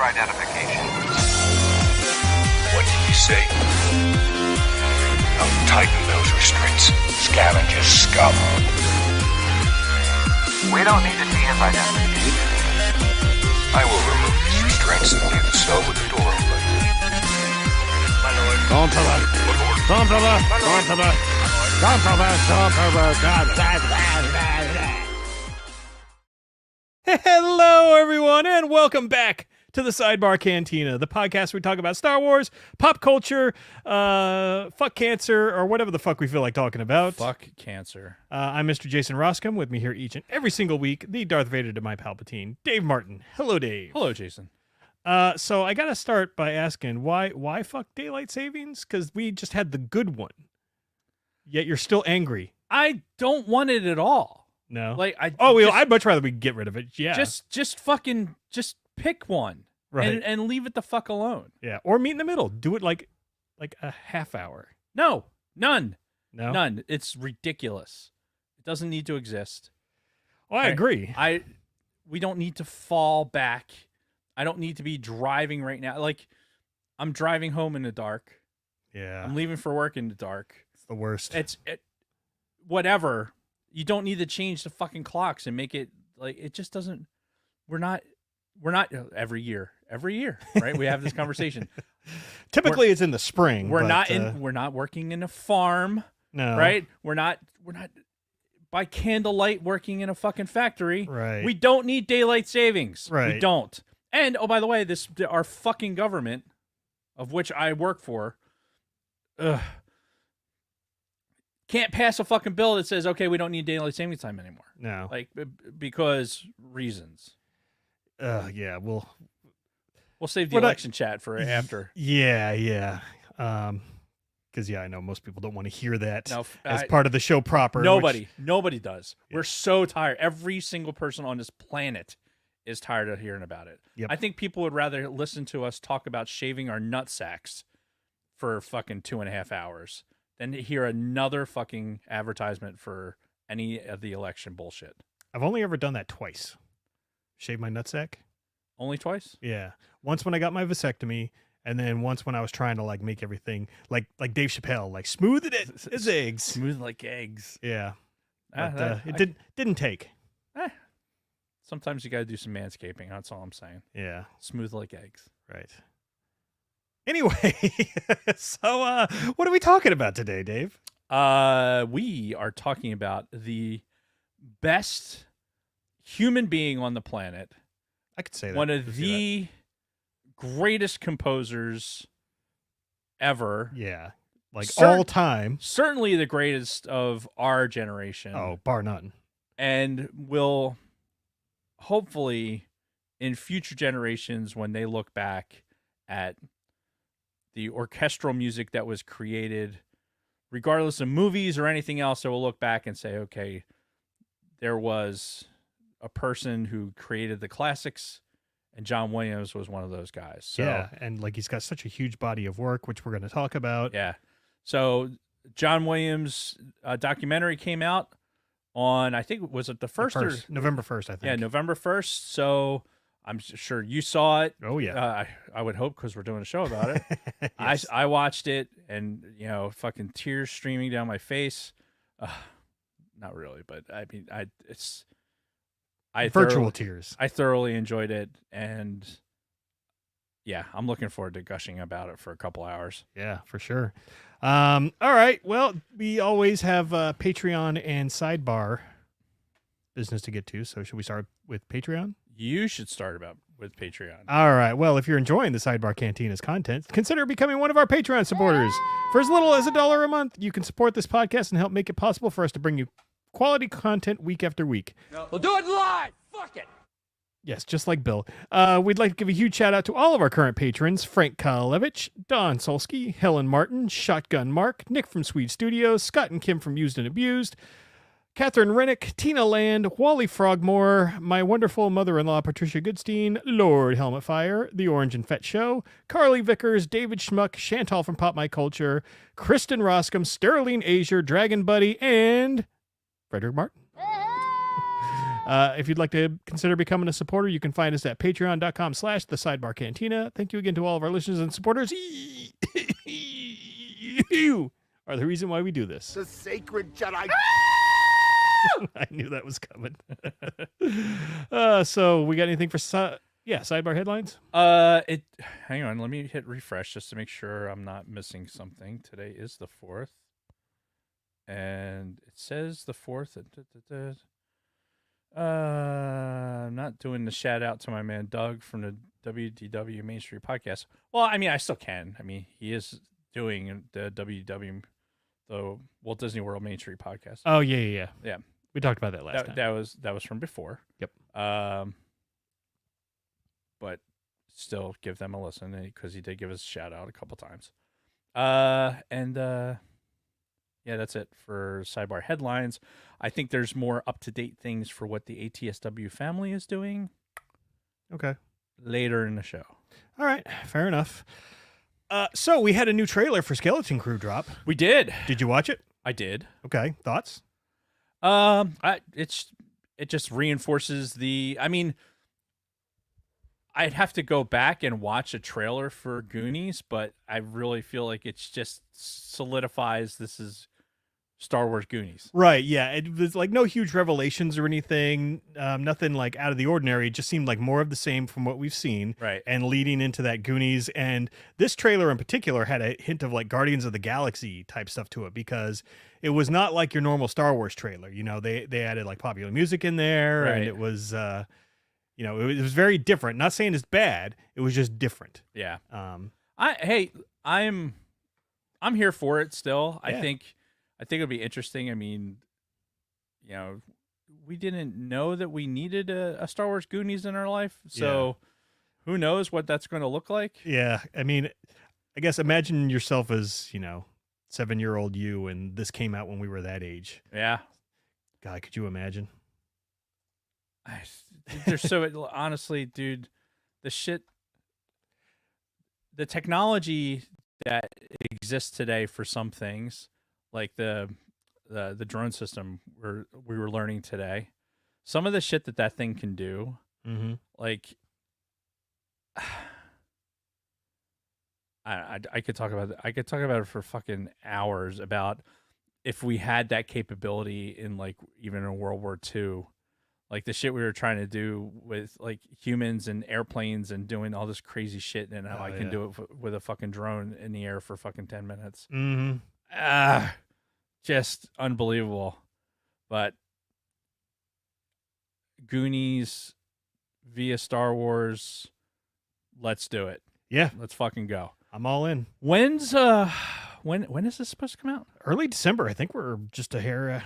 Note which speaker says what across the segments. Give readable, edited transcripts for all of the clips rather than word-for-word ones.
Speaker 1: your identification.
Speaker 2: What did you say? Now tighten those restraints. Scavenger scum.
Speaker 1: We don't need to see his identification.
Speaker 2: I will remove these restraints and leave the cell with the door open.
Speaker 1: My lord.
Speaker 3: Hello, everyone, and welcome back to the Sidebar Cantina, the podcast where we talk about Star Wars, pop culture, fuck cancer, or whatever the fuck we feel like talking about.
Speaker 4: Fuck cancer.
Speaker 3: I'm Mr. Jason Roscom. With me here each and every single week, the Darth Vader to my Palpatine, Dave Martin. Hello, Dave.
Speaker 4: Hello, Jason.
Speaker 3: So I gotta start by asking, why fuck daylight savings? Because we just had the good one, yet you're still angry.
Speaker 4: I don't want it at all.
Speaker 3: No,
Speaker 4: Like
Speaker 3: I'd much rather we get rid of it. Yeah,
Speaker 4: just pick one,
Speaker 3: right,
Speaker 4: and leave it the fuck alone.
Speaker 3: yeah, or meet in the middle. Do it like a half hour.
Speaker 4: No, none. It's ridiculous. It doesn't need to exist.
Speaker 3: Well, I agree.
Speaker 4: We don't need to fall back. I don't need to be driving right now. Like, I'm driving home in the dark.
Speaker 3: Yeah,
Speaker 4: I'm leaving for work in the dark.
Speaker 3: it's the worst.
Speaker 4: Whatever. You don't need to change the fucking clocks and make it like it just doesn't. We're not every year, right? We have this conversation.
Speaker 3: Typically, it's in the spring.
Speaker 4: We're
Speaker 3: but,
Speaker 4: we're not working in a farm,
Speaker 3: no,
Speaker 4: right? We're not by candlelight working in a fucking factory.
Speaker 3: Right.
Speaker 4: We don't need daylight savings.
Speaker 3: Right.
Speaker 4: We don't. And oh, by the way, our fucking government, of which I work for, can't pass a fucking bill that says, okay, we don't need daylight savings time anymore.
Speaker 3: No.
Speaker 4: Like, because reasons.
Speaker 3: Yeah, we'll
Speaker 4: save the election chat for after.
Speaker 3: Yeah. Because I know most people don't want to hear that
Speaker 4: No,
Speaker 3: as part of the show proper.
Speaker 4: Nobody does.
Speaker 3: Yeah.
Speaker 4: We're so tired. Every single person on this planet is tired of hearing about it.
Speaker 3: Yep.
Speaker 4: I think people would rather listen to us talk about shaving our nut sacks for fucking 2.5 hours than to hear another fucking advertisement for any of the election bullshit.
Speaker 3: I've only ever done that twice. Shave my nutsack.
Speaker 4: Only twice?
Speaker 3: Yeah, once when I got my vasectomy, and then once when I was trying to like make everything like Dave Chappelle, like smooth it as eggs.
Speaker 4: Smooth like eggs.
Speaker 3: Yeah, but it didn't take.
Speaker 4: Sometimes you got to do some manscaping. That's all I'm saying.
Speaker 3: Yeah,
Speaker 4: Smooth like eggs.
Speaker 3: right. Anyway, so what are we talking about today, Dave?
Speaker 4: We are talking about the best human being on the planet.
Speaker 3: I could say that.
Speaker 4: One of the greatest composers ever.
Speaker 3: Yeah, like all time.
Speaker 4: Certainly the greatest of our generation.
Speaker 3: Oh, bar none.
Speaker 4: And will hopefully in future generations, when they look back at the orchestral music that was created, regardless of movies or anything else, they will look back and say, okay, there was a person who created the classics, and John Williams was one of those guys. So,
Speaker 3: yeah, and like he's got such a huge body of work, which we're going to talk about.
Speaker 4: Yeah. So John Williams documentary came out on, I think, was it the first?
Speaker 3: November 1st, I think.
Speaker 4: Yeah, November 1st. So I'm sure you saw it.
Speaker 3: Oh, yeah.
Speaker 4: I would hope, because we're doing a show about it.
Speaker 3: Yes.
Speaker 4: I watched it, and, fucking tears streaming down my face. Not really, but I mean,
Speaker 3: virtual tears.
Speaker 4: I thoroughly enjoyed it, and yeah, I'm looking forward to gushing about it for a couple hours.
Speaker 3: Yeah, for sure. All right. Well, we always have Patreon and Sidebar business to get to. So should we start with Patreon?
Speaker 4: You should start with Patreon.
Speaker 3: All right. Well, if you're enjoying the Sidebar Cantina's content, consider becoming one of our Patreon supporters. For as little as $1 a month, you can support this podcast and help make it possible for us to bring you quality content week after week.
Speaker 5: We'll do it live. Fuck it.
Speaker 3: Yes, just like Bill. We'd like to give a huge shout out to all of our current patrons: Frank Kalevich, Don Solsky, Helen Martin, Shotgun Mark, Nick from Swede Studios, Scott and Kim from Used and Abused, Catherine Rennick, Tina Land, Wally Frogmore, my wonderful mother-in-law Patricia Goodstein, Lord Helmet Fire, The Orange and Fett Show, Carly Vickers, David Schmuck, Chantal from Pop My Culture, Kristen Roscom, Sterling Azier, Dragon Buddy, and Frederick Martin. If you'd like to consider becoming a supporter, you can find us at patreon.com/thesidebarcantina. Thank you again to all of our listeners and supporters. You are the reason why we do this.
Speaker 6: The sacred Jedi.
Speaker 3: I knew that was coming. So we got anything for sidebar headlines?
Speaker 4: Hang on, let me hit refresh just to make sure I'm not missing something. Today is the 4th. And it says the 4th. I'm not doing the shout out to my man Doug from the WDW Main Street podcast. Well, I mean, I still can. I mean, he is doing the WDW, the Walt Disney World Main Street podcast.
Speaker 3: Oh yeah.
Speaker 4: Yeah.
Speaker 3: We talked about that last time.
Speaker 4: That was from before.
Speaker 3: Yep.
Speaker 4: But still give them a listen because he did give us a shout out a couple times. Yeah, that's it for sidebar headlines. I think there's more up-to-date things for what the ATSW family is doing
Speaker 3: Okay.
Speaker 4: later in the show.
Speaker 3: All right. Fair enough. So we had a new trailer for Skeleton Crew drop.
Speaker 4: We did.
Speaker 3: Did you watch it?
Speaker 4: I did.
Speaker 3: Okay. Thoughts?
Speaker 4: It just reinforces I mean, I'd have to go back and watch a trailer for Goonies, but I really feel like it's just solidifies this is Star Wars Goonies.
Speaker 3: Right. Yeah. It was like no huge revelations or anything. Nothing like out of the ordinary. It just seemed like more of the same from what we've seen.
Speaker 4: Right.
Speaker 3: And leading into that Goonies. And this trailer in particular had a hint of like Guardians of the Galaxy type stuff to it because it was not like your normal Star Wars trailer. You know, they added like popular music in there,
Speaker 4: Right.
Speaker 3: and it was it was very different. Not saying it's bad. It was just different.
Speaker 4: Yeah.
Speaker 3: Um,
Speaker 4: I'm here for it still.
Speaker 3: Yeah.
Speaker 4: I think it'll be interesting. I mean, you know, we didn't know that we needed a Star Wars Goonies in our life, so who knows what that's going to look like?
Speaker 3: yeah. I mean, I guess imagine yourself as 7-year-old you, and this came out when we were that age.
Speaker 4: Yeah.
Speaker 3: God, could you imagine?
Speaker 4: They're so honestly, dude, the technology that exists today for some things, like the drone system we were learning today, some of the shit that thing can do, like I could talk about that. I could talk about it for fucking hours about if we had that capability in like even in World War II. Like the shit we were trying to do with like humans and airplanes and doing all this crazy shit, and how I can do it with a fucking drone in the air for fucking 10 minutes. Just unbelievable. But Goonies via Star Wars, let's do it.
Speaker 3: Yeah,
Speaker 4: Let's fucking go.
Speaker 3: I'm all in.
Speaker 4: When's when is this supposed to come out?
Speaker 3: Early December. I think we're just a hair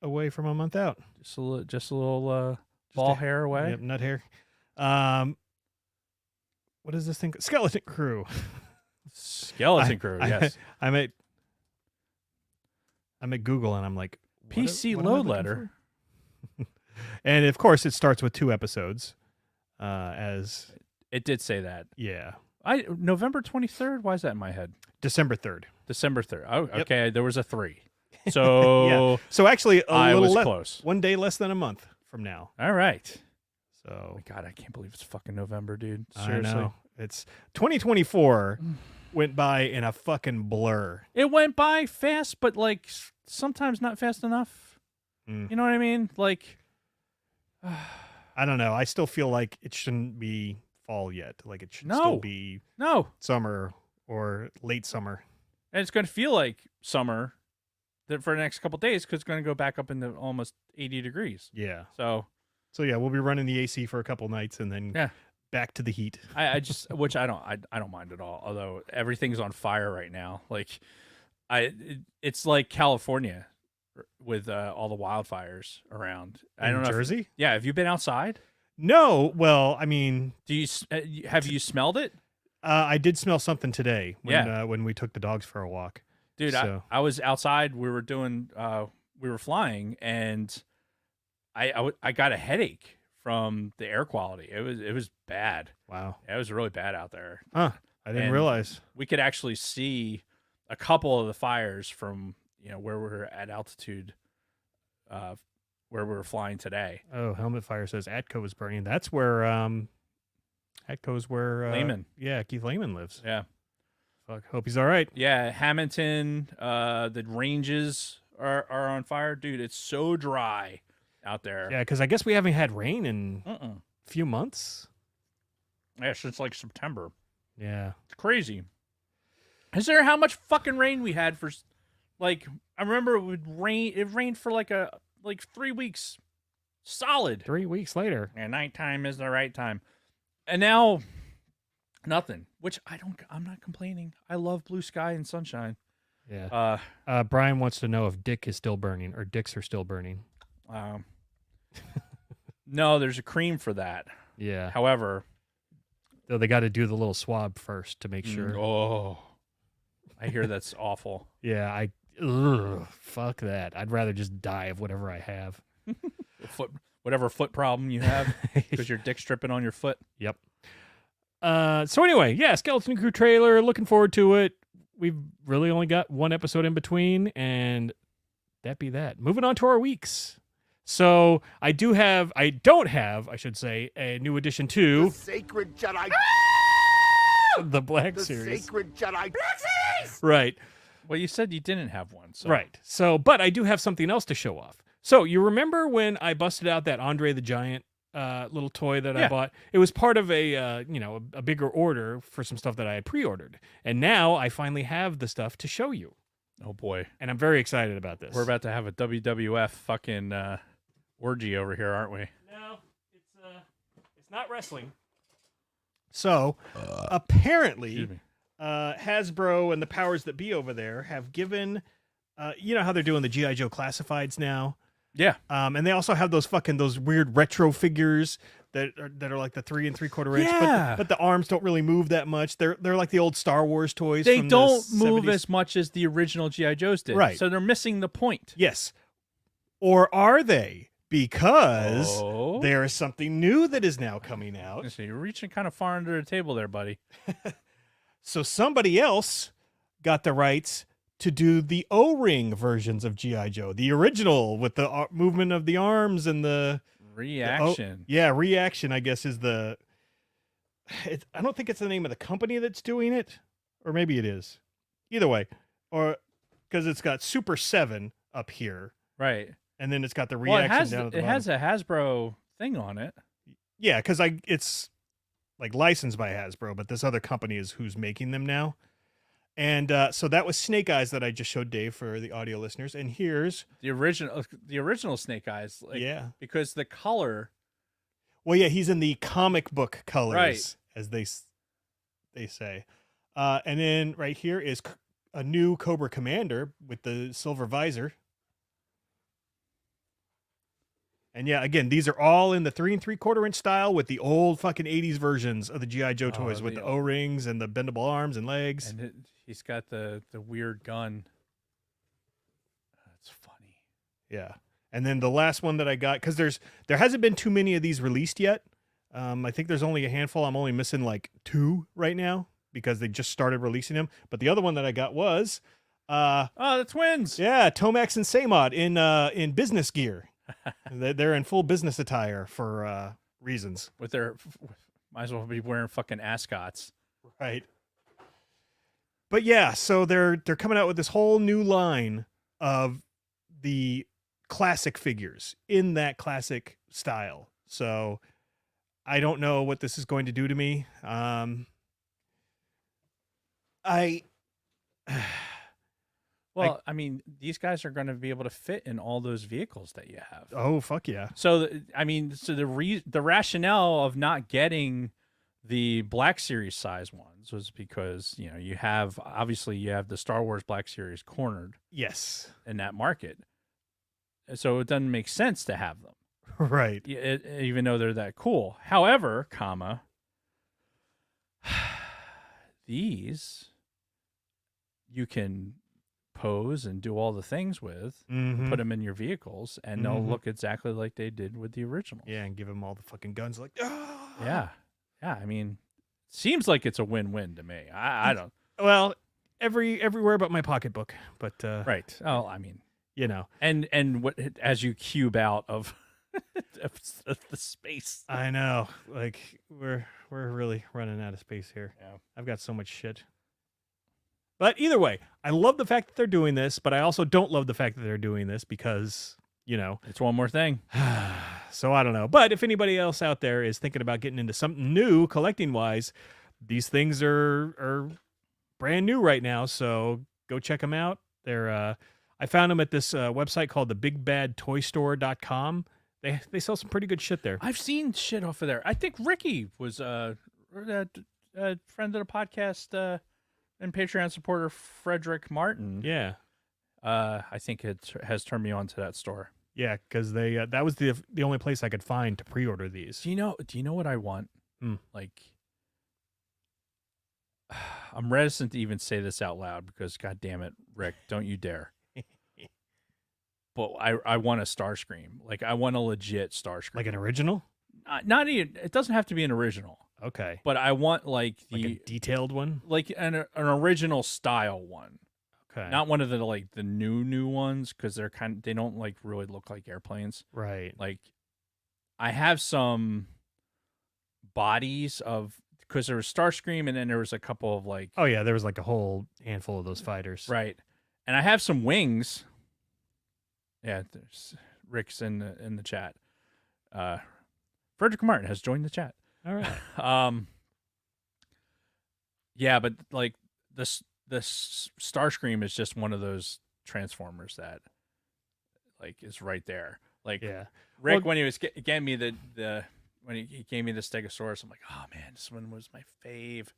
Speaker 3: away from a month out.
Speaker 4: Just a little ball hair away.
Speaker 3: Yep, nut hair. What is this thing? Skeleton Crew.
Speaker 4: Skeleton Crew. Yes.
Speaker 3: I'm at Google and I'm like,
Speaker 4: PC
Speaker 3: what am I
Speaker 4: load
Speaker 3: looking
Speaker 4: letter.
Speaker 3: for? And of course, it starts with 2 episodes. As
Speaker 4: It did say that.
Speaker 3: yeah,
Speaker 4: November 23rd. Why is that in my head?
Speaker 3: December 3rd.
Speaker 4: December 3rd. Oh,
Speaker 3: Yep.
Speaker 4: okay. There was a 3. So
Speaker 3: Yeah. So actually,
Speaker 4: I
Speaker 3: little
Speaker 4: was close.
Speaker 3: 1 day less than a month from now.
Speaker 4: All right.
Speaker 3: So
Speaker 4: Oh my God, I can't believe it's fucking November, dude.
Speaker 3: I
Speaker 4: Seriously.
Speaker 3: know. It's 2024 went by in a fucking blur.
Speaker 4: It went by fast, but like sometimes not fast enough.
Speaker 3: Mm.
Speaker 4: You know what I mean? Like,
Speaker 3: I don't know. I still feel like it shouldn't be fall yet. Like it should
Speaker 4: No.
Speaker 3: still be
Speaker 4: no.
Speaker 3: summer or late summer.
Speaker 4: And it's going to feel like summer for the next couple of days because it's going to go back up into almost 80 degrees.
Speaker 3: Yeah.
Speaker 4: So
Speaker 3: So yeah, we'll be running the AC for a couple nights and then
Speaker 4: Yeah.
Speaker 3: back to the heat.
Speaker 4: I just, which I don't mind at all. Although everything's on fire right now. Like it's like California with all the wildfires around. I don't know.
Speaker 3: Jersey?
Speaker 4: Yeah. Have you been outside?
Speaker 3: No. Well, I mean,
Speaker 4: Do you, have you smelled it?
Speaker 3: I did smell something today
Speaker 4: Yeah.
Speaker 3: when we took the dogs for a walk.
Speaker 4: Dude,
Speaker 3: So-
Speaker 4: I was outside. We were flying, and I got a headache from the air quality. It was bad.
Speaker 3: Wow.
Speaker 4: It was really bad out there.
Speaker 3: Huh. I didn't
Speaker 4: And
Speaker 3: realize.
Speaker 4: We could actually see a couple of the fires from where we're at altitude, where we were flying today.
Speaker 3: Oh, Helmet Fire says Atco is burning. That's where Atco's where
Speaker 4: Layman.
Speaker 3: Yeah, Keith Layman lives.
Speaker 4: Yeah.
Speaker 3: Fuck. Hope he's all right.
Speaker 4: Yeah, Hamilton, the ranges are on fire. Dude, it's so dry out there.
Speaker 3: Yeah, because I guess we haven't had rain in
Speaker 4: Uh-uh.
Speaker 3: a few months.
Speaker 4: Yeah, since like September.
Speaker 3: Yeah.
Speaker 4: It's crazy. Is there how much fucking rain we had for like I remember it rained for like 3 weeks solid.
Speaker 3: 3 weeks later.
Speaker 4: And nighttime is the right time. And now nothing, which I'm not complaining. I love blue sky and sunshine.
Speaker 3: Yeah. Brian wants to know if Dick is still burning or Dicks are still burning.
Speaker 4: No, there's a cream for that.
Speaker 3: Yeah.
Speaker 4: However,
Speaker 3: So they got to do the little swab first to make sure.
Speaker 4: Oh, I hear that's awful.
Speaker 3: Yeah, fuck that. I'd rather just die of whatever I have.
Speaker 4: Whatever foot problem you have because your dick's dripping on your foot.
Speaker 3: Yep. So anyway, yeah, Skeleton Crew trailer. Looking forward to it. We've really only got one episode in between, and that be that. Moving on to our weeks. So I don't have, I should say, a new addition to
Speaker 5: Sacred Jedi.
Speaker 3: the Black Series.
Speaker 5: Sacred Jedi.
Speaker 3: Right.
Speaker 4: Well, you said you didn't have one. So.
Speaker 3: Right. So, but I do have something else to show off. So you remember when I busted out that Andre the Giant little toy that I bought? It was part of a bigger order for some stuff that I had pre-ordered, and now I finally have the stuff to show you.
Speaker 4: Oh boy,
Speaker 3: and I'm very excited about this.
Speaker 4: We're about to have a WWF fucking orgy over here, aren't we?
Speaker 3: No, it's not wrestling. So apparently, Hasbro and the powers that be over there have given. You know how they're doing the G.I. Joe classifieds now.
Speaker 4: Yeah.
Speaker 3: And they also have those weird retro figures that are like the 3 3/4 inch.
Speaker 4: Yeah.
Speaker 3: But the arms don't really move that much. They're like the old Star Wars toys.
Speaker 4: They
Speaker 3: from
Speaker 4: don't
Speaker 3: the
Speaker 4: move
Speaker 3: 70s.
Speaker 4: as much as the original G.I. Joes did.
Speaker 3: Right.
Speaker 4: So they're missing the point.
Speaker 3: Yes. Or are they? Because
Speaker 4: Oh.
Speaker 3: there is something new that is now coming out.
Speaker 4: So you're reaching kind of far under the table there, buddy.
Speaker 3: So somebody else got the rights to do the O-ring versions of G.I. Joe, the original with the movement of the arms and the
Speaker 4: reaction.
Speaker 3: Reaction, I guess, is the. I don't think it's the name of the company that's doing it, or maybe it is. Either way, or because it's got Super 7 up here,
Speaker 4: Right.
Speaker 3: and then it's got the reaction down at the
Speaker 4: it
Speaker 3: bottom.
Speaker 4: has a Hasbro thing on it.
Speaker 3: Yeah, because it's like licensed by Hasbro, but this other company is who's making them now. And so that was Snake Eyes that I just showed Dave for the audio listeners. And here's
Speaker 4: the original Snake Eyes. Because the color.
Speaker 3: Well, yeah, he's in the comic book colors,
Speaker 4: right,
Speaker 3: as they say. And then right here is a new Cobra Commander with the silver visor. And yeah, again, these are all in the 3 3/4 inch style with the old fucking 80s versions of the G.I. Joe toys with the O-rings and the bendable arms and legs.
Speaker 4: And he's got the weird gun. That's funny.
Speaker 3: Yeah. And then the last one that I got, because there hasn't been too many of these released yet. I think there's only a handful. I'm only missing like 2 right now because they just started releasing them. But the other one that I got was
Speaker 4: the twins.
Speaker 3: Yeah, Tomax and Samod in business gear. They're in full business attire for reasons.
Speaker 4: With their might as well be wearing fucking ascots.
Speaker 3: Right. But yeah, so they're coming out with this whole new line of the classic figures in that classic style. So I don't know what this is going to do to me.
Speaker 4: Well, I mean, these guys are going to be able to fit in all those vehicles that you have.
Speaker 3: Oh, fuck yeah.
Speaker 4: So, the rationale of not getting the Black Series size ones was because, you have the Star Wars Black Series cornered.
Speaker 3: Yes.
Speaker 4: In that market. So it doesn't make sense to have them.
Speaker 3: Right.
Speaker 4: Even though they're that cool. However, these you can pose and do all the things with, put them in your vehicles, and they'll look exactly like they did with the original.
Speaker 3: Yeah, and give them all the fucking guns like,
Speaker 4: yeah. I mean, seems like it's a win-win to me. I don't.
Speaker 3: Well, everywhere but my pocketbook, but
Speaker 4: right. Oh, I mean,
Speaker 3: you know.
Speaker 4: And what as you cube out of, of the space.
Speaker 3: I know. Like we're really running out of space here.
Speaker 4: Yeah.
Speaker 3: I've got so much shit. But either way, I love the fact that they're doing this, but I also don't love the fact that they're doing this because, you know,
Speaker 4: It's one more thing.
Speaker 3: so I don't know. But if anybody else out there is thinking about getting into something new collecting wise, these things are brand new right now, so go check them out. They're I found them at this website called the bigbadtoystore.com. They sell some pretty good shit there.
Speaker 4: I've seen shit off of there. I think Ricky was a friend of the podcast and Patreon supporter Frederick Martin.
Speaker 3: Yeah.
Speaker 4: I think it has turned me on to that store.
Speaker 3: Yeah, because they that was the only place I could find to pre-order these.
Speaker 4: Do you know what I want?
Speaker 3: Hmm.
Speaker 4: Like, I'm reticent to even say this out loud because, God damn it, Rick, don't you dare. But I want a Starscream. Like, I want a legit Starscream.
Speaker 3: Like an original?
Speaker 4: Not even. It doesn't have to be an original.
Speaker 3: Okay.
Speaker 4: But I want like
Speaker 3: a detailed one?
Speaker 4: like an original style one.
Speaker 3: Okay.
Speaker 4: Not one of the like the new ones because they don't like really look like airplanes.
Speaker 3: Right.
Speaker 4: Like I have some bodies of because there was Starscream and then there was a couple of like
Speaker 3: Oh yeah, there was like a whole handful of those fighters.
Speaker 4: right, and I have some wings. Yeah, there's Rick's in the chat. Frederick Martin has joined the chat.
Speaker 3: All right.
Speaker 4: Yeah, but like this Starscream is just one of those Transformers that like is right there. Like
Speaker 3: Yeah.
Speaker 4: Rick,
Speaker 3: Well,
Speaker 4: when he was getting me the when he gave me the Stegosaurus, I'm like, oh man, this one was my fave,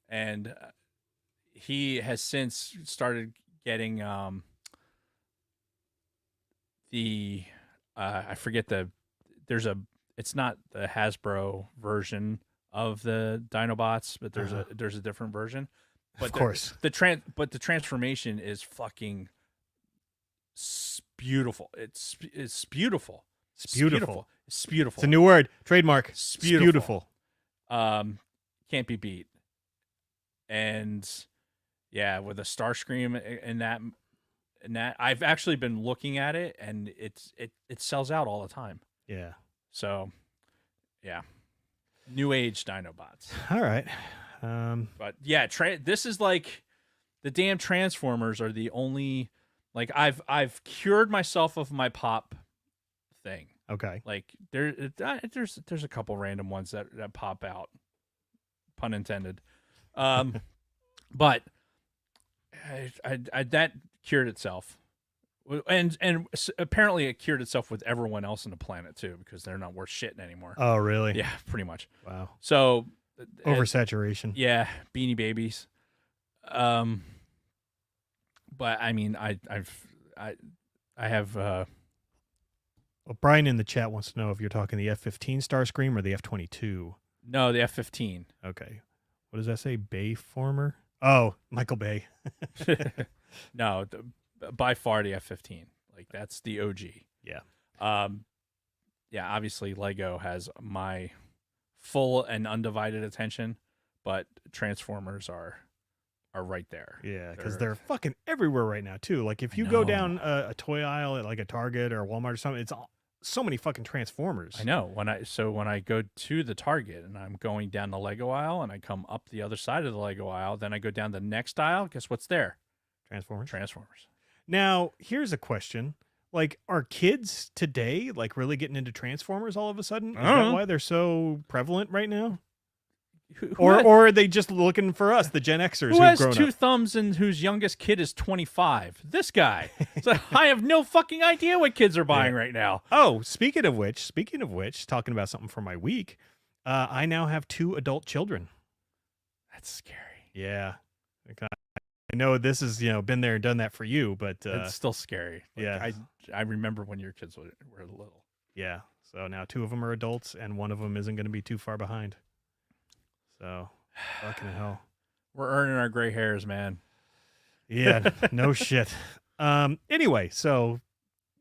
Speaker 4: and he has since started getting the I forget it's not the Hasbro version of the Dinobots, but there's a different version. But
Speaker 3: of course.
Speaker 4: the transformation is fucking beautiful. It's beautiful.
Speaker 3: It's beautiful.
Speaker 4: It's beautiful.
Speaker 3: It's a new word. Trademark.
Speaker 4: It's
Speaker 3: It's beautiful.
Speaker 4: Can't be beat. And yeah, with a Starscream and that I've actually been looking at it and it sells out all the time.
Speaker 3: Yeah.
Speaker 4: So yeah. New age Dinobots.
Speaker 3: All right.
Speaker 4: But yeah, this is like the damn Transformers are the only like I've cured myself of my pop thing.
Speaker 3: Okay.
Speaker 4: Like there's a couple random ones that pop out, pun intended. But I that cured itself, and apparently it cured itself with everyone else on the planet too because they're not worth shit anymore.
Speaker 3: Oh, really?
Speaker 4: Yeah, pretty much.
Speaker 3: Wow.
Speaker 4: So
Speaker 3: Oversaturation.
Speaker 4: yeah, Beanie Babies. But I mean, I have.
Speaker 3: Well, Brian in the chat wants to know if you're talking the F-15 Starscream or the F-22.
Speaker 4: No, the F-15.
Speaker 3: Okay. What does that say? Bayformer? Oh, Michael Bay.
Speaker 4: No, by far the F-15. Like that's the OG.
Speaker 3: Yeah.
Speaker 4: Yeah. Obviously, Lego has my full and undivided attention, but Transformers are right there.
Speaker 3: Yeah, because they're fucking everywhere right now too. Like if you go down a toy aisle at like a Target or a Walmart or something, it's so many fucking Transformers.
Speaker 4: I know. When I go to the Target and I'm going down the Lego aisle and I come up the other side of the Lego aisle, then I go down the next aisle. Guess what's there? Transformers.
Speaker 3: Now, here's a question. Like, are kids today like really getting into Transformers all of a sudden? Is that why they're so prevalent right now? Or are they just looking for us, the Gen Xers
Speaker 4: who has
Speaker 3: grown
Speaker 4: two
Speaker 3: up?
Speaker 4: thumbs and whose youngest kid is 25? This guy. So I have no fucking idea what kids are buying right now.
Speaker 3: Oh, speaking of which, talking about something for my week, I now have 2 adult children.
Speaker 4: That's scary.
Speaker 3: Yeah. I know this has, been there and done that for you, but
Speaker 4: It's still scary. Like,
Speaker 3: yeah.
Speaker 4: I remember when your kids were little.
Speaker 3: Yeah. So now 2 of them are adults and one of them isn't going to be too far behind. So, fucking hell.
Speaker 4: We're earning our gray hairs, man.
Speaker 3: Yeah, no shit. Anyway, so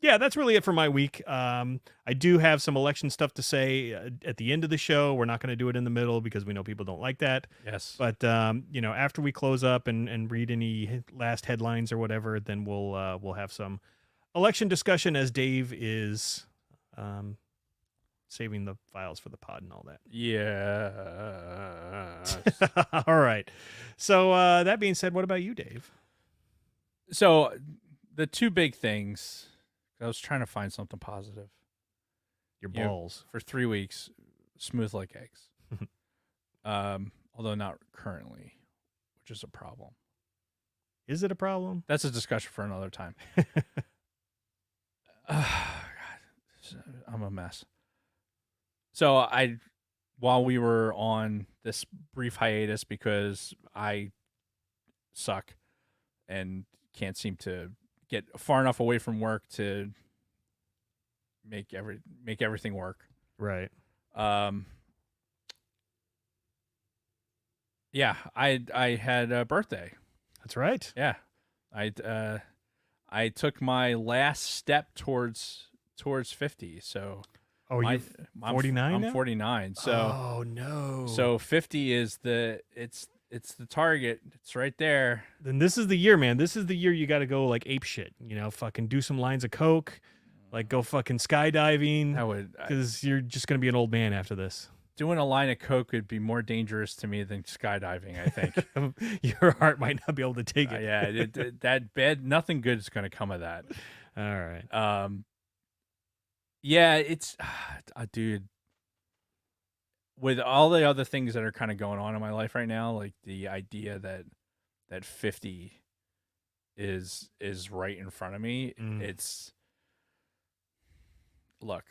Speaker 3: yeah, that's really it for my week. I do have some election stuff to say at the end of the show. We're not going to do it in the middle because we know people don't like that.
Speaker 4: Yes.
Speaker 3: But after we close up and read any last headlines or whatever, then we'll have some election discussion as Dave is saving the files for the pod and all that.
Speaker 4: Yeah.
Speaker 3: All right. So that being said, what about you, Dave?
Speaker 4: So the two big things, I was trying to find something positive.
Speaker 3: Your
Speaker 4: You know,
Speaker 3: balls.
Speaker 4: for 3 weeks, smooth like eggs. Although not currently, which is a problem.
Speaker 3: Is it a problem?
Speaker 4: That's a discussion for another time. God, I'm a mess. So while we were on this brief hiatus because I suck and can't seem to get far enough away from work to make everything work.
Speaker 3: Right.
Speaker 4: Yeah, I had a birthday.
Speaker 3: That's right.
Speaker 4: Yeah. I took my last step towards 50. So
Speaker 3: Oh, you're 49
Speaker 4: I'm
Speaker 3: now?
Speaker 4: 49. So
Speaker 3: oh no.
Speaker 4: so 50 is it's the target. It's right there.
Speaker 3: Then this is the year, man. This is the year you got to go like ape shit. Fucking do some lines of coke, like go fucking skydiving.
Speaker 4: That would
Speaker 3: Because you're just gonna be an old man after this.
Speaker 4: doing a line of coke would be more dangerous to me than skydiving, I think.
Speaker 3: Your heart might not be able to take it.
Speaker 4: Yeah, that bad. Nothing good is going to come of that.
Speaker 3: All right.
Speaker 4: Yeah, it's dude. With all the other things that are kind of going on in my life right now, like the idea that 50 is right in front of me, it's look.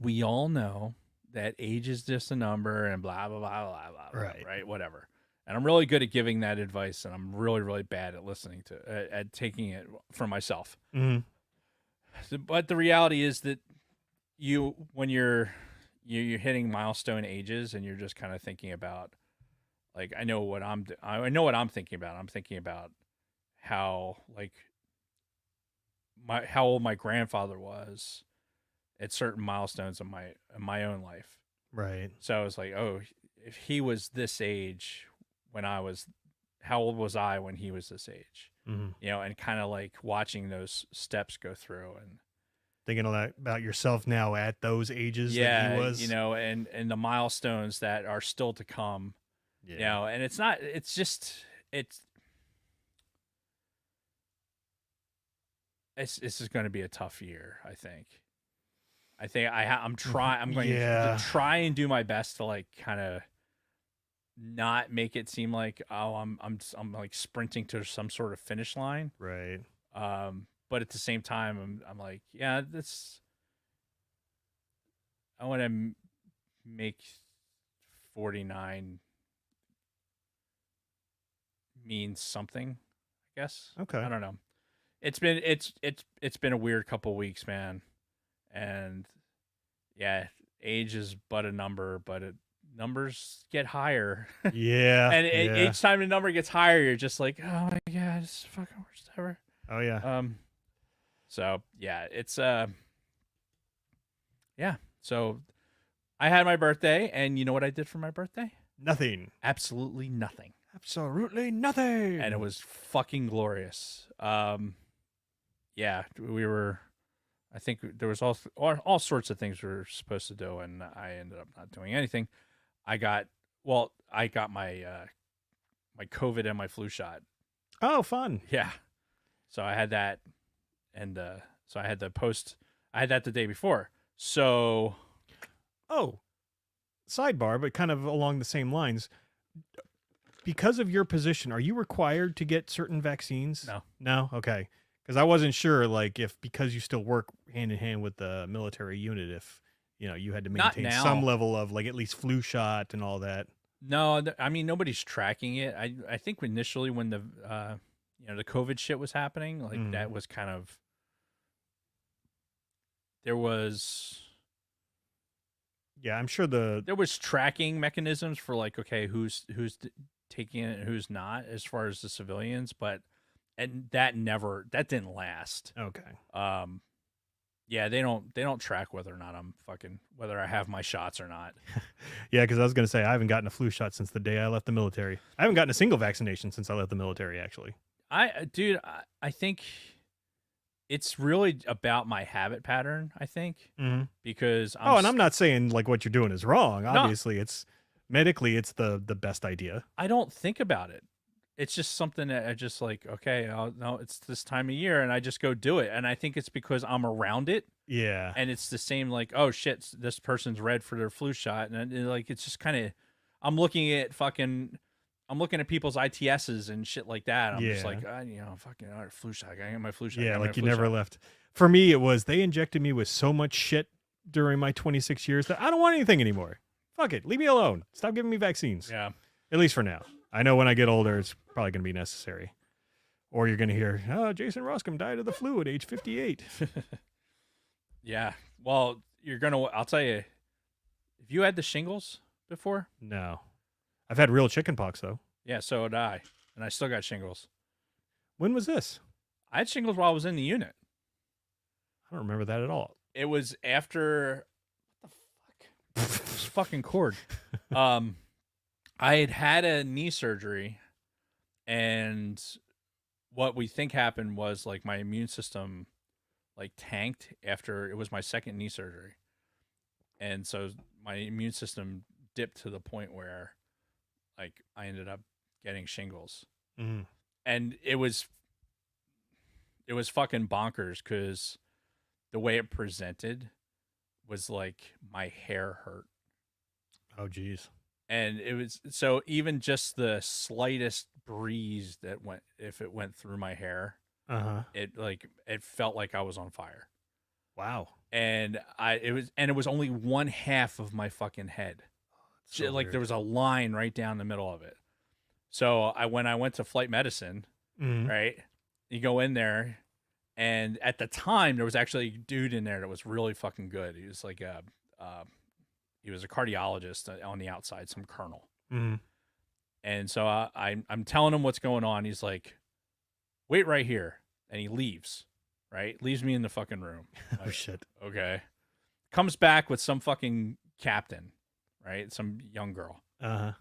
Speaker 4: We all know that age is just a number and blah blah blah blah blah. Right. Whatever. And I'm really good at giving that advice, and I'm really really bad at listening to at taking it for myself. But the reality is that when you're hitting milestone ages, and you're just kind of thinking about, like, I know what I'm thinking about. I'm thinking about how how old my grandfather was at certain milestones in my own life.
Speaker 3: Right.
Speaker 4: So I was like, oh, if he was this age how old was I when he was this age? And kind of like watching those steps go through and
Speaker 3: thinking about yourself now at those ages that he was.
Speaker 4: And the milestones that are still to come.
Speaker 3: Yeah.
Speaker 4: And this is going to be a tough year, I think. I'm going to try and do my best to like kind of not make it seem like, oh, I'm like sprinting to some sort of finish line.
Speaker 3: Right.
Speaker 4: But at the same time, I'm like, yeah, I want to make 49 means something, I guess.
Speaker 3: Okay.
Speaker 4: I don't know. It's been a weird couple weeks, man. And yeah, age is but a number, but numbers get higher.
Speaker 3: Yeah.
Speaker 4: And each time the number gets higher, you're just like, oh my god, it's the fucking worst ever.
Speaker 3: Oh yeah.
Speaker 4: So yeah, it's yeah. So I had my birthday, and you know what I did for my birthday?
Speaker 3: Nothing.
Speaker 4: Absolutely nothing.
Speaker 3: Absolutely nothing.
Speaker 4: And it was fucking glorious. Yeah, we were. I think there was all sorts of things we were supposed to do, and I ended up not doing anything. I got my my COVID and my flu shot.
Speaker 3: Oh, fun.
Speaker 4: Yeah. So I had that, and so I had that the day before. So,
Speaker 3: sidebar, but kind of along the same lines. Because of your position, are you required to get certain vaccines?
Speaker 4: No.
Speaker 3: No? Okay. Because I wasn't sure, like, if because you still work hand in hand with the military unit, if you had to maintain some level of like at least flu shot and all that.
Speaker 4: No, I mean nobody's tracking it. I think initially when the the COVID shit was happening, like that was kind of there was.
Speaker 3: Yeah, I'm sure there
Speaker 4: was tracking mechanisms for like, okay, who's taking it and who's not as far as the civilians, but and that didn't last.
Speaker 3: Okay.
Speaker 4: Yeah, they don't track whether or not whether I have my shots or not.
Speaker 3: Yeah, because I was going to say I haven't gotten a flu shot since the day I left the military. I haven't gotten a single vaccination since I left the military, actually.
Speaker 4: I think it's really about my habit pattern, I think, because
Speaker 3: and I'm not saying like what you're doing is wrong. Obviously, it's medically it's the best idea.
Speaker 4: I don't think about it. It's just something that I just like, okay, no, it's this time of year, and I just go do it. And I think it's because I'm around it.
Speaker 3: Yeah.
Speaker 4: And it's the same, like, oh shit, this person's red for their flu shot, and like it's just kind of, I'm looking at people's ITSs and shit like that. I'm just like, fucking all right, flu shot. I got my flu shot.
Speaker 3: Yeah, like you never left. For me, it was they injected me with so much shit during my 26 years that I don't want anything anymore. Fuck it, leave me alone. Stop giving me vaccines.
Speaker 4: Yeah,
Speaker 3: at least for now. I know when I get older, it's probably going to be necessary. Or you're going to hear, oh, Jason Roscom died of the flu at age 58.
Speaker 4: Yeah. Well, I'll tell you, have you had the shingles before?
Speaker 3: No. I've had real chicken pox, though.
Speaker 4: Yeah, so did I. And I still got shingles.
Speaker 3: When was this?
Speaker 4: I had shingles while I was in the unit.
Speaker 3: I don't remember that at all.
Speaker 4: It was after, what the fuck? This fucking cord. I had a knee surgery, and what we think happened was like my immune system like tanked after it was my second knee surgery. And so my immune system dipped to the point where like I ended up getting shingles.
Speaker 3: Mm.
Speaker 4: And it was fucking bonkers because the way it presented was like my hair hurt.
Speaker 3: Oh, geez.
Speaker 4: And it was, so even just the slightest breeze if it went through my hair, it felt like I was on fire.
Speaker 3: Wow.
Speaker 4: And it was only one half of my fucking head.
Speaker 3: So
Speaker 4: like
Speaker 3: weird.
Speaker 4: there was a line right down the middle of it. So when I went to flight medicine, right, you go in there, and at the time there was actually a dude in there that was really fucking good. He was like he was a cardiologist on the outside, some colonel.
Speaker 3: Mm-hmm.
Speaker 4: And so I'm telling him what's going on. He's like, wait right here. And he leaves, right? Leaves me in the fucking room.
Speaker 3: Oh,
Speaker 4: Like,
Speaker 3: shit.
Speaker 4: okay. Comes back with some fucking captain, right? Some young girl.
Speaker 3: Uh-huh.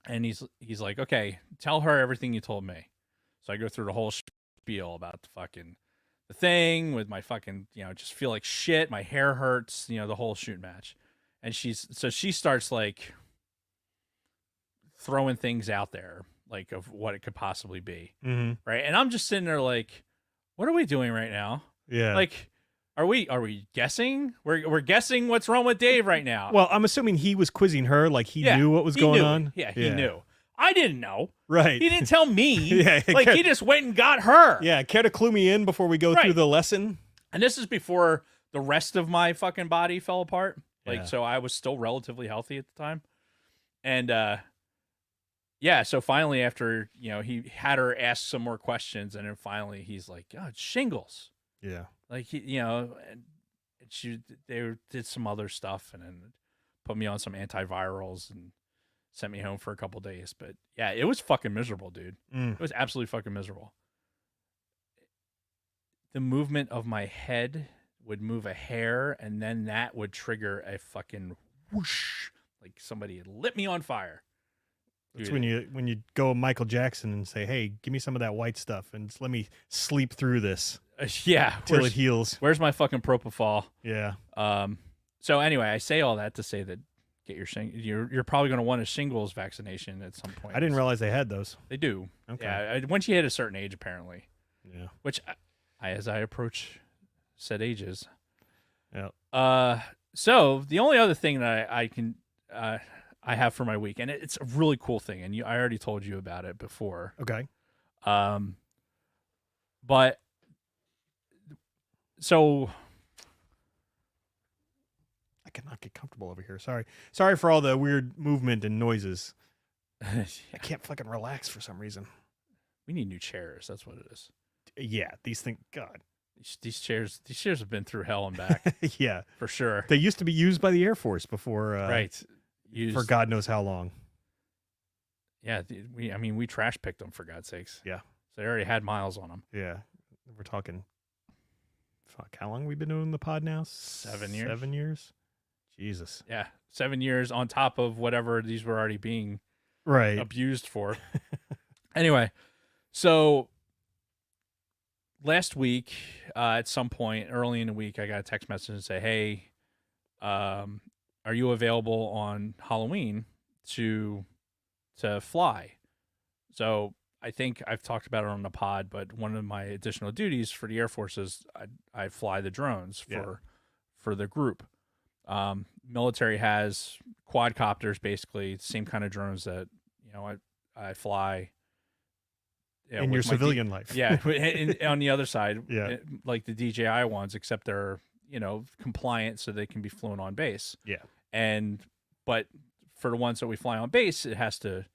Speaker 4: And he's like, okay, tell her everything you told me. So I go through the whole spiel about the thing with my fucking, just feel like shit. My hair hurts, the whole shoot match. And she starts like throwing things out there, like of what it could possibly be.
Speaker 3: Mm-hmm.
Speaker 4: Right. And I'm just sitting there like, what are we doing right now?
Speaker 3: Yeah.
Speaker 4: Like, are we guessing? We're guessing what's wrong with Dave right now.
Speaker 3: Well, I'm assuming he was quizzing her, like he
Speaker 4: Yeah,
Speaker 3: knew what was
Speaker 4: he
Speaker 3: going
Speaker 4: knew.
Speaker 3: on.
Speaker 4: Yeah, he knew. I didn't know.
Speaker 3: Right.
Speaker 4: He didn't tell me.
Speaker 3: Yeah,
Speaker 4: like he just went and got her.
Speaker 3: Yeah, care to clue me in before we go through
Speaker 4: Right.
Speaker 3: the lesson?
Speaker 4: And this is before the rest of my fucking body fell apart. Like,
Speaker 3: Yeah.
Speaker 4: so I was still relatively healthy at the time. And, yeah, so finally after, he had her ask some more questions, and then finally he's like, oh, it's shingles.
Speaker 3: Yeah.
Speaker 4: Like, and they did some other stuff and then put me on some antivirals and sent me home for a couple days. But yeah, it was fucking miserable, dude.
Speaker 3: Mm.
Speaker 4: It was absolutely fucking miserable. The movement of my head would move a hair, and then that would trigger a fucking whoosh, like somebody had lit me on fire.
Speaker 3: That's
Speaker 4: Dude,
Speaker 3: when you go Michael Jackson and say, "Hey, give me some of that white stuff and just let me sleep through this
Speaker 4: yeah,
Speaker 3: till it heals."
Speaker 4: where's my fucking propofol?
Speaker 3: Yeah.
Speaker 4: So anyway, I say all that to say that get your you're probably going to want a shingles vaccination at some point.
Speaker 3: I didn't realize they had those.
Speaker 4: They do.
Speaker 3: Okay.
Speaker 4: Yeah, once you hit a certain age, apparently.
Speaker 3: Yeah.
Speaker 4: Which, as I approach said ages.
Speaker 3: Yeah.
Speaker 4: So the only other thing that I have for my week, and it's a really cool thing, and I already told you about it before.
Speaker 3: Okay.
Speaker 4: But so
Speaker 3: I cannot get comfortable over here. Sorry for all the weird movement and noises. I can't fucking relax for some reason.
Speaker 4: we need new chairs. That's what it is.
Speaker 3: Yeah, these things. God.
Speaker 4: These chairs have been through hell and back
Speaker 3: Yeah.
Speaker 4: for sure.
Speaker 3: They used to be used by the Air Force before.
Speaker 4: Right.
Speaker 3: For God knows how long.
Speaker 4: Yeah, we trash picked them, for God's sakes.
Speaker 3: Yeah.
Speaker 4: So they already had miles on them.
Speaker 3: Yeah. We're talking, fuck, how long we been doing the pod now?
Speaker 4: 7 years.
Speaker 3: 7 years? Jesus.
Speaker 4: Yeah, 7 years on top of whatever these were already being
Speaker 3: Right.
Speaker 4: abused for. Anyway, so last week, at some point early in the week, I got a text message and say, "Hey, are you available on Halloween to fly?" So I think I've talked about it on the pod, but one of my additional duties for the Air Force is I fly the drones for the group. Military has quadcopters, basically same kind of drones that I fly. Yeah,
Speaker 3: in your
Speaker 4: with my
Speaker 3: civilian life.
Speaker 4: Yeah, on the other side,
Speaker 3: Yeah.
Speaker 4: like the DJI ones, except they're compliant, so they can be flown on base.
Speaker 3: Yeah.
Speaker 4: But for the ones that we fly on base, it has to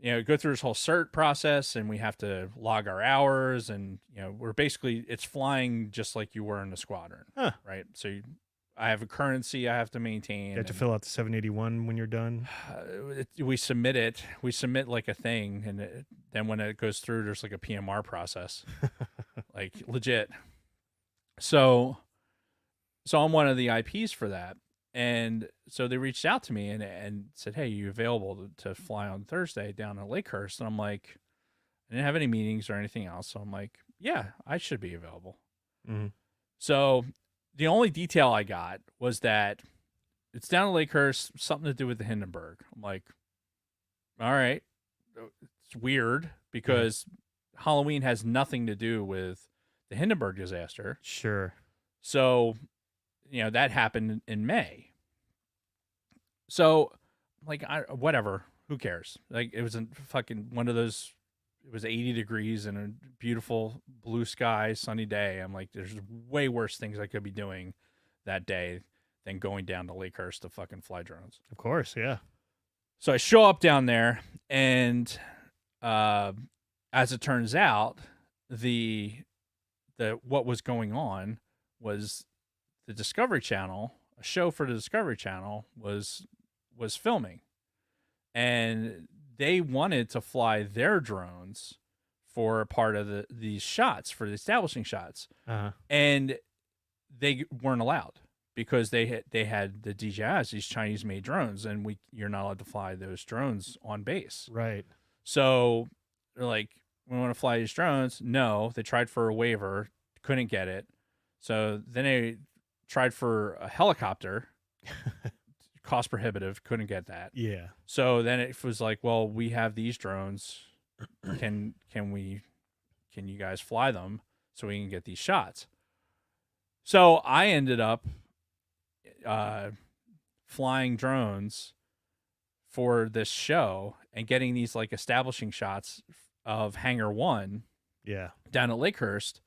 Speaker 4: go through this whole cert process, and we have to log our hours, and we're basically, it's flying just like you were in the squadron,
Speaker 3: Huh.
Speaker 4: right? So I have a currency I have to maintain.
Speaker 3: You have to fill out the 781 when you're done.
Speaker 4: We submit like a thing, and then when it goes through, there's like a PMR process, like legit. So I'm one of the IPs for that. And so they reached out to me and said, "Hey, you available to fly on Thursday down to Lakehurst?" And I'm like, I didn't have any meetings or anything else. So I'm like, yeah, I should be available.
Speaker 3: Mm-hmm.
Speaker 4: So the only detail I got was that it's down to Lakehurst, something to do with the Hindenburg. I'm like, all right. It's weird because Halloween has nothing to do with the Hindenburg disaster.
Speaker 3: Sure.
Speaker 4: So that happened in May. So, like, whatever. Who cares? Like, it was a fucking one of those. It was 80 degrees and a beautiful blue sky, sunny day. I'm like, there's way worse things I could be doing that day than going down to Lakehurst to fucking fly drones.
Speaker 3: Of course, yeah.
Speaker 4: So I show up down there, and as it turns out, the what was going on was the Discovery Channel, a show for the Discovery Channel was filming, and they wanted to fly their drones for a part of these shots, for the establishing shots, and they weren't allowed because they had the DJIs, these Chinese made drones, and you're not allowed to fly those drones on base.
Speaker 3: Right.
Speaker 4: So they're like, we want to fly these drones. No, they tried for a waiver, couldn't get it. So then they tried for a helicopter, cost prohibitive, couldn't get that.
Speaker 3: Yeah.
Speaker 4: So then it was like, well, we have these drones. Can you guys fly them so we can get these shots? So I ended up flying drones for this show and getting these like establishing shots of Hangar 1 down at Lakehurst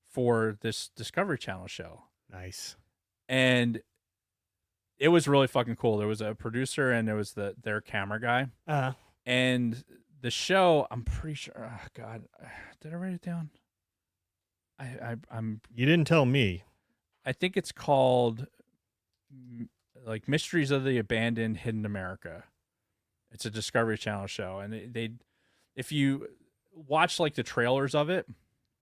Speaker 4: for this Discovery Channel show.
Speaker 3: Nice.
Speaker 4: And it was really fucking cool. There was a producer and there was their camera guy. And the show, I'm pretty sure, oh God, did I write it down? I'm
Speaker 3: You didn't tell me.
Speaker 4: I think it's called like Mysteries of the Abandoned Hidden America. It's a Discovery Channel show, and they if you watch like the trailers of it,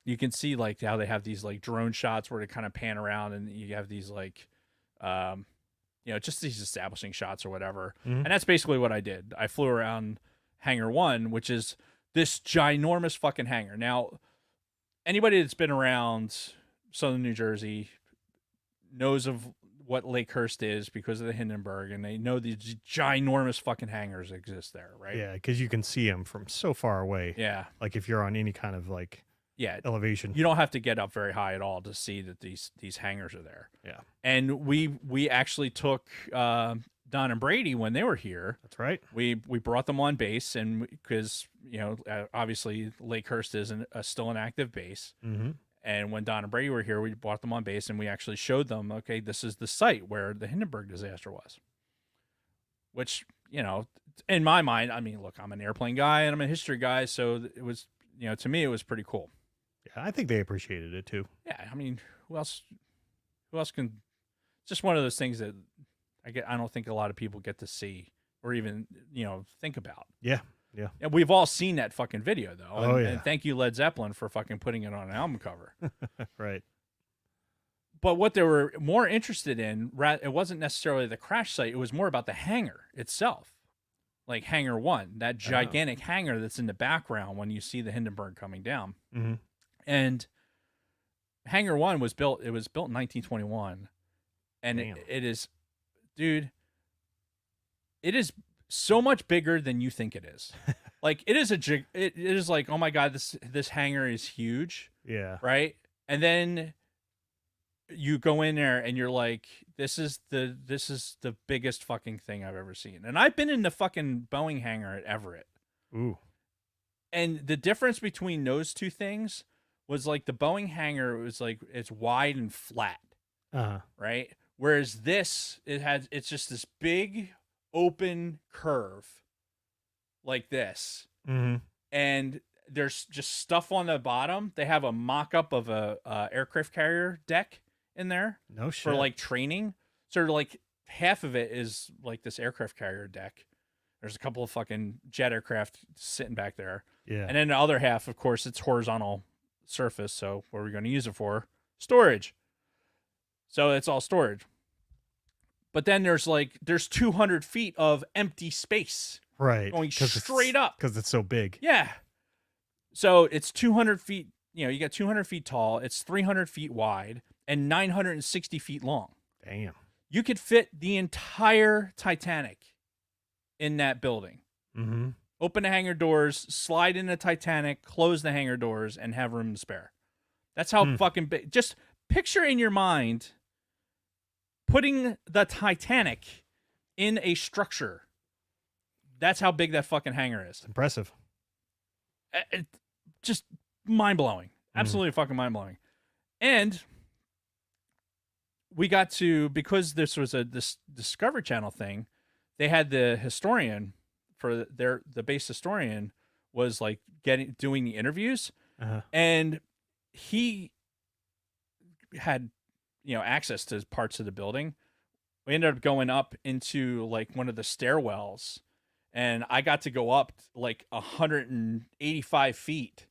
Speaker 4: you can see like how they have these like drone shots where they kind of pan around, and you have these like just these establishing shots or whatever.
Speaker 3: Mm-hmm.
Speaker 4: And that's basically what I did. I flew around Hangar 1, which is this ginormous fucking hangar. Now, anybody that's been around southern New Jersey knows of what Lakehurst is because of the Hindenburg, and they know these ginormous fucking hangars exist there, right?
Speaker 3: Yeah, because you can see them from so far away.
Speaker 4: Yeah.
Speaker 3: Like if you're on any kind of like elevation.
Speaker 4: You don't have to get up very high at all to see that these hangars are there.
Speaker 3: Yeah.
Speaker 4: And we actually took Don and Brady when they were here.
Speaker 3: That's right.
Speaker 4: We brought them on base, and because obviously Lakehurst is still an active base.
Speaker 3: Mm-hmm.
Speaker 4: And when Don and Brady were here, we brought them on base, and we actually showed them, okay, this is the site where the Hindenburg disaster was. Which, in my mind, I mean, look, I'm an airplane guy and I'm a history guy, so it was, to me, it was pretty cool.
Speaker 3: Yeah, I think they appreciated it too.
Speaker 4: Yeah, I mean, who else can? Just one of those things that I don't think a lot of people get to see or even think about.
Speaker 3: Yeah, Yeah.
Speaker 4: And we've all seen that fucking video though.
Speaker 3: Oh, yeah.
Speaker 4: And thank you, Led Zeppelin, for fucking putting it on an album cover.
Speaker 3: Right.
Speaker 4: But what they were more interested in, it wasn't necessarily the crash site. It was more about the hangar itself. Like Hangar 1, that gigantic hangar that's in the background when you see the Hindenburg coming down.
Speaker 3: Mm-hmm.
Speaker 4: And Hangar 1 was built, it was built in 1921. And it is, dude, it is so much bigger than you think it is. Like it is like, oh my God, this hangar is huge.
Speaker 3: Yeah.
Speaker 4: Right. And then you go in there and you're like, this is the biggest fucking thing I've ever seen. And I've been in the fucking Boeing hangar at Everett.
Speaker 3: Ooh.
Speaker 4: And the difference between those two things was like the Boeing hangar was like, it's wide and flat. Right. Whereas this, it's just this big open curve like this.
Speaker 3: Mm-hmm.
Speaker 4: And there's just stuff on the bottom. They have a mock-up of a aircraft carrier deck in there.
Speaker 3: No shit.
Speaker 4: For like training. So like half of it is like this aircraft carrier deck. There's a couple of fucking jet aircraft sitting back there.
Speaker 3: Yeah.
Speaker 4: And then the other half, of course, it's horizontal surface. So what are we going to use it for? Storage. So it's all storage. But then there's 200 feet of empty space.
Speaker 3: Right.
Speaker 4: Going straight up.
Speaker 3: Because it's so big.
Speaker 4: Yeah. So it's 200 feet, you got 200 feet tall. It's 300 feet wide and 960 feet long.
Speaker 3: Damn.
Speaker 4: You could fit the entire Titanic in that building.
Speaker 3: Mm-hmm.
Speaker 4: Open the hangar doors, slide in the Titanic, close the hangar doors, and have room to spare. That's how fucking big. Just picture in your mind putting the Titanic in a structure. That's how big that fucking hangar is.
Speaker 3: Impressive.
Speaker 4: Just mind-blowing. Absolutely fucking mind-blowing. And we got to, because this was this Discovery Channel thing, they had the historian for the base historian was like doing the interviews. And he had, access to parts of the building. We ended up going up into like one of the stairwells, and I got to go up like 185 feet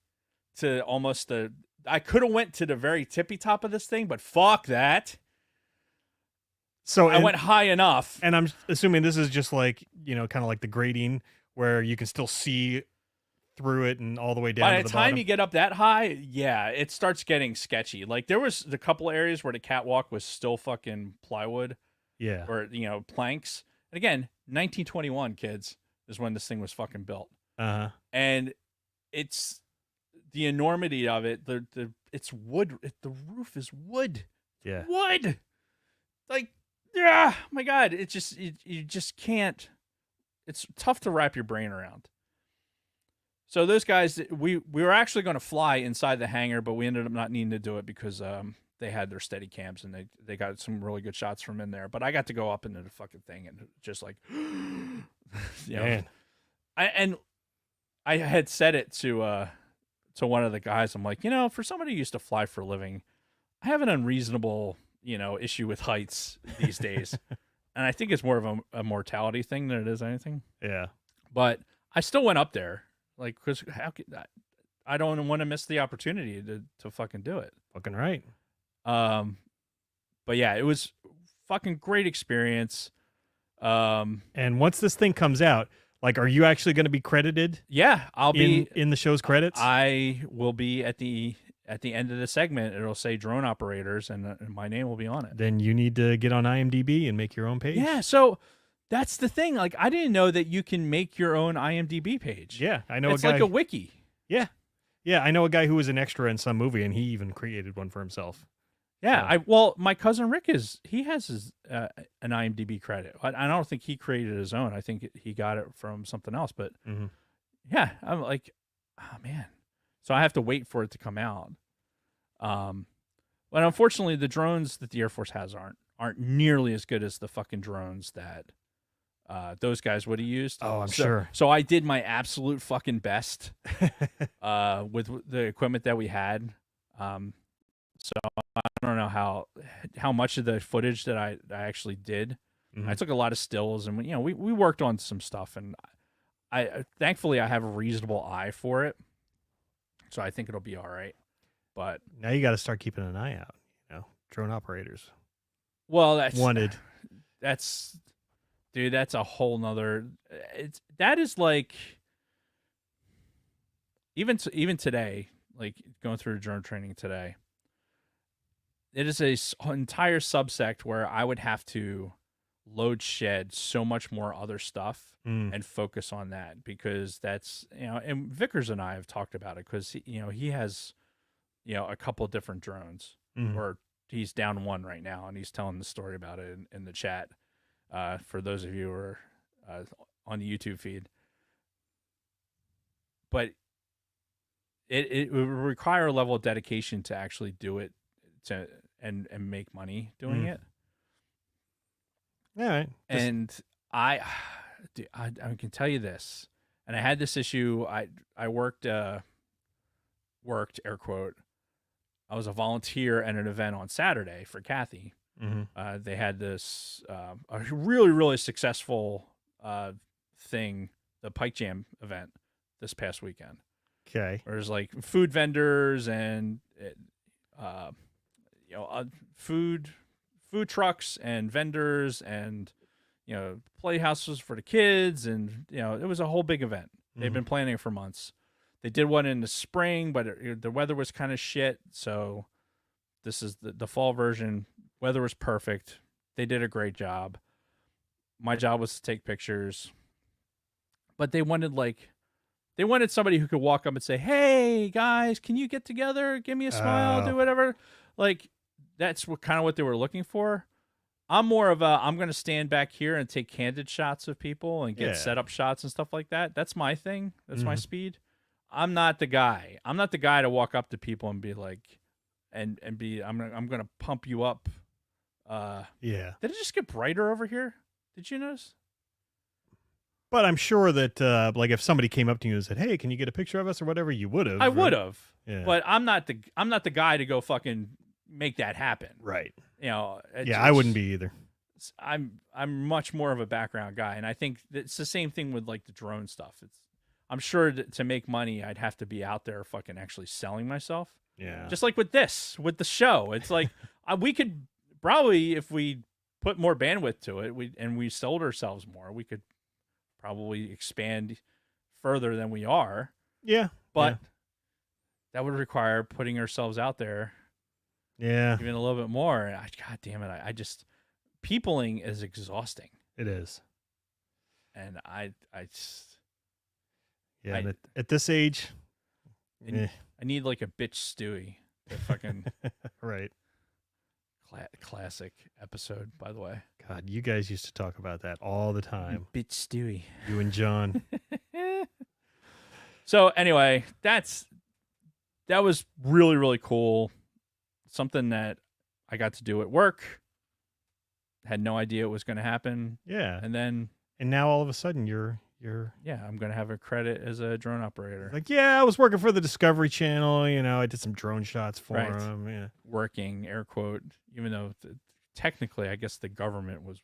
Speaker 4: to almost I could have went to the very tippy top of this thing, but fuck that.
Speaker 3: So
Speaker 4: I went high enough.
Speaker 3: And I'm assuming this is just like, kind of like the grating where you can still see through it and all the way down.
Speaker 4: By
Speaker 3: to
Speaker 4: the
Speaker 3: the
Speaker 4: time
Speaker 3: bottom.
Speaker 4: you get up that high, yeah, it starts getting sketchy. Like there was a couple areas where the catwalk was still fucking plywood.
Speaker 3: Yeah.
Speaker 4: Or, planks. And again, 1921, kids, is when this thing was fucking built. And it's the enormity of it. It's wood. The roof is wood.
Speaker 3: Yeah.
Speaker 4: Wood. Like, yeah, my God. It's just, you just can't. It's tough to wrap your brain around. So those guys, we were actually going to fly inside the hangar, but we ended up not needing to do it because they had their steady cams and they got some really good shots from in there. But I got to go up into the fucking thing and just like,
Speaker 3: Man.
Speaker 4: I had said it to one of the guys. I'm like, for somebody who used to fly for a living, I have an unreasonable, issue with heights these days. And I think it's more of a mortality thing than it is anything.
Speaker 3: Yeah.
Speaker 4: But I still went up there. Like, because I don't want to miss the opportunity to fucking do it.
Speaker 3: Fucking right.
Speaker 4: But yeah, it was fucking great experience.
Speaker 3: And once this thing comes out, like, are you actually going to be credited?
Speaker 4: Yeah, I'll be
Speaker 3: in the show's credits.
Speaker 4: I will be at the end of the segment. It'll say drone operators, and my name will be on it.
Speaker 3: Then you need to get on IMDb and make your own page.
Speaker 4: Yeah, so that's the thing. Like, I didn't know that you can make your own IMDb page.
Speaker 3: Yeah, I know
Speaker 4: it's
Speaker 3: a guy.
Speaker 4: like a wiki.
Speaker 3: Yeah, yeah, I know a guy who was an extra in some movie, and he even created one for himself.
Speaker 4: Yeah, well, my cousin Rick has his an IMDb credit. I don't think he created his own. I think he got it from something else. But yeah, I'm like, oh man. So I have to wait for it to come out. But unfortunately, the drones that the Air Force has aren't nearly as good as the fucking drones that those guys would have used.
Speaker 3: Oh, I'm sure.
Speaker 4: So I did my absolute fucking best with the equipment that we had. So I don't know how much of the footage that I actually did. I took a lot of stills, and we worked on some stuff, and thankfully I have a reasonable eye for it, so I think it'll be all right. But
Speaker 3: Now you got to start keeping an eye out. Drone operators
Speaker 4: well, that's
Speaker 3: wanted.
Speaker 4: that's dude, that's a whole nother. That is like even today, like going through drone training today. It is an entire subsect where I would have to load shed so much more other stuff and focus on that, because that's, and Vickers and I have talked about it, because he has a couple different drones, or he's down one right now, and he's telling the story about it in the chat, for those of you who are on the YouTube feed. But it would require a level of dedication to actually do it, and make money doing it.
Speaker 3: All right.
Speaker 4: And I can tell you this, and I had this issue. I worked air quote. I was a volunteer at an event on Saturday for Kathy. They had this a really, really successful thing, the Pike Jam event this past weekend.
Speaker 3: Okay.
Speaker 4: There's like food vendors and food trucks and vendors, and playhouses for the kids, and it was a whole big event. They've been planning it for months. They did one in the spring, but the weather was kind of shit, so this is the fall version. Weather was perfect. They did a great job. My job was to take pictures, but they wanted somebody who could walk up and say, "Hey guys, can you get together? Give me a smile, do whatever." Like, that's kind of what they were looking for. I'm more of I'm going to stand back here and take candid shots of people and get setup shots and stuff like that. That's my thing. That's my speed. I'm not the guy. I'm not the guy to walk up to people and be like, I'm going to pump you up.
Speaker 3: Yeah.
Speaker 4: Did it just get brighter over here? Did you notice?
Speaker 3: But I'm sure that like if somebody came up to you and said, "Hey, can you get a picture of us?" or whatever, you would have.
Speaker 4: I would have.
Speaker 3: Yeah.
Speaker 4: But I'm not the guy to go fucking make that happen.
Speaker 3: Right.
Speaker 4: I
Speaker 3: wouldn't be either.
Speaker 4: I'm much more of a background guy, and I think it's the same thing with like the drone stuff. I'm sure to make money, I'd have to be out there fucking actually selling myself.
Speaker 3: Yeah.
Speaker 4: Just like with the show, it's like we could probably, if we put more bandwidth to it, we sold ourselves more, we could probably expand further than we are.
Speaker 3: Yeah.
Speaker 4: But that would require putting ourselves out there.
Speaker 3: Yeah.
Speaker 4: Even a little bit more. God damn it. I just, peopling is exhausting.
Speaker 3: It is.
Speaker 4: And I
Speaker 3: at this age,
Speaker 4: I need like a bitch Stewie to fucking
Speaker 3: right.
Speaker 4: Classic episode, by the way.
Speaker 3: God, you guys used to talk about that all the time.
Speaker 4: Bitch Stewie.
Speaker 3: You and John.
Speaker 4: So anyway, that was really, really cool. Something that I got to do at work. Had no idea it was going to happen.
Speaker 3: Yeah.
Speaker 4: And
Speaker 3: now all of a sudden you're
Speaker 4: I'm going to have a credit as a drone operator.
Speaker 3: like, I was working for the Discovery Channel. I did some drone shots for them. Yeah.
Speaker 4: Working, air quote, even though technically I guess the government was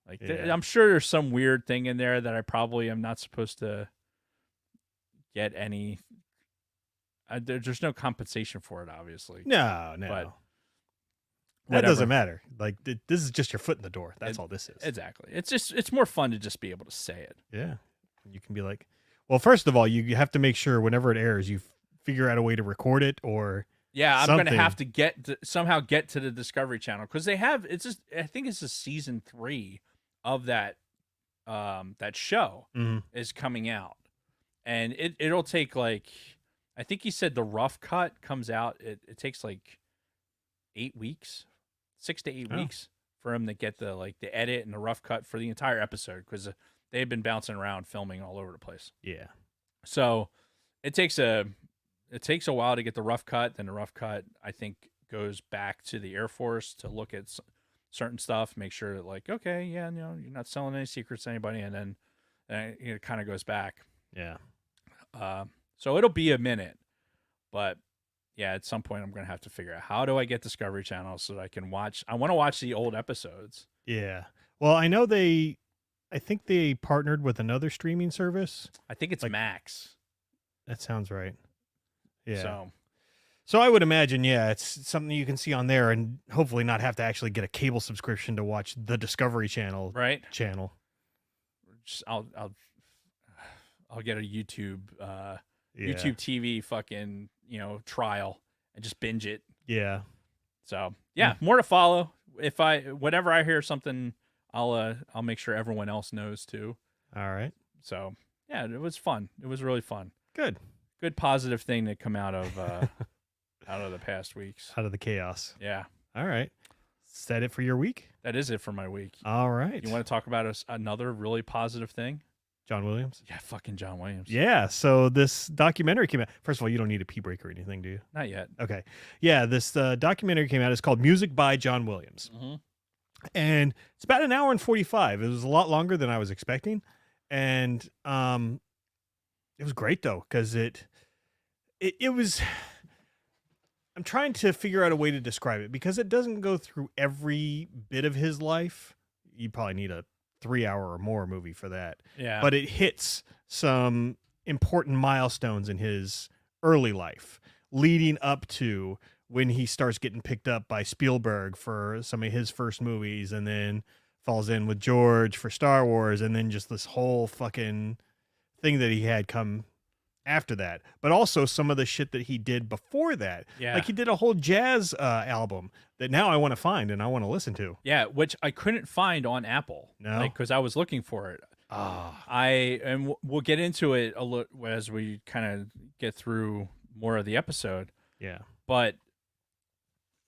Speaker 4: like, I'm sure there's some weird thing in there that I probably am not supposed to get any. There's no compensation for it, obviously.
Speaker 3: No.
Speaker 4: But
Speaker 3: that doesn't matter. Like, this is just your foot in the door. That's all this is.
Speaker 4: Exactly. It's more fun to just be able to say it.
Speaker 3: Yeah. You can be like, well, first of all, you have to make sure whenever it airs, you figure out a way to record it or.
Speaker 4: Yeah, I'm
Speaker 3: something.
Speaker 4: going to have to somehow get to the Discovery Channel, because they have, I think it's season 3 of that show is coming out. And it'll take like, I think he said the rough cut comes out. It takes like 8 weeks, 6 to 8 weeks for him to get the edit and the rough cut for the entire episode, because they've been bouncing around filming all over the place.
Speaker 3: Yeah.
Speaker 4: So it takes a while to get the rough cut. Then the rough cut, I think, goes back to the Air Force to look at certain stuff, make sure that like, okay, you're not selling any secrets to anybody, and then it kind of goes back.
Speaker 3: Yeah.
Speaker 4: So it'll be a minute, but yeah, at some point I'm going to have to figure out, how do I get Discovery Channel so that I can watch? I want to watch the old episodes.
Speaker 3: Yeah. Well, I know they I think they partnered with another streaming service.
Speaker 4: I think it's
Speaker 3: Like-
Speaker 4: Max.
Speaker 3: That sounds right. Yeah.
Speaker 4: So
Speaker 3: I would imagine, yeah, it's something you can see on there, and hopefully not have to actually get a cable subscription to watch the Discovery Channel
Speaker 4: right.
Speaker 3: channel.
Speaker 4: I'll get a YouTube
Speaker 3: Yeah.
Speaker 4: YouTube TV fucking trial and just binge it.
Speaker 3: Yeah.
Speaker 4: So yeah, more to follow. Whenever I hear something, I'll make sure everyone else knows too.
Speaker 3: All right.
Speaker 4: So yeah, it was fun. It was really fun.
Speaker 3: Good.
Speaker 4: Good positive thing to come out of out of the past weeks.
Speaker 3: Out of the chaos.
Speaker 4: Yeah,
Speaker 3: All right. Is that it for your week?
Speaker 4: that is it for my week.
Speaker 3: All right.
Speaker 4: You want to talk about another really positive thing?
Speaker 3: John Williams?
Speaker 4: Yeah, fucking John Williams.
Speaker 3: Yeah. So this documentary came out. First of all, you don't need a pee break or anything, do you?
Speaker 4: Not yet.
Speaker 3: Okay. Yeah. This documentary came out. It's called Music by John Williams.
Speaker 4: Mm-hmm.
Speaker 3: And it's about an hour and 45. It was a lot longer than I was expecting. And it was great, though, because it was... I'm trying to figure out a way to describe it because it doesn't go through every bit of his life. You probably need a 3-hour or more movie for that.
Speaker 4: Yeah.
Speaker 3: But it hits some important milestones in his early life, leading up to when he starts getting picked up by Spielberg for some of his first movies, and then falls in with George for Star Wars, and then just this whole fucking thing that he had come after that. But also some of the shit that he did before that.
Speaker 4: Yeah.
Speaker 3: Like he did a whole jazz album that now I want to find and I want to listen to.
Speaker 4: Yeah, which I couldn't find on Apple.
Speaker 3: No?
Speaker 4: because I was looking for it. We'll get into it a little as we kind of get through more of the episode.
Speaker 3: Yeah.
Speaker 4: But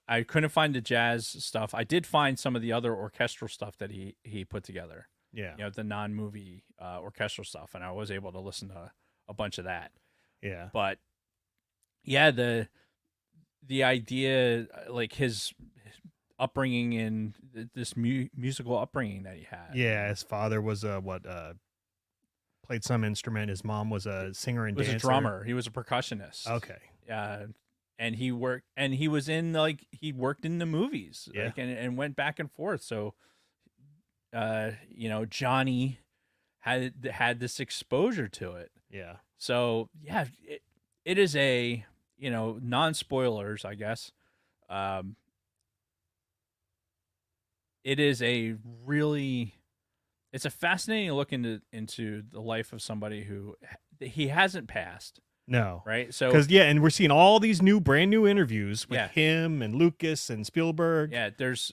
Speaker 4: I couldn't find the jazz stuff. I did find some of the other orchestral stuff that he put together.
Speaker 3: Yeah.
Speaker 4: The non-movie orchestral stuff, and I was able to listen to a bunch of that.
Speaker 3: Yeah.
Speaker 4: But yeah, the idea, like his upbringing and this musical upbringing that he had.
Speaker 3: Yeah, his father was played some instrument. His mom was a singer and
Speaker 4: He was
Speaker 3: dancer.
Speaker 4: a drummer. He was a percussionist.
Speaker 3: Okay.
Speaker 4: And he worked in the movies.
Speaker 3: Yeah.
Speaker 4: Like, and went back and forth. So Johnny had this exposure to it.
Speaker 3: Yeah.
Speaker 4: So yeah, it is a non-spoilers, I guess. It is it's a fascinating look into the life of somebody who he hasn't passed,
Speaker 3: No.
Speaker 4: right? So
Speaker 3: Because and we're seeing all these brand new interviews with
Speaker 4: Yeah.
Speaker 3: him and Lucas and Spielberg.
Speaker 4: yeah, there is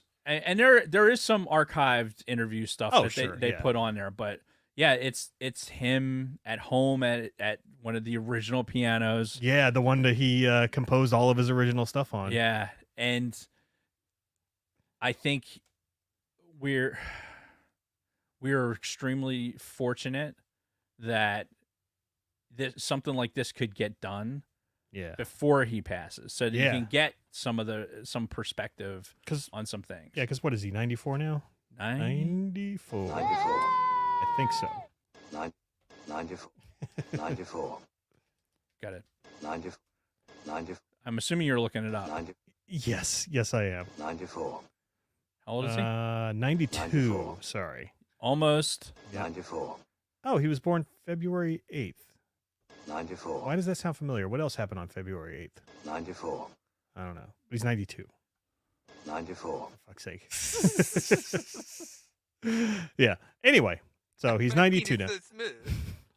Speaker 4: some archived interview stuff
Speaker 3: Oh,
Speaker 4: that
Speaker 3: sure,
Speaker 4: they
Speaker 3: yeah.
Speaker 4: put on there, but yeah, it's him at home at one of the original pianos.
Speaker 3: Yeah, the one that he composed all of his original stuff on.
Speaker 4: Yeah, and I think we're extremely fortunate that something like this could get done
Speaker 3: Yeah.
Speaker 4: before he passes, so that you
Speaker 3: Yeah.
Speaker 4: can get some perspective
Speaker 3: 'Cause-
Speaker 4: on some things.
Speaker 3: Yeah, because what is he, 94 now? 94.
Speaker 6: 94,
Speaker 3: I think so.
Speaker 6: 94, 94,
Speaker 4: Got it.
Speaker 6: 90, 90,
Speaker 4: I'm assuming you're looking it up.
Speaker 6: 90,
Speaker 3: Yes, I am.
Speaker 6: 94,
Speaker 4: How old is he?
Speaker 3: 92.
Speaker 6: 94.
Speaker 3: Sorry.
Speaker 4: Almost.
Speaker 3: Yeah.
Speaker 6: 94,
Speaker 3: Oh, he was born February 8th.
Speaker 6: 94,
Speaker 3: Why does that sound familiar? What else happened on February 8th?
Speaker 6: 94,
Speaker 3: I don't know. He's 92.
Speaker 6: 94.
Speaker 3: For fuck's sake. Yeah. Anyway, so he's 92 now.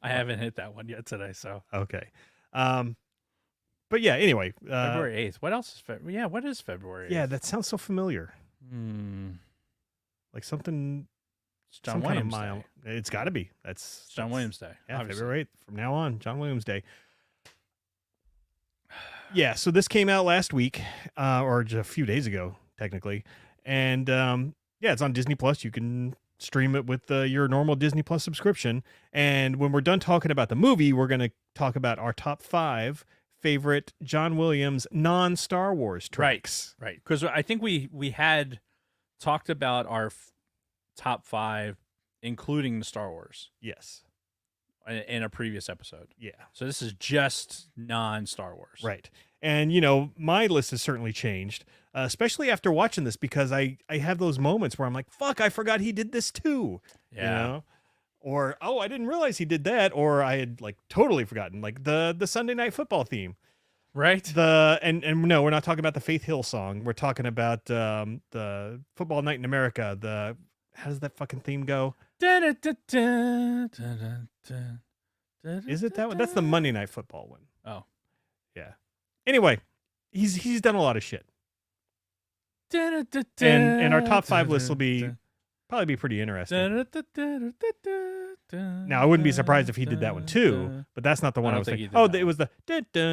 Speaker 4: I haven't hit that one yet today, so
Speaker 3: Okay. But yeah, anyway.
Speaker 4: February 8th. What else is February? Yeah, what is February 8th?
Speaker 3: Yeah, that sounds so familiar. Like something.
Speaker 4: It's John
Speaker 3: some kind of
Speaker 4: Williams
Speaker 3: mile.
Speaker 4: Day.
Speaker 3: It's got to be. That's
Speaker 4: It's John Williams Day.
Speaker 3: Yeah,
Speaker 4: obviously.
Speaker 3: February 8th. From now on, John Williams Day. Yeah, so this came out last week, or just a few days ago, technically. And yeah, it's on Disney Plus. You can stream it with your normal Disney Plus subscription. And when we're done talking about the movie, we're going to talk about our top 5 favorite John Williams non-Star Wars tracks.
Speaker 4: Right. Because I think we had talked about our top 5, including the Star Wars,
Speaker 3: Yes.
Speaker 4: in a previous episode.
Speaker 3: Yeah.
Speaker 4: So this is just non-Star Wars.
Speaker 3: Right. And, my list has certainly changed, especially after watching this, because I have those moments where I'm like, fuck, I forgot he did this too.
Speaker 4: Yeah.
Speaker 3: Or, oh, I didn't realize he did that, or I had like totally forgotten, like the Sunday Night Football theme.
Speaker 4: Right.
Speaker 3: And no, we're not talking about the Faith Hill song. We're talking about the Football Night in America. How does that fucking theme go? Is it that one? That's the Monday Night Football one.
Speaker 4: Oh.
Speaker 3: Yeah. Anyway, he's done a lot of shit. And our top 5 list will probably be pretty interesting. Now, I wouldn't be surprised if he did that one too, but that's not the one I was thinking. Oh, it was the
Speaker 4: That's the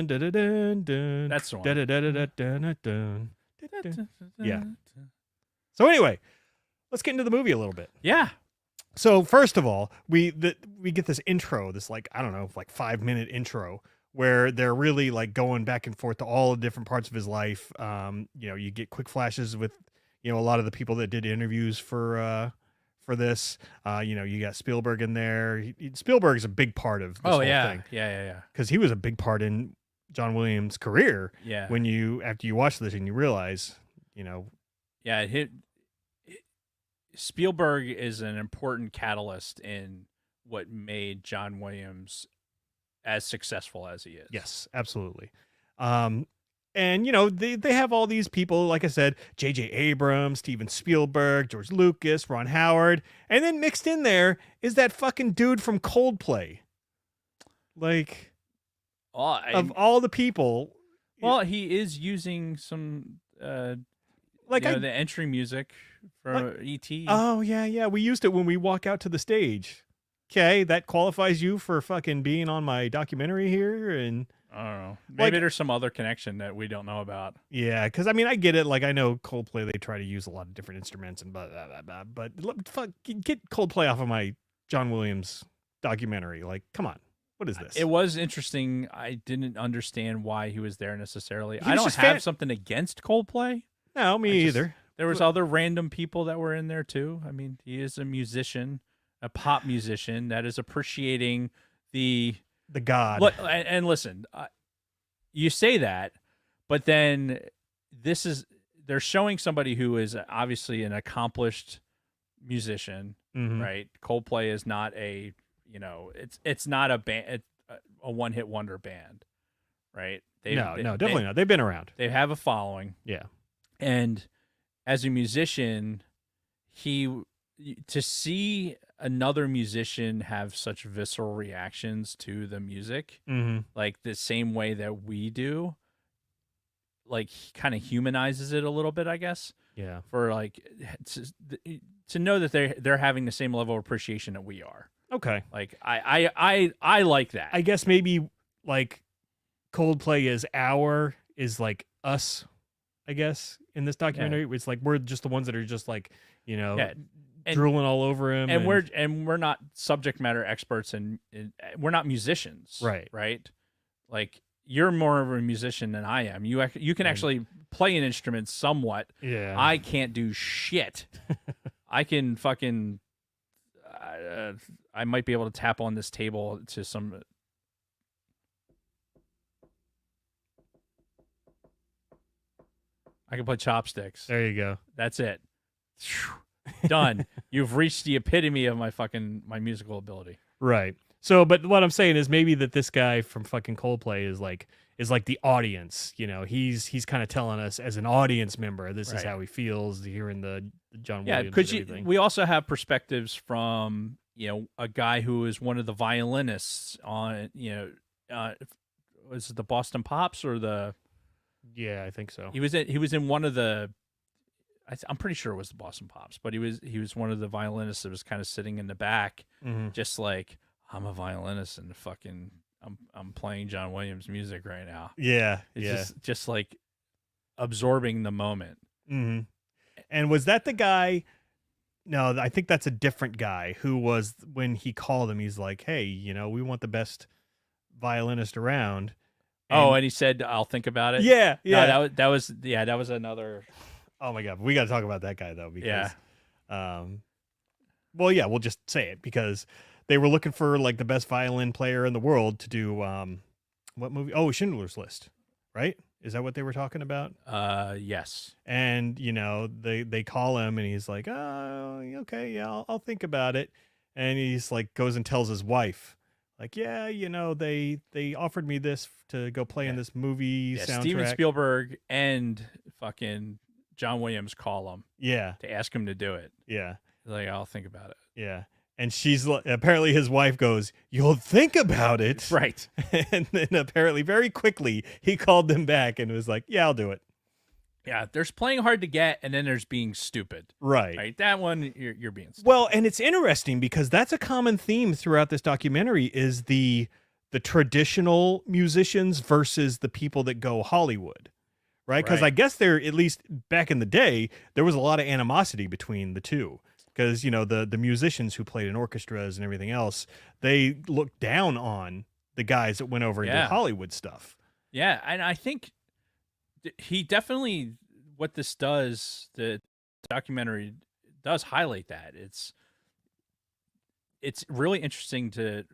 Speaker 3: one. Yeah. So anyway, let's get into the movie a little bit.
Speaker 4: Yeah.
Speaker 3: So first of all, we get this intro, this like, I don't know, like 5-minute intro where they're really like going back and forth to all the different parts of his life. You get quick flashes with, a lot of the people that did interviews for this. You got Spielberg in there. Spielberg is a big part of this whole thing.
Speaker 4: Yeah.
Speaker 3: Because he was a big part in John Williams' career.
Speaker 4: Yeah.
Speaker 3: After you watch this and you realize,
Speaker 4: Yeah, Spielberg is an important catalyst in what made John Williams as successful as he is.
Speaker 3: Yes, absolutely. And they have all these people, like I said, J.J. Abrams, Steven Spielberg, George Lucas, Ron Howard, and then mixed in there is that fucking dude from Coldplay. Like, of all the people.
Speaker 4: Well, he is using some, the entry music for E.T.
Speaker 3: Oh, yeah. We used it when we walk out to the stage. Okay, that qualifies you for fucking being on my documentary here, and
Speaker 4: I don't know. Maybe there's some other connection that we don't know about.
Speaker 3: Yeah, because I mean, I get it. Like, I know Coldplay, they try to use a lot of different instruments and blah, blah, blah, blah, but fuck, get Coldplay off of my John Williams documentary. Like, come on. What is this?
Speaker 4: It was interesting. I didn't understand why he was there necessarily. I don't have something against Coldplay.
Speaker 3: No, me either.
Speaker 4: There was other random people that were in there too. I mean, he is a musician, a pop musician that is appreciating the
Speaker 3: God.
Speaker 4: And listen, you say that, but then they're showing somebody who is obviously an accomplished musician, right? Coldplay is not it's not a band, a one-hit wonder band, right?
Speaker 3: No, definitely not. They've been around.
Speaker 4: They have a following.
Speaker 3: Yeah.
Speaker 4: And as a musician, to see another musician have such visceral reactions to the music, like the same way that we do, like kind of humanizes it a little bit, I guess.
Speaker 3: Yeah.
Speaker 4: For like to know that they're having the same level of appreciation that we are.
Speaker 3: Okay.
Speaker 4: Like I like that.
Speaker 3: I guess maybe like Coldplay is like us, I guess, in this documentary. It's like we're just the ones that are just like, drooling all over him,
Speaker 4: and we're not subject matter experts, and we're not musicians, right? Like, you're more of a musician than I am. You can actually play an instrument somewhat.
Speaker 3: Yeah,
Speaker 4: I can't do shit. I can fucking I might be able to tap on this table to some. I can play chopsticks.
Speaker 3: There you go.
Speaker 4: That's it. Done. You've reached the epitome of my musical ability.
Speaker 3: Right. So, but what I'm saying is maybe that this guy from fucking Coldplay is like the audience. He's kind of telling us as an audience member, this is how he feels hearing the John Williams. Yeah,
Speaker 4: we also have perspectives from a guy who is one of the violinists on was it the Boston Pops or the?
Speaker 3: Yeah, I think so.
Speaker 4: He was in one of the. I'm pretty sure it was the Boston Pops, but he was one of the violinists that was kind of sitting in the back, just like, I'm a violinist and fucking I'm playing John Williams music right now.
Speaker 3: Yeah,
Speaker 4: it's just like absorbing the moment.
Speaker 3: Mm-hmm. And was that the guy? No, I think that's a different guy who was when he called him. He's like, hey, we want the best violinist around.
Speaker 4: And he said, "I'll think about it."
Speaker 3: Yeah.
Speaker 4: No, that was another.
Speaker 3: Oh my God, we got to talk about that guy though, because, we'll just say it because they were looking for like the best violin player in the world to do what movie? Oh, Schindler's List, right? Is that what they were talking about?
Speaker 4: Yes.
Speaker 3: And they call him and he's like, oh, okay, yeah, I'll think about it. and he's like goes and tells his wife, like, yeah, they offered me this to go play in this movie
Speaker 4: Yeah,
Speaker 3: soundtrack.
Speaker 4: Steven Spielberg and fucking John Williams call him
Speaker 3: Yeah,
Speaker 4: to ask him to do it.
Speaker 3: yeah,
Speaker 4: Like, I'll think about it.
Speaker 3: yeah. And she's apparently his wife goes, "You'll think about it."
Speaker 4: Right.
Speaker 3: And then apparently very quickly he called them back and was like, "Yeah, I'll do it."
Speaker 4: Yeah, there's playing hard to get, and then there's being stupid.
Speaker 3: Right.
Speaker 4: Right. That one, you're being stupid.
Speaker 3: Well, and it's interesting because that's a common theme throughout this documentary is the traditional musicians versus the people that go Hollywood. Right? Because
Speaker 4: Right.
Speaker 3: I guess there, at least back in the day, there was a lot of animosity between the two. Because, the musicians who played in orchestras and everything else, they looked down on the guys that went over and did Hollywood stuff.
Speaker 4: Yeah, and I think he definitely, what this does, the documentary does highlight that. It's really interesting to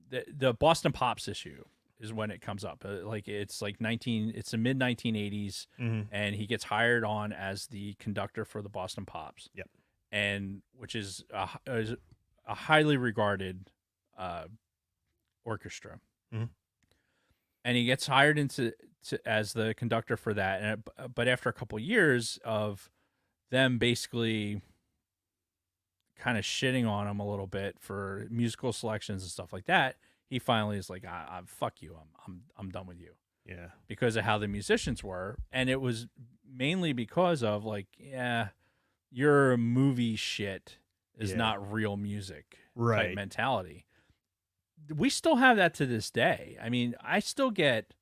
Speaker 4: the Boston Pops issue is when it comes up. It's the mid 1980s, and he gets hired on as the conductor for the Boston Pops.
Speaker 3: Yep.
Speaker 4: And which is a highly regarded orchestra.
Speaker 3: Mhm.
Speaker 4: And he gets hired as the conductor for that. But after a couple years of them basically kind of shitting on him a little bit for musical selections and stuff like that, he finally is like, "Fuck you, I'm done with you."
Speaker 3: Yeah.
Speaker 4: Because of how the musicians were, and it was mainly because of your movie shit is not real music type mentality. We still have that to this day. I mean, I still get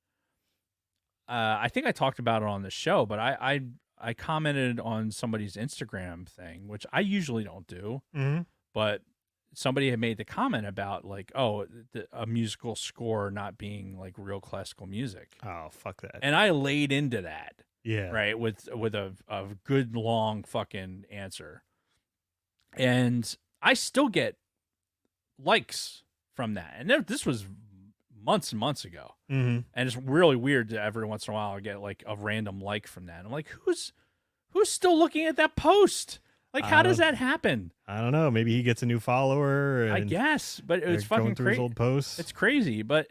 Speaker 4: I think I talked about it on the show, but I commented on somebody's Instagram thing, which I usually don't do.
Speaker 3: Mm-hmm.
Speaker 4: But somebody had made the comment about a musical score not being like real classical music.
Speaker 3: Oh, fuck that.
Speaker 4: And I laid into that.
Speaker 3: Yeah.
Speaker 4: Right. With a good long fucking answer. And I still get likes from that. And this was months and months ago.
Speaker 3: Mm-hmm.
Speaker 4: And it's really weird to every once in a while I get like a random like from that. I'm like, who's still looking at that post? Like, how does that happen?
Speaker 3: I don't know. Maybe he gets a new follower. And
Speaker 4: I guess, but it's
Speaker 3: going
Speaker 4: fucking
Speaker 3: through his
Speaker 4: crazy.
Speaker 3: old posts.
Speaker 4: It's crazy, but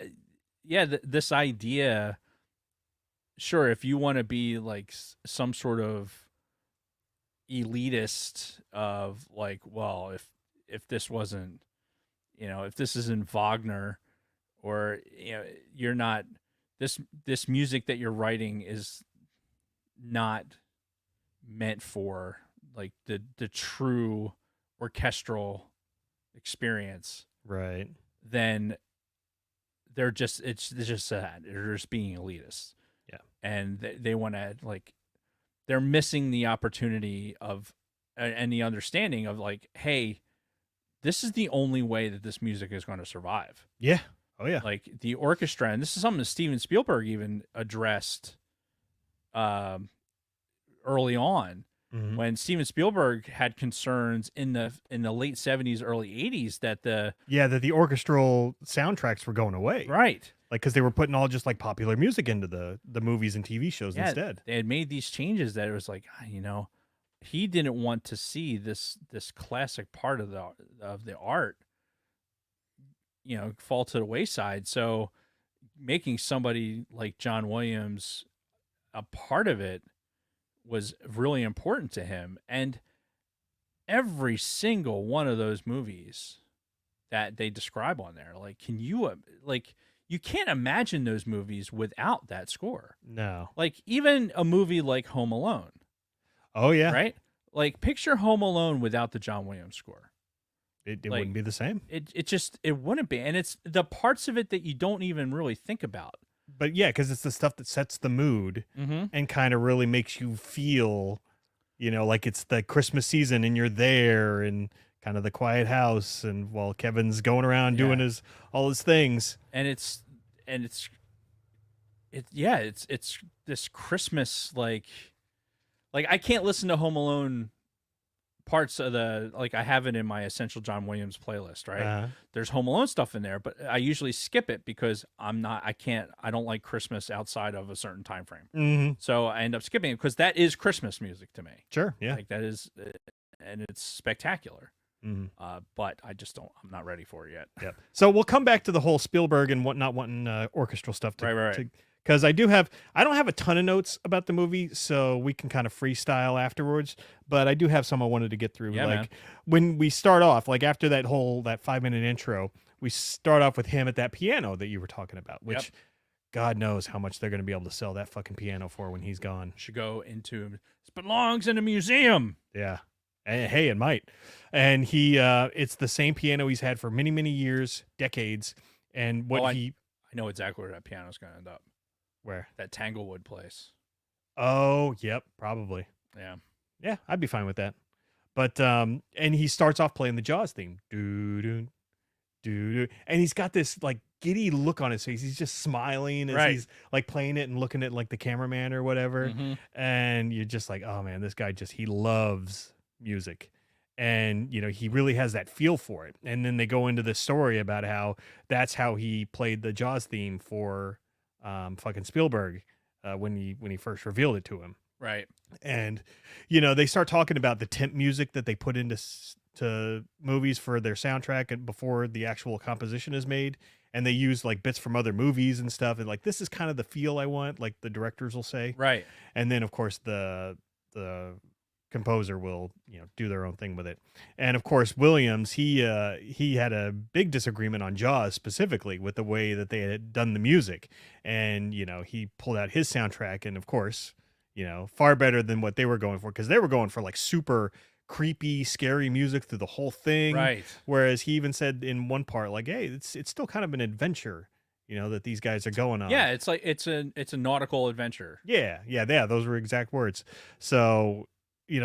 Speaker 4: yeah, this idea. Sure, if you want to be like some sort of elitist of like, well, if this wasn't, if this isn't Wagner, or you're not this music that you're writing is not meant for like the true orchestral experience,
Speaker 3: right?
Speaker 4: Then it's just that they're just being elitist.
Speaker 3: Yeah.
Speaker 4: And they want to they're missing the opportunity of and the understanding of like, hey, this is the only way that this music is going to survive.
Speaker 3: Yeah. Oh yeah.
Speaker 4: Like the orchestra, and this is something that Steven Spielberg even addressed early on, when Steven Spielberg had concerns in the late 70s, early 80s that
Speaker 3: the orchestral soundtracks were going away.
Speaker 4: Right.
Speaker 3: Like, because they were putting all just like popular music into the movies and TV shows instead.
Speaker 4: They had made these changes that it was like, he didn't want to see this classic part of the art, fall to the wayside. So making somebody like John Williams a part of it was really important to him. And every single one of those movies that they describe on there, like, can you you can't imagine those movies without that score.
Speaker 3: No.
Speaker 4: Like even a movie like Home Alone.
Speaker 3: Oh yeah.
Speaker 4: Right? Like picture Home Alone without the John Williams score.
Speaker 3: It wouldn't be the same.
Speaker 4: It wouldn't be. And it's the parts of it that you don't even really think about.
Speaker 3: But yeah, because it's the stuff that sets the mood and kind of really makes you feel, like it's the Christmas season and you're there and kind of the quiet house and while Kevin's going around doing all his things. And it's this Christmas like I can't listen to Home Alone parts of I have it in my Essential John Williams playlist, right? There's Home Alone stuff in there, but I usually skip it because I don't like Christmas outside of a certain time frame. So I end up skipping it because that is Christmas music to me. Sure. Yeah.
Speaker 4: Like that is, and it's spectacular.
Speaker 3: Mhm.
Speaker 4: But I just don't. I'm not ready for it yet.
Speaker 3: Yep. So we'll come back to the whole Spielberg and not wanting orchestral stuff.
Speaker 4: Right.
Speaker 3: Because I don't have a ton of notes about the movie, so we can kind of freestyle afterwards. But I do have some I wanted to get through.
Speaker 4: Yeah, man.
Speaker 3: When we start off, like after that 5-minute intro, we start off with him at that piano that you were talking about, which
Speaker 4: Yep.
Speaker 3: God knows how much they're going to be able to sell that fucking piano for when he's gone.
Speaker 4: Should go into. It belongs in a museum.
Speaker 3: Yeah. And, hey, it might. And it's the same piano he's had for many, many years, decades. And
Speaker 4: I know exactly where that piano's going to end up.
Speaker 3: Where?
Speaker 4: That Tanglewood place.
Speaker 3: Oh, yep, probably.
Speaker 4: Yeah.
Speaker 3: Yeah, I'd be fine with that. But and he starts off playing the Jaws theme. Doo doo doo doo. And he's got this like giddy look on his face. He's just smiling as he's like playing it and looking at like the cameraman or whatever.
Speaker 4: Mm-hmm.
Speaker 3: And you're just like, oh man, this guy he loves music. And he really has that feel for it. And then they go into this story about how that's how he played the Jaws theme for fucking Spielberg when he first revealed it to him.
Speaker 4: Right.
Speaker 3: And they start talking about the temp music that they put into to movies for their soundtrack and before the actual composition is made, and they use like bits from other movies and stuff, and like this is kind of the feel I want, like the directors will say.
Speaker 4: Right.
Speaker 3: And then of course the composer will do their own thing with it. And of course Williams, he had a big disagreement on Jaws specifically with the way that they had done the music, and he pulled out his soundtrack, and of course far better than what they were going for, because they were going for like super creepy, scary music through the whole thing.
Speaker 4: Right.
Speaker 3: Whereas he even said in one part, like, hey, it's still kind of an adventure, that these guys are going on.
Speaker 4: Yeah, it's like it's a nautical adventure.
Speaker 3: Yeah, those were exact words. So,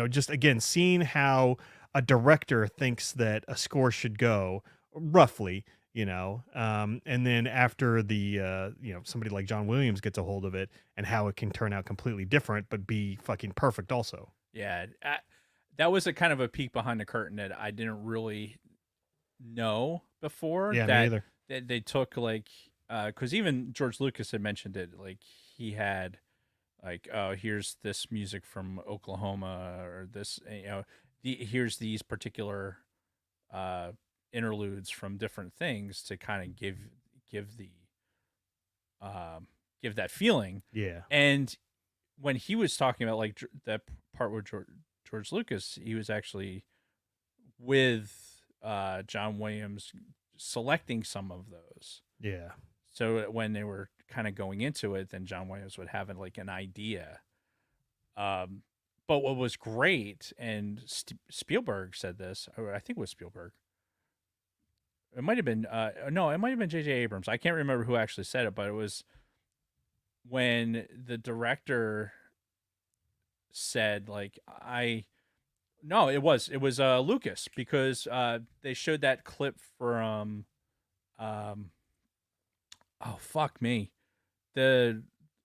Speaker 3: just again, seeing how a director thinks that a score should go, roughly, and then after the somebody like John Williams gets a hold of it, and how it can turn out completely different but be fucking perfect also.
Speaker 4: Yeah, that was a kind of a peek behind the curtain that I didn't really know before.
Speaker 3: Yeah,
Speaker 4: that,
Speaker 3: me either.
Speaker 4: That they took like, because even George Lucas had mentioned it. Like he had, like, oh, here's this music from Oklahoma, or this, here's these particular interludes from different things to kind of give that feeling.
Speaker 3: Yeah.
Speaker 4: And when he was talking about like that part where George Lucas, he was actually with John Williams selecting some of those.
Speaker 3: Yeah.
Speaker 4: So when they were kind of going into it, then John Williams would have like an idea. But what was great, and Spielberg said this, or I think it was Spielberg. It might have been no, it might have been J.J. Abrams. I can't remember who actually said it, but it was when the director said, like, it was Lucas, because they showed that clip from oh fuck me, the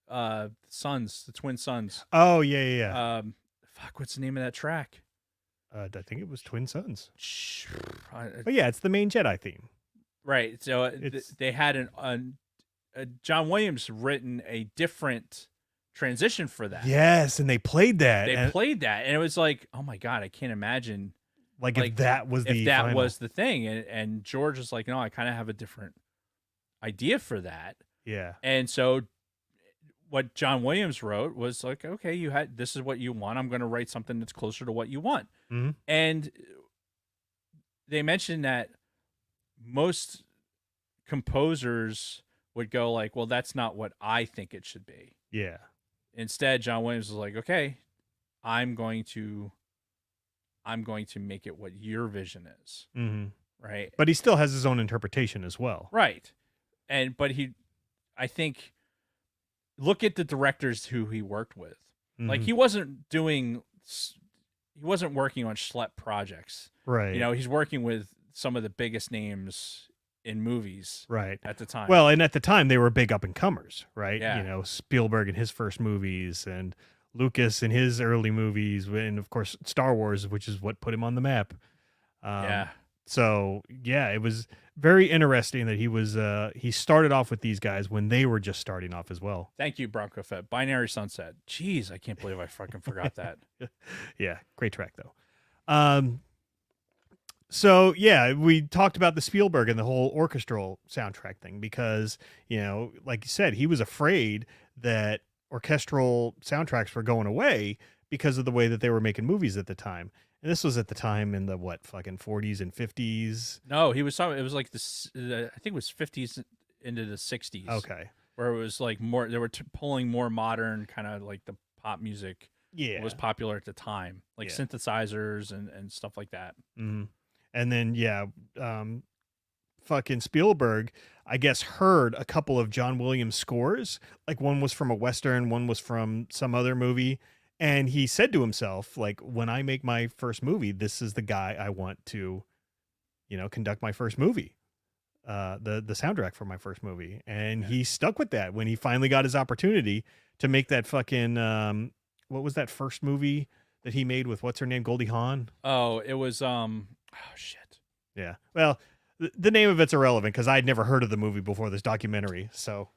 Speaker 4: twin sons.
Speaker 3: Oh yeah.
Speaker 4: Fuck, what's the name of that track?
Speaker 3: I think it was Twin Sons.
Speaker 4: But
Speaker 3: But yeah, it's the main Jedi theme.
Speaker 4: right. So they had John Williams written a different transition for that.
Speaker 3: Yes, and they played that.
Speaker 4: They played that, and it was like, oh my god, I can't imagine
Speaker 3: if that was the final.
Speaker 4: was the thing. And George is like, no, I kind of have a different idea for that.
Speaker 3: Yeah.
Speaker 4: And so what John Williams wrote was like, okay, this is what you want. I'm going to write something that's closer to what you want.
Speaker 3: Mm-hmm.
Speaker 4: And they mentioned that most composers would go like, well, that's not what I think it should be.
Speaker 3: Yeah.
Speaker 4: Instead, John Williams was like, okay, I'm going to make it what your vision is.
Speaker 3: Mm-hmm.
Speaker 4: Right.
Speaker 3: But he still has his own interpretation as well.
Speaker 4: Right. But I think, look at the directors who he worked with.
Speaker 3: Mm-hmm.
Speaker 4: Like he wasn't working on schlep projects.
Speaker 3: Right.
Speaker 4: He's working with some of the biggest names in movies.
Speaker 3: Right.
Speaker 4: At the time.
Speaker 3: Well, and at the time they were big up and comers, right?
Speaker 4: Yeah.
Speaker 3: Spielberg in his first movies, and Lucas in his early movies, and of course Star Wars, which is what put him on the map.
Speaker 4: Yeah.
Speaker 3: So yeah, it was very interesting that he started off with these guys when they were just starting off as well.
Speaker 4: Thank you, Bronco Fett. Binary Sunset. Jeez, I can't believe I fucking forgot that.
Speaker 3: Yeah, great track though. So yeah, we talked about the Spielberg and the whole orchestral soundtrack thing because, like you said, he was afraid that orchestral soundtracks were going away because of the way that they were making movies at the time. And this was at the time in the fucking 40s and 50s.
Speaker 4: No, he was talking. It was like this. I think it was 50s into the 60s.
Speaker 3: Okay.
Speaker 4: Where it was like more. They were pulling more modern kind of like the pop music.
Speaker 3: Yeah.
Speaker 4: Was popular at the time, like synthesizers and stuff like that.
Speaker 3: Mm-hmm. And then fucking Spielberg, I guess, heard a couple of John Williams scores. Like one was from a Western, one was from some other movie. And he said to himself, like, when I make my first movie, this is the guy I want to, conduct my first movie, the soundtrack for my first movie. And he stuck with that when he finally got his opportunity to make that fucking, what was that first movie that he made with what's her name, Goldie Hawn?
Speaker 4: Oh, it was oh shit.
Speaker 3: Yeah. Well, the name of it's irrelevant because I'd never heard of the movie before this documentary. So.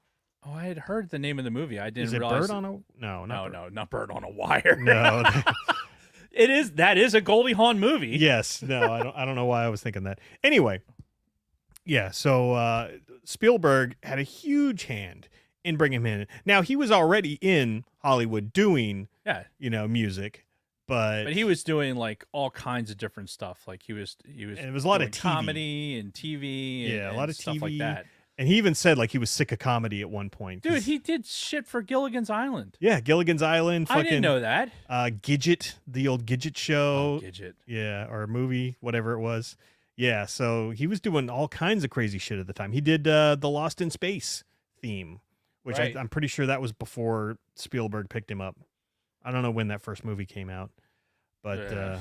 Speaker 4: Oh, I had heard the name of the movie. I didn't
Speaker 3: Is it
Speaker 4: realize.
Speaker 3: Bird on a no,
Speaker 4: not Bird on a Wire.
Speaker 3: No.
Speaker 4: That is a Goldie Hawn movie.
Speaker 3: Yes. No, I don't know why I was thinking that. Anyway. Yeah. So Spielberg had a huge hand in bringing him in. Now he was already in Hollywood doing music, but
Speaker 4: he was doing like all kinds of different stuff. Like he was
Speaker 3: and it was a lot of TV.
Speaker 4: comedy and TV.
Speaker 3: A lot of
Speaker 4: stuff
Speaker 3: TV
Speaker 4: like that.
Speaker 3: And he even said like he was sick of comedy at one point.
Speaker 4: Dude, he did shit for Gilligan's Island.
Speaker 3: Yeah, Gilligan's Island.
Speaker 4: I didn't know that.
Speaker 3: Gidget, the old Gidget show.
Speaker 4: Oh, Gidget.
Speaker 3: Yeah, or a movie, whatever it was. Yeah, so he was doing all kinds of crazy shit at the time. He did the Lost in Space theme, which
Speaker 4: Right.
Speaker 3: I'm pretty sure that was before Spielberg picked him up. I don't know when that first movie came out, but
Speaker 4: yeah,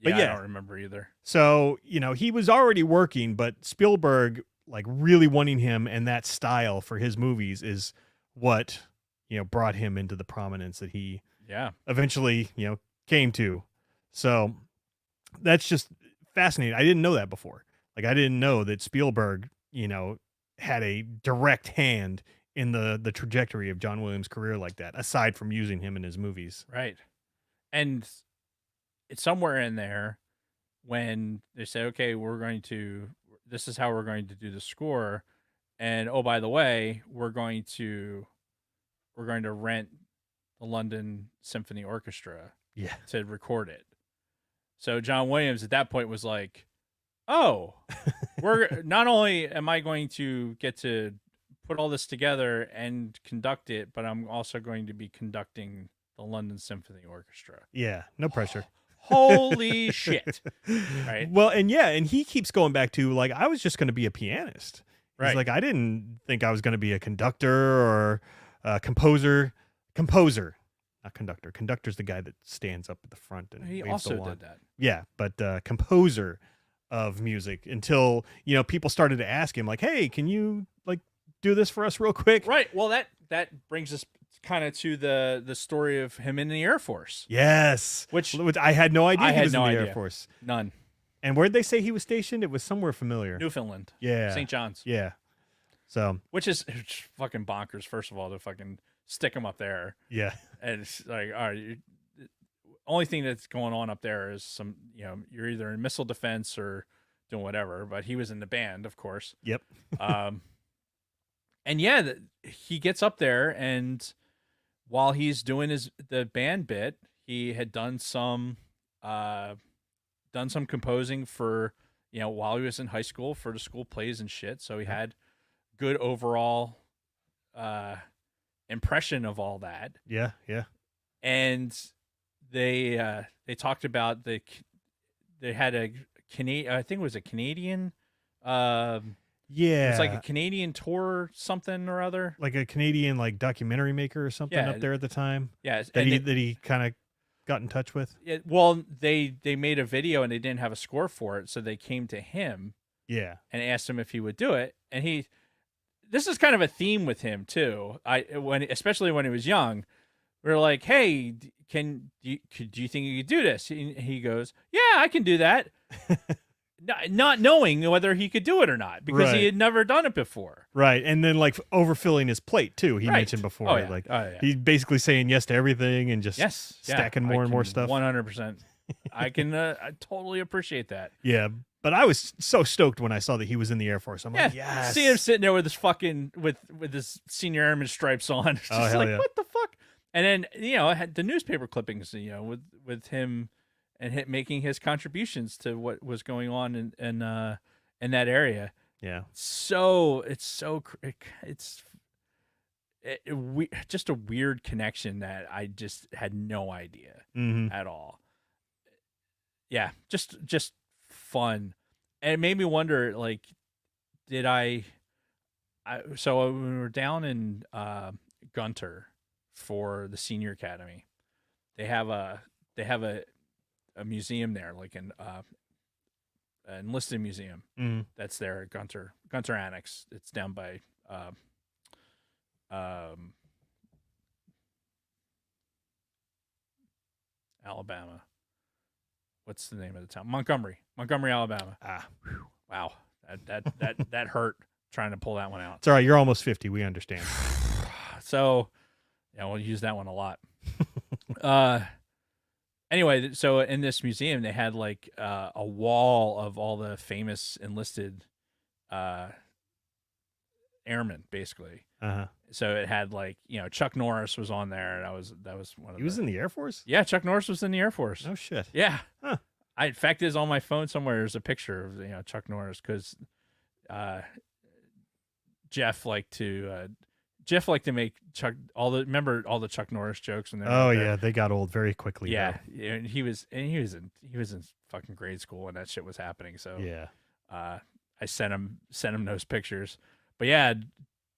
Speaker 3: yeah.
Speaker 4: I don't remember either.
Speaker 3: So, he was already working, but Spielberg like really wanting him and that style for his movies is what, brought him into the prominence that he eventually, came to. So that's just fascinating. I didn't know that before. Like I didn't know that Spielberg, had a direct hand in the trajectory of John Williams' career like that, aside from using him in his movies.
Speaker 4: Right. And it's somewhere in there when they say, okay, this is how we're going to do the score. And oh, by the way, we're going to rent the London Symphony Orchestra to record it. So John Williams at that point was like, oh, we're not only am I going to get to put all this together and conduct it, but I'm also going to be conducting the London Symphony Orchestra.
Speaker 3: Yeah, no pressure.
Speaker 4: Holy shit. Right.
Speaker 3: Well, and he keeps going back to like, I was just going to be a pianist. He's
Speaker 4: Right.
Speaker 3: like, I didn't think I was going to be a conductor or a composer, not conductor. Conductor's the guy that stands up at the front and
Speaker 4: He
Speaker 3: waves
Speaker 4: also
Speaker 3: the wand.
Speaker 4: did that.
Speaker 3: Yeah, but composer of music until, people started to ask him like, hey, can you like do this for us real quick?
Speaker 4: Right. Well, that brings us kind of to the story of him in the Air Force.
Speaker 3: Yes.
Speaker 4: Which
Speaker 3: I had no idea
Speaker 4: I
Speaker 3: he
Speaker 4: had
Speaker 3: was
Speaker 4: no
Speaker 3: in the
Speaker 4: idea.
Speaker 3: Air Force.
Speaker 4: None.
Speaker 3: And where'd they say he was stationed? It was somewhere familiar.
Speaker 4: Newfoundland.
Speaker 3: Yeah.
Speaker 4: St. John's.
Speaker 3: Yeah. So.
Speaker 4: Which is fucking bonkers, first of all, to fucking stick him up there.
Speaker 3: Yeah.
Speaker 4: And it's like, all right, only thing that's going on up there is some, you're either in missile defense or doing whatever, but he was in the band, of course.
Speaker 3: Yep.
Speaker 4: And yeah, he gets up there, and while he's doing the band bit, he had done some composing for, while he was in high school for the school plays and shit. So he had good overall impression of all that.
Speaker 3: Yeah. Yeah.
Speaker 4: And they talked about they had a Canadian, I think it was a Canadian,
Speaker 3: Yeah.
Speaker 4: it's like a Canadian tour, something or other.
Speaker 3: Like a Canadian like documentary maker or something up there at the time.
Speaker 4: Yeah,
Speaker 3: That he kind of got in touch with.
Speaker 4: well, they made a video and they didn't have a score for it, so they came to him.
Speaker 3: Yeah.
Speaker 4: And asked him if he would do it, and this is kind of a theme with him too. Especially when he was young, we were like, "Hey, do you think you could do this?" And he goes, "Yeah, I can do that." Not knowing whether he could do it or not because he had never done it before.
Speaker 3: Right. And then like overfilling his plate too. He mentioned before.
Speaker 4: Oh, yeah.
Speaker 3: Like
Speaker 4: Oh, yeah.
Speaker 3: he's basically saying yes to everything and just stacking more and more stuff.
Speaker 4: 100%. I can I totally appreciate that.
Speaker 3: Yeah, but I was so stoked when I saw that he was in the Air Force. I'm like, yes.
Speaker 4: See him sitting there with his fucking with his senior airman stripes on. It's
Speaker 3: Oh,
Speaker 4: just
Speaker 3: hell
Speaker 4: like,
Speaker 3: yeah.
Speaker 4: what the fuck? And then I had the newspaper clippings, with him and making his contributions to what was going on in that area.
Speaker 3: Yeah.
Speaker 4: So it's just a weird connection that I just had no idea
Speaker 3: Mm-hmm.
Speaker 4: at all. Yeah, just fun. And it made me wonder, like, did so when we were down in Gunter for the senior academy, they have a museum there, like an enlisted museum
Speaker 3: Mm-hmm.
Speaker 4: that's there at Gunter Annex. It's down by Alabama. What's the name of the town? Montgomery, Alabama.
Speaker 3: Ah,
Speaker 4: Wow, that hurt trying to pull that one out.
Speaker 3: it's all right. You're almost 50. We understand.
Speaker 4: So, yeah, we'll use that one a lot. Anyway, so in this museum, they had like a wall of all the famous enlisted airmen, basically.
Speaker 3: Uh-huh.
Speaker 4: So it had like Chuck Norris was on there. That was one of
Speaker 3: He was in the Air Force?
Speaker 4: Yeah, Chuck Norris was in the Air Force.
Speaker 3: No shit.
Speaker 4: Yeah.
Speaker 3: Huh.
Speaker 4: In fact, is on my phone somewhere. There's a picture of Chuck Norris because Jeff liked to make Chuck all the Chuck Norris jokes and
Speaker 3: Oh yeah, they got old very quickly.
Speaker 4: yeah, and he was in fucking grade school when that shit was happening. So
Speaker 3: though. Yeah.
Speaker 4: I sent him those pictures. But yeah,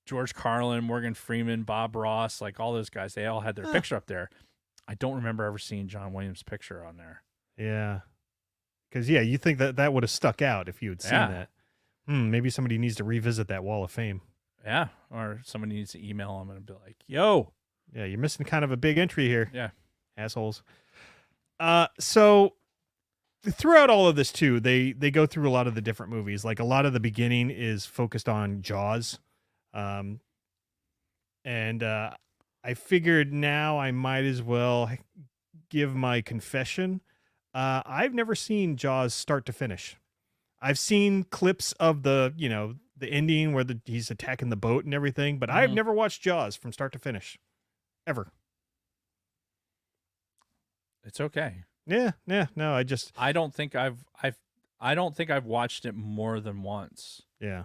Speaker 4: George Carlin, Morgan Freeman, Bob Ross, like all those guys, they all had their picture up there. I don't remember ever seeing John Williams' picture on there.
Speaker 3: Yeah. Because you think that would have stuck out if you had seen that. Maybe somebody needs to revisit that Wall of Fame.
Speaker 4: Yeah, or somebody needs to email him and be like, "Yo,
Speaker 3: yeah, you're missing kind of a big entry here."
Speaker 4: Yeah,
Speaker 3: assholes. So throughout all of this too, they go through a lot of the different movies. Like a lot of the beginning is focused on Jaws, and I figured now I might as well give my confession. I've never seen Jaws start to finish. I've seen clips of the ending where he's attacking the boat and everything, but I've never watched Jaws from start to finish, ever.
Speaker 4: It's okay.
Speaker 3: Yeah, no,
Speaker 4: I don't think I've watched it more than once.
Speaker 3: Yeah,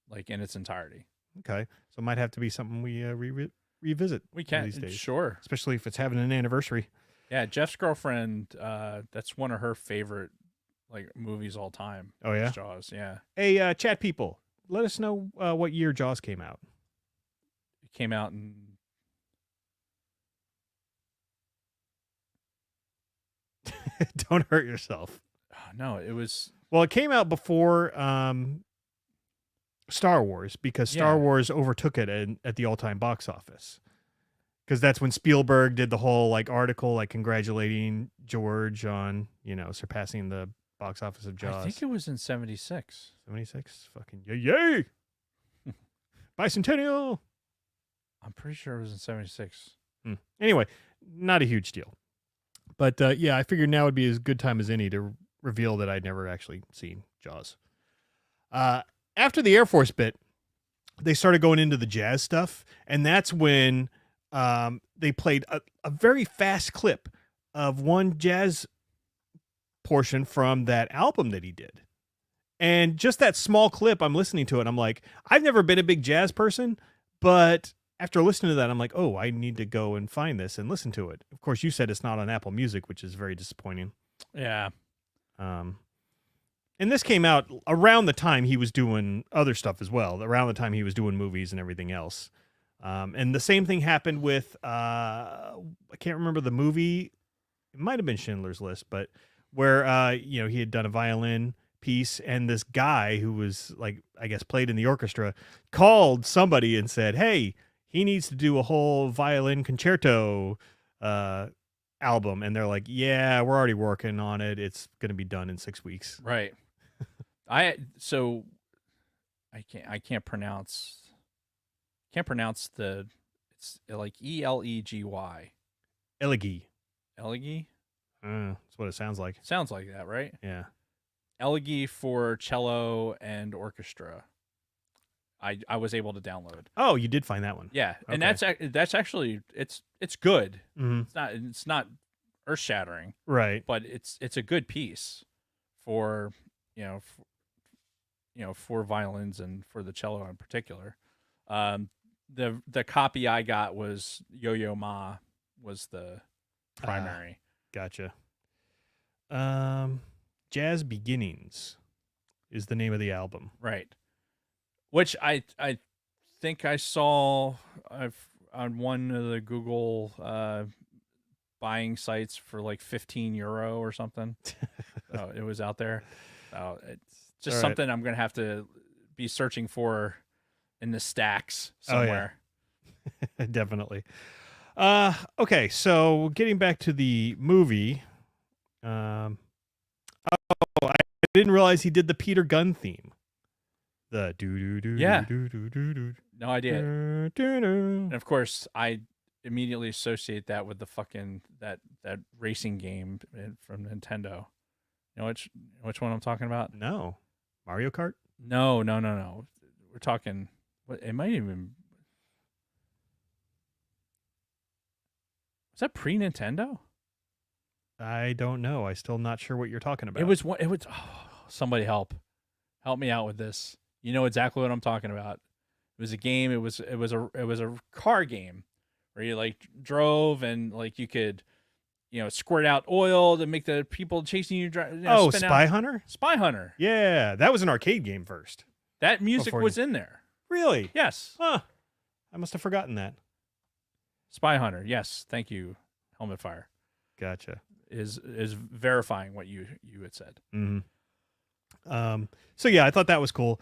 Speaker 4: like in its entirety.
Speaker 3: Okay, so it might have to be something we revisit.
Speaker 4: We can,
Speaker 3: these days.
Speaker 4: Sure,
Speaker 3: especially if it's having an anniversary.
Speaker 4: Yeah, Jeff's girlfriend. That's one of her favorite movies all time.
Speaker 3: Oh yeah,
Speaker 4: Jaws. Yeah.
Speaker 3: Hey, chat people, let us know what year Jaws came out.
Speaker 4: It came out in.
Speaker 3: Don't hurt yourself.
Speaker 4: No, it was.
Speaker 3: Well, it came out before Star Wars because Star Wars overtook it at the all-time box office. Because that's when Spielberg did the whole article congratulating George on surpassing the box office of Jaws.
Speaker 4: I think it was in 76.
Speaker 3: 76, fucking yay! Bicentennial.
Speaker 4: I'm pretty sure it was in 76.
Speaker 3: Anyway, not a huge deal. But yeah, I figured now would be as good time as any to reveal that I'd never actually seen Jaws. After the Air Force bit, they started going into the jazz stuff, and that's when they played a very fast clip of one jazz portion from that album that he did. And just that small clip, I'm listening to it, I'm like, I've never been a big jazz person, but after listening to that, I'm like, oh, I need to go and find this and listen to it. Of course, you said it's not on Apple Music, which is very disappointing.
Speaker 4: Yeah.
Speaker 3: And this came out around the time he was doing other stuff as well, around the time he was doing movies and everything else. And the same thing happened with, I can't remember the movie. It might have been Schindler's List, but where, he had done a violin piece, and this guy who was I guess played in the orchestra called somebody and said, hey, he needs to do a whole violin concerto album. And they're like, yeah, we're already working on it. It's going to be done in 6 weeks.
Speaker 4: Right. I can't pronounce the, it's like Elegy.
Speaker 3: Elegy.
Speaker 4: Elegy?
Speaker 3: That's what it sounds like.
Speaker 4: Sounds like that, right?
Speaker 3: Yeah.
Speaker 4: Elegy for cello and orchestra. I was able to download.
Speaker 3: Oh, you did find that one.
Speaker 4: Yeah, and
Speaker 3: Okay.
Speaker 4: that's actually it's good.
Speaker 3: Mhm.
Speaker 4: It's not earth shattering,
Speaker 3: Right.
Speaker 4: but it's a good piece for for violins and for the cello in particular. The copy I got was Yo-Yo Ma was the primary.
Speaker 3: Gotcha. Jazz Beginnings is the name of the album.
Speaker 4: Right. Which I think I saw on one of the Google buying sites for like €15 or something. Oh, it was out there. Oh, it's just
Speaker 3: All right.
Speaker 4: something I'm gonna have to be searching for in the stacks
Speaker 3: Oh, yeah.
Speaker 4: somewhere.
Speaker 3: Definitely. Okay, so getting back to the movie. I didn't realize he did the Peter Gunn theme. The do do do
Speaker 4: Yeah.
Speaker 3: do do do do
Speaker 4: No idea.
Speaker 3: do.
Speaker 4: And of course, I immediately associate that with the fucking that racing game from Nintendo. You know which one I'm talking about?
Speaker 3: No, Mario Kart.
Speaker 4: No. We're talking. What it might even was that pre Nintendo?
Speaker 3: I don't know. I'm still not sure what you're talking about.
Speaker 4: It was one. It was. Oh, somebody help me out with this. You know exactly what I'm talking about. It was a game. It was a car game where you like drove and like you could, squirt out oil to make the people chasing you.
Speaker 3: Oh,
Speaker 4: spin
Speaker 3: Spy
Speaker 4: out.
Speaker 3: Hunter.
Speaker 4: Spy Hunter.
Speaker 3: Yeah, that was an arcade game first.
Speaker 4: That music
Speaker 3: Before
Speaker 4: was in there.
Speaker 3: Really?
Speaker 4: Yes.
Speaker 3: Huh. I must have forgotten that.
Speaker 4: Spy Hunter. Yes. Thank you. Helmet Fire
Speaker 3: Gotcha.
Speaker 4: is verifying what you had said.
Speaker 3: Mm-hmm. So yeah, I thought that was cool.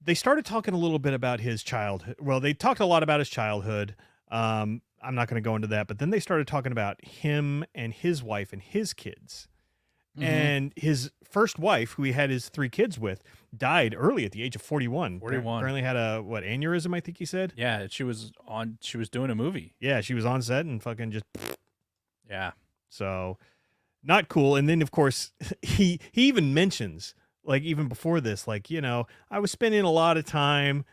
Speaker 3: They started talking a little bit about his childhood. Well, they talked a lot about his childhood. I'm not going to go into that, but then they started talking about him and his wife and his kids.
Speaker 4: Mhm.
Speaker 3: And his first wife, who he had his 3 kids with, died early at the age of 41.
Speaker 4: 41.
Speaker 3: Apparently had a aneurysm, I think he said.
Speaker 4: Yeah, she was doing a movie.
Speaker 3: Yeah, she was on set and fucking just
Speaker 4: Yeah.
Speaker 3: so not cool. And then of course he even mentions, like, even before this, like, I was spending a lot of time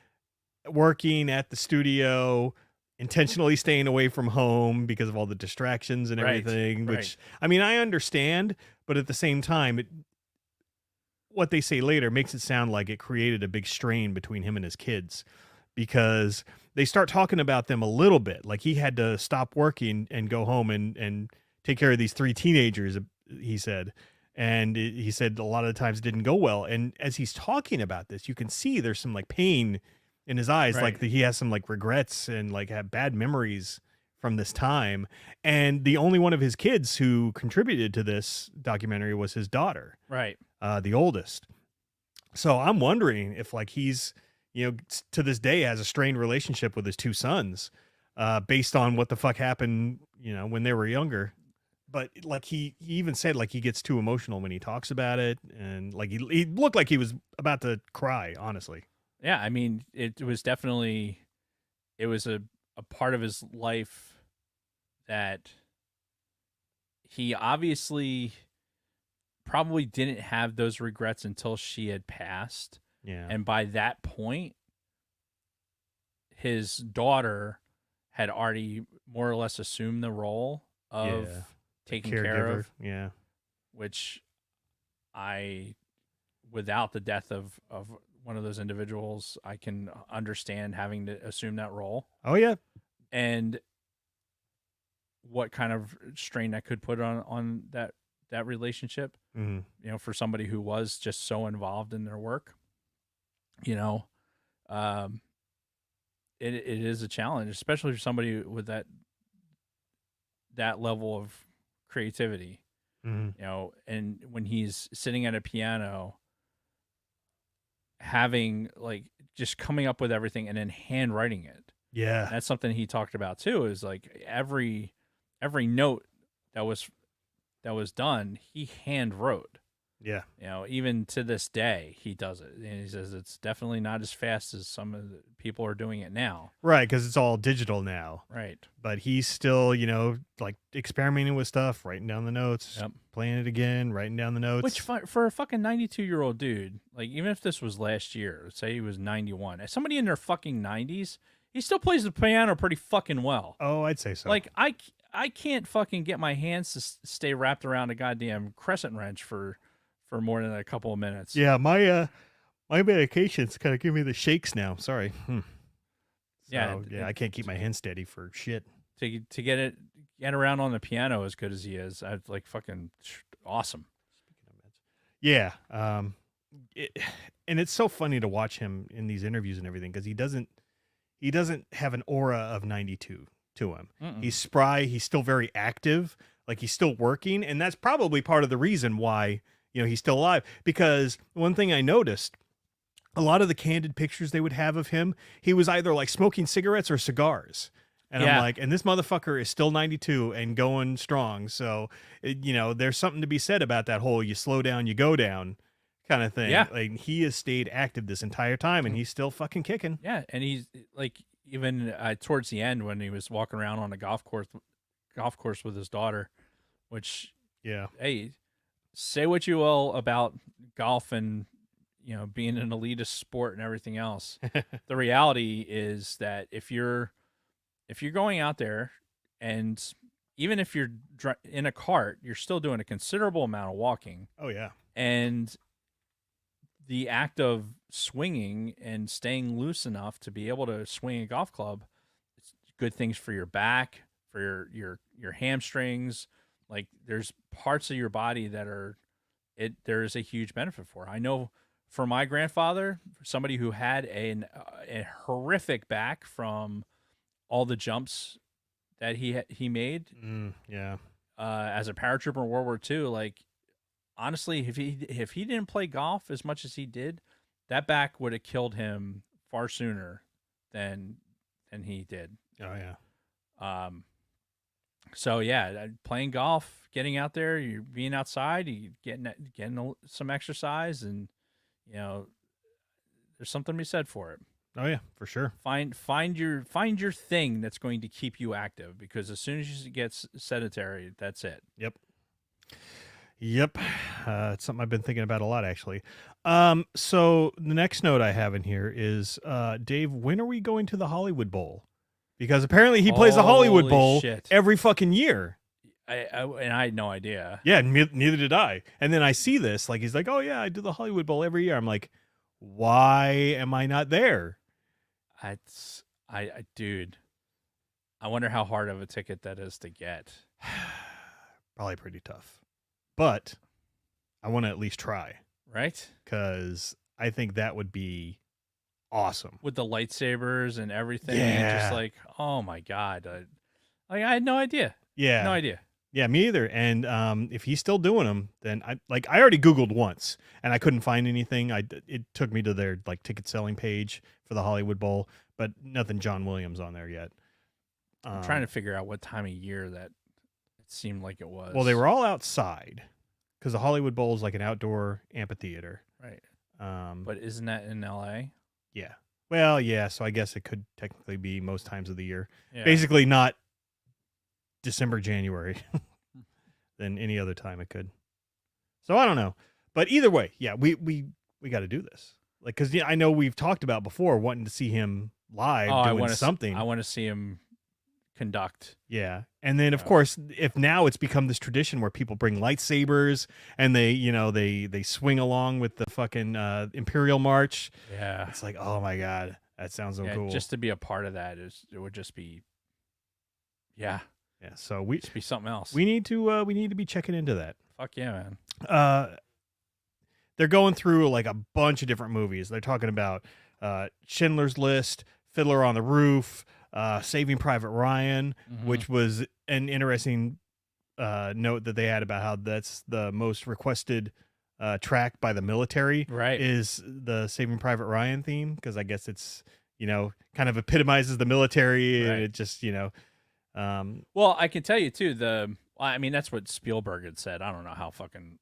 Speaker 3: working at the studio, intentionally staying away from home because of all the distractions and
Speaker 4: Right,
Speaker 3: everything, which
Speaker 4: right.
Speaker 3: I mean, I understand, but at the same time, what they say later makes it sound like it created a big strain between him and his kids, because they start talking about them a little bit. Like he had to stop working and go home and take care of these 3 teenagers, he said. And he said a lot of the times it didn't go well. And as he's talking about this, you can see there's some like pain in his eyes,
Speaker 4: Right.
Speaker 3: like he has some like regrets and like have bad memories from this time. And the only one of his kids who contributed to this documentary was his daughter,
Speaker 4: Right.
Speaker 3: the oldest. So I'm wondering if like he's, to this day has a strained relationship with his 2 sons, based on what the fuck happened, when they were younger. But like he even said like he gets too emotional when he talks about it, and like he looked like he was about to cry, honestly.
Speaker 4: Yeah, I mean, it was definitely a part of his life that he obviously probably didn't have those regrets until she had passed.
Speaker 3: Yeah.
Speaker 4: And by that point, his daughter had already more or less assumed the role of
Speaker 3: Yeah.
Speaker 4: taking care of,
Speaker 3: Yeah.
Speaker 4: which without the death of one of those individuals, I can understand having to assume that role.
Speaker 3: Oh yeah.
Speaker 4: And what kind of strain that could put on that relationship,
Speaker 3: Mm-hmm.
Speaker 4: for somebody who was just so involved in their work, it is a challenge, especially for somebody with that level of creativity,
Speaker 3: Mm-hmm.
Speaker 4: and when he's sitting at a piano, having like just coming up with everything and then handwriting it.
Speaker 3: Yeah.
Speaker 4: That's something he talked about too, is like every note that was done, he hand wrote.
Speaker 3: Yeah.
Speaker 4: You know, even to this day, he does it. And he says it's definitely not as fast as some of the people are doing it now.
Speaker 3: Right, because it's all digital now.
Speaker 4: Right.
Speaker 3: But he's still, you know, like experimenting with stuff, writing down the notes,
Speaker 4: Yep.
Speaker 3: playing it again, writing down the notes.
Speaker 4: Which for a fucking 92-year-old dude, like even if this was last year, say he was 91, as somebody in their fucking 90s, he still plays the piano pretty fucking well.
Speaker 3: Oh, I'd say so.
Speaker 4: Like I can't fucking get my hands to stay wrapped around a goddamn crescent wrench for more than a couple of minutes.
Speaker 3: yeah, my medications kind of give me the shakes now. Sorry.
Speaker 4: Yeah,
Speaker 3: I can't keep my hand steady for shit.
Speaker 4: To get around on the piano as good as he is, I like fucking awesome.
Speaker 3: Yeah. And it's so funny to watch him in these interviews and everything because he doesn't have an aura of 92 to him.
Speaker 4: Mm-mm.
Speaker 3: He's spry. He's still very active. Like he's still working. And that's probably part of the reason why, you know, he's still alive. Because one thing I noticed, a lot of the candid pictures they would have of him, he was either like smoking cigarettes or cigars. And
Speaker 4: Yeah.
Speaker 3: I'm like, and this motherfucker is still 92 and going strong. So, you know, there's something to be said about that whole you slow down, you go down kind of thing.
Speaker 4: Yeah.
Speaker 3: Like he has stayed active this entire time and he's still fucking kicking.
Speaker 4: Yeah, and he's like even towards the end when he was walking around on a golf course with his daughter, which
Speaker 3: Yeah.
Speaker 4: hey, say what you will about golf and you know being an elitist sport and everything else. The reality is that if you're going out there and even if you're in a cart, you're still doing a considerable amount of walking.
Speaker 3: Oh, yeah.
Speaker 4: And the act of swinging and staying loose enough to be able to swing a golf club, it's good things for your back, for your hamstrings. Like there's parts of your body that there is a huge benefit for. I know for my grandfather, somebody who had a horrific back from all the jumps that he made
Speaker 3: Yeah.
Speaker 4: as a paratrooper in World War II, like honestly, if he didn't play golf as much as he did, that back would have killed him far sooner than he did.
Speaker 3: Oh, yeah.
Speaker 4: So yeah, playing golf, getting out there, you're being outside, you getting some exercise, and you know, there's something to be said for it.
Speaker 3: Oh, yeah, for sure.
Speaker 4: Find your thing that's going to keep you active, because as soon as you get sedentary, that's it.
Speaker 3: Yep. It's something I've been thinking about a lot, actually. So the next note I have in here is, Dave, when are we going to the Hollywood Bowl? Because apparently he plays the Hollywood
Speaker 4: Holy
Speaker 3: Bowl
Speaker 4: shit.
Speaker 3: every fucking year.
Speaker 4: And I had no idea.
Speaker 3: Yeah, neither did I. And then I see this, like, he's like, oh, yeah, I do the Hollywood Bowl every year. I'm like, why am I not there?
Speaker 4: Dude, I wonder how hard of a ticket that is to get.
Speaker 3: Probably pretty tough. But I want to at least try.
Speaker 4: Right?
Speaker 3: Because I think that would be awesome.
Speaker 4: With the lightsabers and everything.
Speaker 3: Yeah.
Speaker 4: And just like, oh my God. I had no idea.
Speaker 3: Yeah.
Speaker 4: No idea.
Speaker 3: Yeah, me either. And if he's still doing them, then I already Googled once and I couldn't find anything. It took me to their like ticket selling page for the Hollywood Bowl, but nothing John Williams on there yet.
Speaker 4: I'm trying to figure out what time of year that it seemed like it was.
Speaker 3: Well, they were all outside because the Hollywood Bowl is like an outdoor amphitheater.
Speaker 4: Right.
Speaker 3: But
Speaker 4: But isn't that in LA?
Speaker 3: yeah. Well, yeah. So I guess it could technically be most times of the year.
Speaker 4: Yeah.
Speaker 3: Basically, not December, January. Than any other time it could. So I don't know. But either way, yeah, we got to do this. Like, because I know we've talked about before wanting to see him live doing something.
Speaker 4: I want to see him conduct.
Speaker 3: Yeah. And then, of course, if now it's become this tradition where people bring lightsabers and they swing along with the fucking Imperial March.
Speaker 4: Yeah.
Speaker 3: It's like, oh my God, that sounds so cool.
Speaker 4: Just to be a part of that it would just be, yeah.
Speaker 3: Yeah. So we
Speaker 4: Just be something else.
Speaker 3: we need to be checking into that.
Speaker 4: Fuck yeah, man.
Speaker 3: They're going through like a bunch of different movies. They're talking about Schindler's List, Fiddler on the Roof, Saving Private Ryan,
Speaker 4: Mhm.
Speaker 3: which was an interesting note that they had about how that's the most requested track by the military.
Speaker 4: Right.
Speaker 3: Is the Saving Private Ryan theme, because I guess it's kind of epitomizes the military, and
Speaker 4: Right.
Speaker 3: it just
Speaker 4: Well, I can tell you too. I mean, that's what Spielberg had said. I don't know how fucking.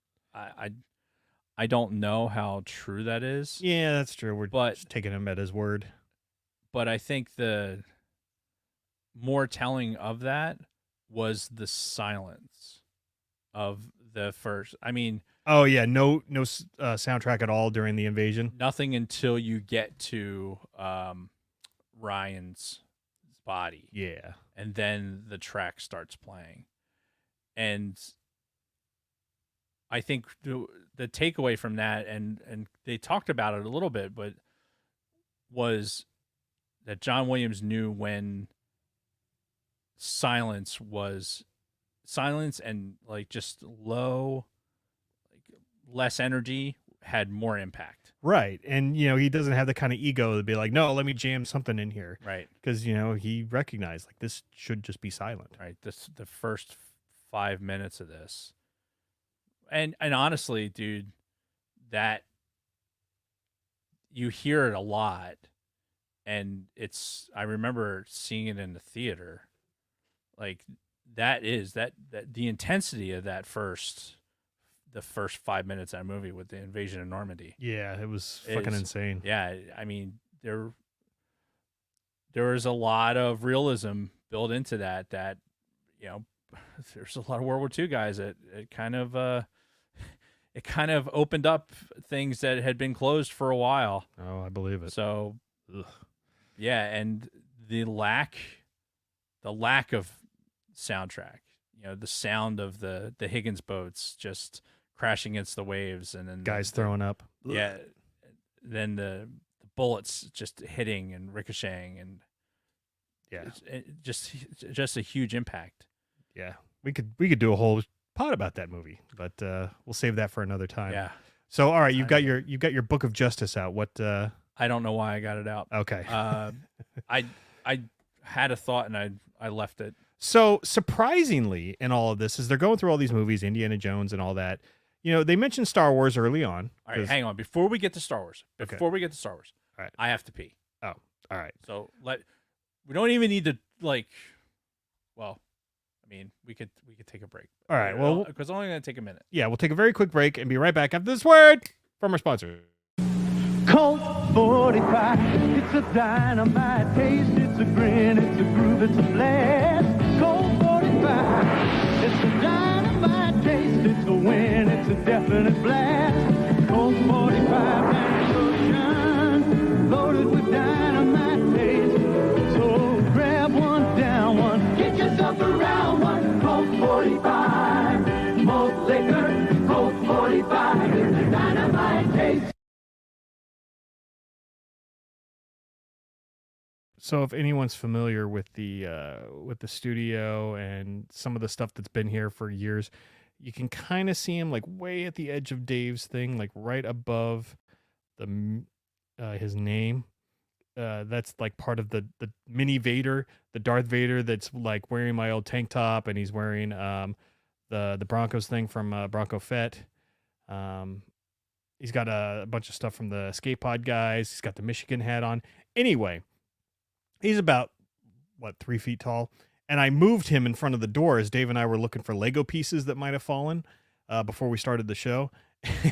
Speaker 4: I don't know how true that is,
Speaker 3: Yeah, that's true. We're
Speaker 4: But-
Speaker 3: just taking him at his word.
Speaker 4: but I think the more telling of that was the silence of the first. I mean,
Speaker 3: Oh yeah, no soundtrack at all during the invasion.
Speaker 4: nothing until you get to Ryan's body,
Speaker 3: Yeah.
Speaker 4: and then the track starts playing. And I think the takeaway from that, and they talked about it a little bit, but was that John Williams knew when silence and like just low, like less energy had more impact.
Speaker 3: Right. And he doesn't have the kind of ego to be like, "No, let me jam something in here."
Speaker 4: Right.
Speaker 3: Cuz he recognized like this should just be silent.
Speaker 4: Right. The first 5 minutes of this. And honestly, dude, that you hear it a lot, and I remember seeing it in the theater. Like that the intensity of the first 5 minutes of that movie with the invasion of Normandy.
Speaker 3: Yeah, it was fucking insane.
Speaker 4: Yeah, I mean there was a lot of realism built into that there's a lot of World War II guys that it kind of opened up things that had been closed for a while.
Speaker 3: Oh, I believe it.
Speaker 4: So,
Speaker 3: Ugh.
Speaker 4: yeah, and the lack of soundtrack, the sound of the Higgins boats just crashing against the waves, and then
Speaker 3: Guys throwing up.
Speaker 4: yeah, then the bullets just hitting and ricocheting, and
Speaker 3: Yeah.
Speaker 4: just a huge impact.
Speaker 3: Yeah. We could do a whole pod about that movie, but we'll save that for another time.
Speaker 4: Yeah,
Speaker 3: So all right, you've got your Book of Justice out. What
Speaker 4: I don't know why I got it out.
Speaker 3: okay.
Speaker 4: I had a thought and I left it.
Speaker 3: So surprisingly in all of this, as they're going through all these movies, Indiana Jones and all that, they mentioned Star Wars early on.
Speaker 4: All right, hang on. Before we get to Star Wars,
Speaker 3: Okay.
Speaker 4: all
Speaker 3: right.
Speaker 4: I have to pee.
Speaker 3: Oh, all right.
Speaker 4: So we don't even need to well, I mean, we could take a break.
Speaker 3: All right, well-
Speaker 4: because it's only going to take a minute.
Speaker 3: Yeah, we'll take a very quick break and be right back after this word from our sponsor.
Speaker 7: Colt 45, it's a dynamite taste, it's a grin, it's a groove, it's a blast. Colt 45, it's a dynamite taste, it's a win, it's a definite blast. Colt 45, and loaded with dynamite taste. So grab one, down one, get yourself around one. Colt 45, malt liquor, Colt 45, it's a dynamite taste.
Speaker 3: So if anyone's familiar with the studio and some of the stuff that's been here for years, you can kind of see him like way at the edge of Dave's thing, like right above his name. That's like part of the mini Vader, the Darth Vader that's like wearing my old tank top, and he's wearing the Broncos thing from Bronco Fett. He's got a bunch of stuff from the Escape Pod guys. He's got the Michigan hat on. Anyway, he's about 3 feet tall, and I moved him in front of the door as Dave and I were looking for Lego pieces that might have fallen before we started the show.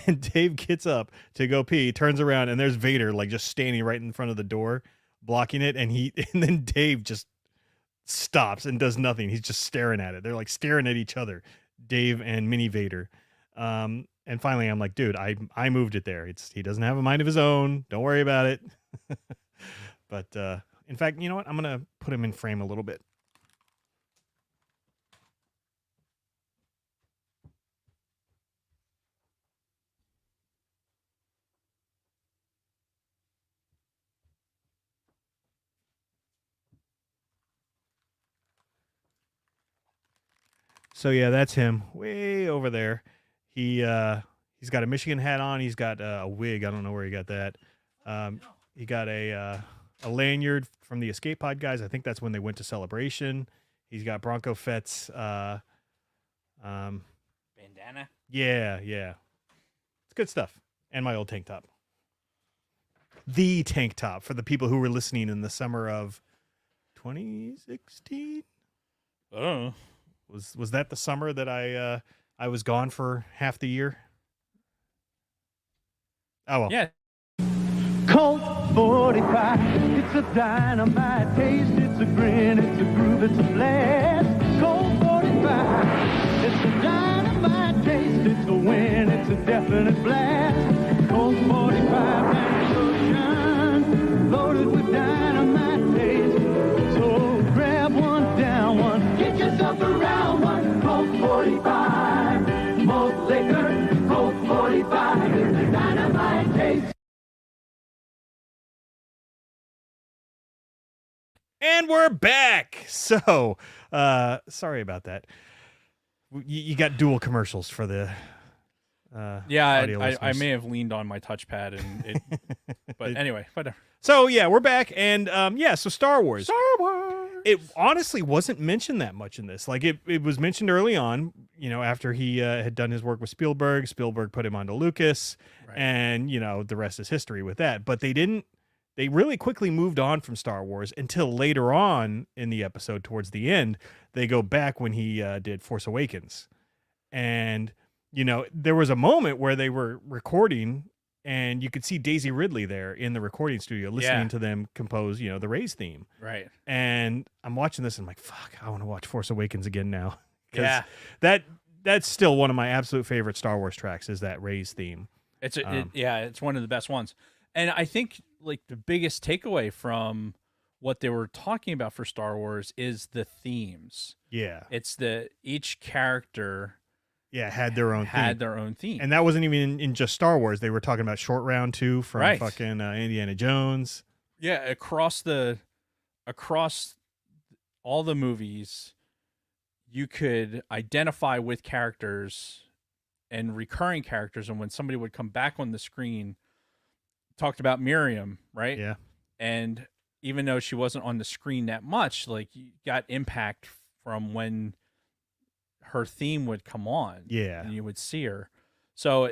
Speaker 3: And Dave gets up to go pee, turns around, and there's Vader like just standing right in front of the door, blocking it. And then Dave just stops and does nothing. He's just staring at it. They're like staring at each other, Dave and Mini Vader. And finally, I'm like, dude, I moved it there. He doesn't have a mind of his own. Don't worry about it. But in fact, you know what? I'm gonna put him in frame a little bit. So yeah, that's him way over there. He's got a Michigan hat on. He's got a wig. I don't know where he got that. He got a lanyard from the Escape Pod guys. I think that's when they went to Celebration. He's got Bronco Fett's
Speaker 4: Bandana.
Speaker 3: yeah. It's good stuff. And my old tank top. The tank top for the people who were listening in the summer of 2016.
Speaker 4: Oh,
Speaker 3: Was that the summer that I was gone for half the year? Oh, well.
Speaker 4: Yeah.
Speaker 7: Colt 45, it's a dynamite taste, it's a grin, it's a groove, it's a blast. Colt 45, it's a dynamite taste, it's a win, it's a definite blast. Colt 45, loaded with dynamite taste. So grab one, down one, get yourself a round one. Colt 45, malt liquor, Colt 45, it's a dynamite taste.
Speaker 3: And we're back. So, sorry about that. You got dual commercials for the
Speaker 4: Yeah,
Speaker 3: audio
Speaker 4: I
Speaker 3: listeners.
Speaker 4: may have leaned on my touchpad, and it, but anyway, whatever.
Speaker 3: So yeah, we're back, and so Star Wars.
Speaker 4: Star Wars.
Speaker 3: It honestly wasn't mentioned that much in this. Like it was mentioned early on, after he had done his work with Spielberg. Spielberg put him onto Lucas,
Speaker 4: Right.
Speaker 3: and the rest is history with that. But they didn't. They really quickly moved on from Star Wars until later on in the episode, towards the end, they go back when he did Force Awakens, and there was a moment where they were recording. And you could see Daisy Ridley there in the recording studio listening
Speaker 4: Yeah.
Speaker 3: to them compose, the Rey's theme.
Speaker 4: Right.
Speaker 3: And I'm watching this and I'm like, fuck, I want to watch Force Awakens again now. 'Cause
Speaker 4: Yeah.
Speaker 3: that's still one of my absolute favorite Star Wars tracks, is that Rey's theme.
Speaker 4: It's it's one of the best ones. And I think like the biggest takeaway from what they were talking about for Star Wars is the themes.
Speaker 3: Yeah.
Speaker 4: It's each character
Speaker 3: Had their own theme.
Speaker 4: their own theme.
Speaker 3: And that wasn't even in just Star Wars. They were talking about Short Round 2 from
Speaker 4: Right.
Speaker 3: fucking Indiana Jones.
Speaker 4: Yeah, across all the movies, you could identify with characters and recurring characters, and when somebody would come back on the screen, talked about Miriam, right?
Speaker 3: Yeah.
Speaker 4: And even though she wasn't on the screen that much, like you got impact from when her theme would come on.
Speaker 3: Yeah.
Speaker 4: And you would see her. So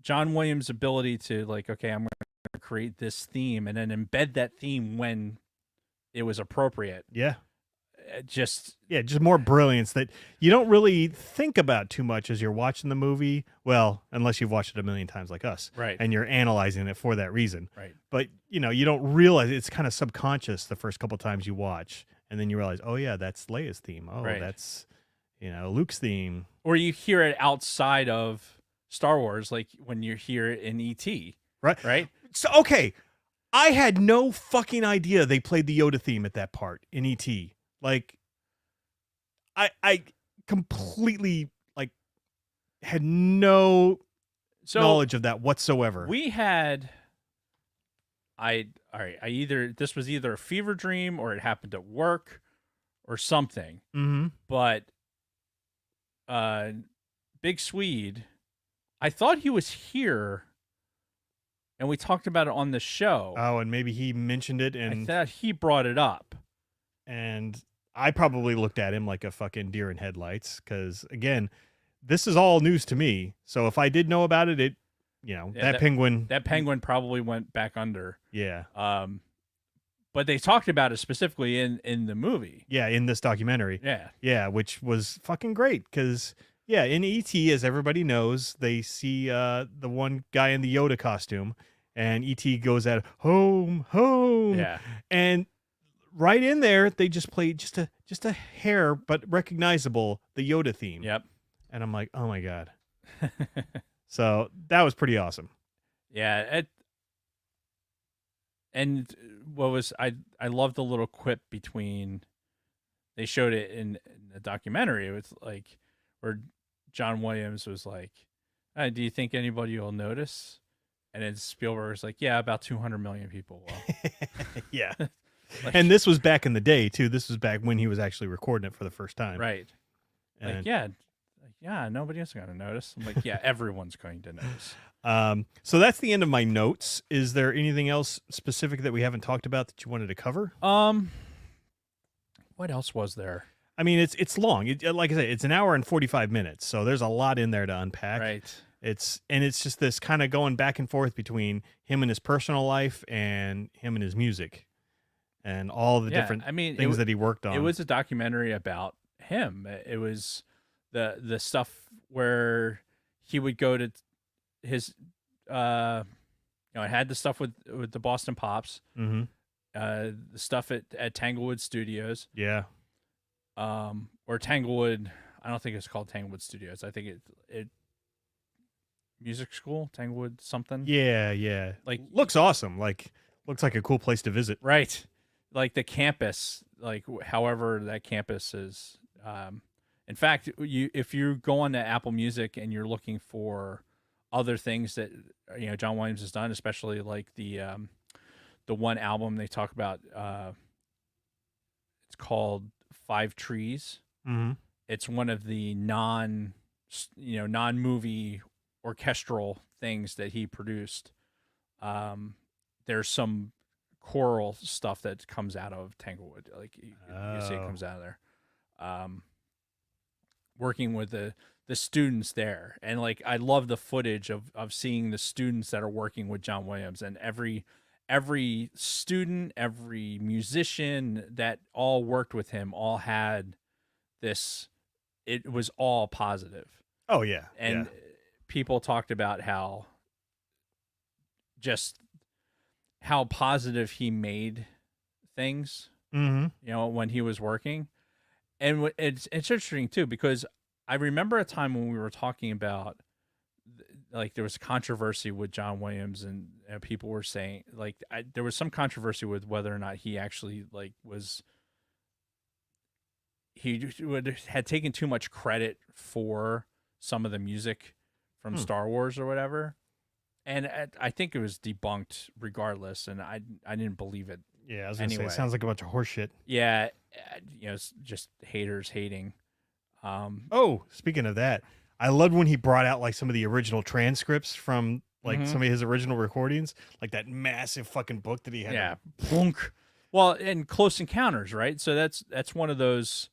Speaker 4: John Williams' ability to like, okay, I'm going to create this theme and then embed that theme when it was appropriate.
Speaker 3: Yeah.
Speaker 4: Just
Speaker 3: more brilliance that you don't really think about too much as you're watching the movie. Well, unless you've watched it a million times like us.
Speaker 4: Right.
Speaker 3: And you're analyzing it for that reason.
Speaker 4: Right.
Speaker 3: But, you don't realize it's kind of subconscious the first couple times you watch. And then you realize, oh, yeah, that's Leia's theme. Oh,
Speaker 4: Right.
Speaker 3: that's, Luke's theme.
Speaker 4: or you hear it outside of Star Wars, like when you hear it in E.T.
Speaker 3: Right.
Speaker 4: Right?
Speaker 3: So, okay. I had no fucking idea they played the Yoda theme at that part in E.T. Like, I completely, like, had no knowledge of that whatsoever.
Speaker 4: We had this was either a fever dream or it happened at work or something.
Speaker 3: Mm-hmm.
Speaker 4: But Big Swede, I thought he was here and we talked about it on the show.
Speaker 3: Oh, and maybe he mentioned it,
Speaker 4: I
Speaker 3: and
Speaker 4: thought he brought it up.
Speaker 3: I probably looked at him like a fucking deer in headlights, because again, this is all news to me. So if I did know about it, that penguin.
Speaker 4: That penguin probably went back under.
Speaker 3: Yeah.
Speaker 4: But they talked about it specifically in the movie.
Speaker 3: Yeah, in this documentary.
Speaker 4: Yeah.
Speaker 3: Yeah, which was fucking great, because in E.T., as everybody knows, they see the one guy in the Yoda costume, and E.T. goes at home, home.
Speaker 4: Yeah.
Speaker 3: And right in there, they just played just a hair but recognizable the Yoda theme.
Speaker 4: Yep.
Speaker 3: And I'm like, oh my God. So that was pretty awesome.
Speaker 4: Yeah. And what was I love the little quip between, they showed it in the documentary. It was like where John Williams was like, do you think anybody will notice? And then Spielberg was like, yeah, about 200 million people will.
Speaker 3: Yeah. And this was back in the day too. This was back when he was actually recording it for the first time.
Speaker 4: Right.
Speaker 3: And,
Speaker 4: Nobody else is going to notice. I'm like, yeah, everyone's going to notice.
Speaker 3: So that's the end of my notes. Is there anything else specific that we haven't talked about that you wanted to cover?
Speaker 4: What else was there?
Speaker 3: I mean, it's long. Like I said, it's an hour and 45 minutes. So there's a lot in there to unpack.
Speaker 4: Right.
Speaker 3: It's just this kind of going back and forth between him and his personal life and him and his music and all the different things that he worked on.
Speaker 4: It was a documentary about him. It was the stuff where he would go to his I had the stuff with the Boston Pops,
Speaker 3: Mm-hmm.
Speaker 4: the stuff at Tanglewood Studios,
Speaker 3: Yeah.
Speaker 4: or Tanglewood. I don't think it's called Tanglewood Studios. I think it music school, Tanglewood something.
Speaker 3: Yeah, yeah.
Speaker 4: Like,
Speaker 3: looks awesome. Like looks like a cool place to visit.
Speaker 4: right, like the campus, like however that campus is. In fact, if you go on to Apple Music and you're looking for other things that John Williams has done, especially like the one album they talk about, it's called Five Trees.
Speaker 3: Mm-hmm.
Speaker 4: It's one of the non-movie orchestral things that he produced. There's some choral stuff that comes out of Tanglewood, like you see it comes out of there. Working with the students there, and like I love the footage of seeing the students that are working with John Williams, and every student, every musician that all worked with him all had this. It was all positive.
Speaker 3: Oh yeah.
Speaker 4: And people talked about how positive he made things,
Speaker 3: Mm-hmm.
Speaker 4: when he was working. And it's interesting too, because I remember a time when we were talking about, like, there was controversy with John Williams, and people were saying, like, there was some controversy with whether or not he actually had taken too much credit for some of the music from Star Wars or whatever. And I think it was debunked regardless, and I didn't believe it.
Speaker 3: Yeah, I was gonna say
Speaker 4: Anyway.
Speaker 3: it sounds like a bunch of horseshit.
Speaker 4: Yeah, it's just haters hating.
Speaker 3: Oh, speaking of that, I loved when he brought out like some of the original transcripts from like some of his original recordings, like that massive fucking book that he had.
Speaker 4: Yeah, plunk. Well, and Close Encounters, right? So that's one of those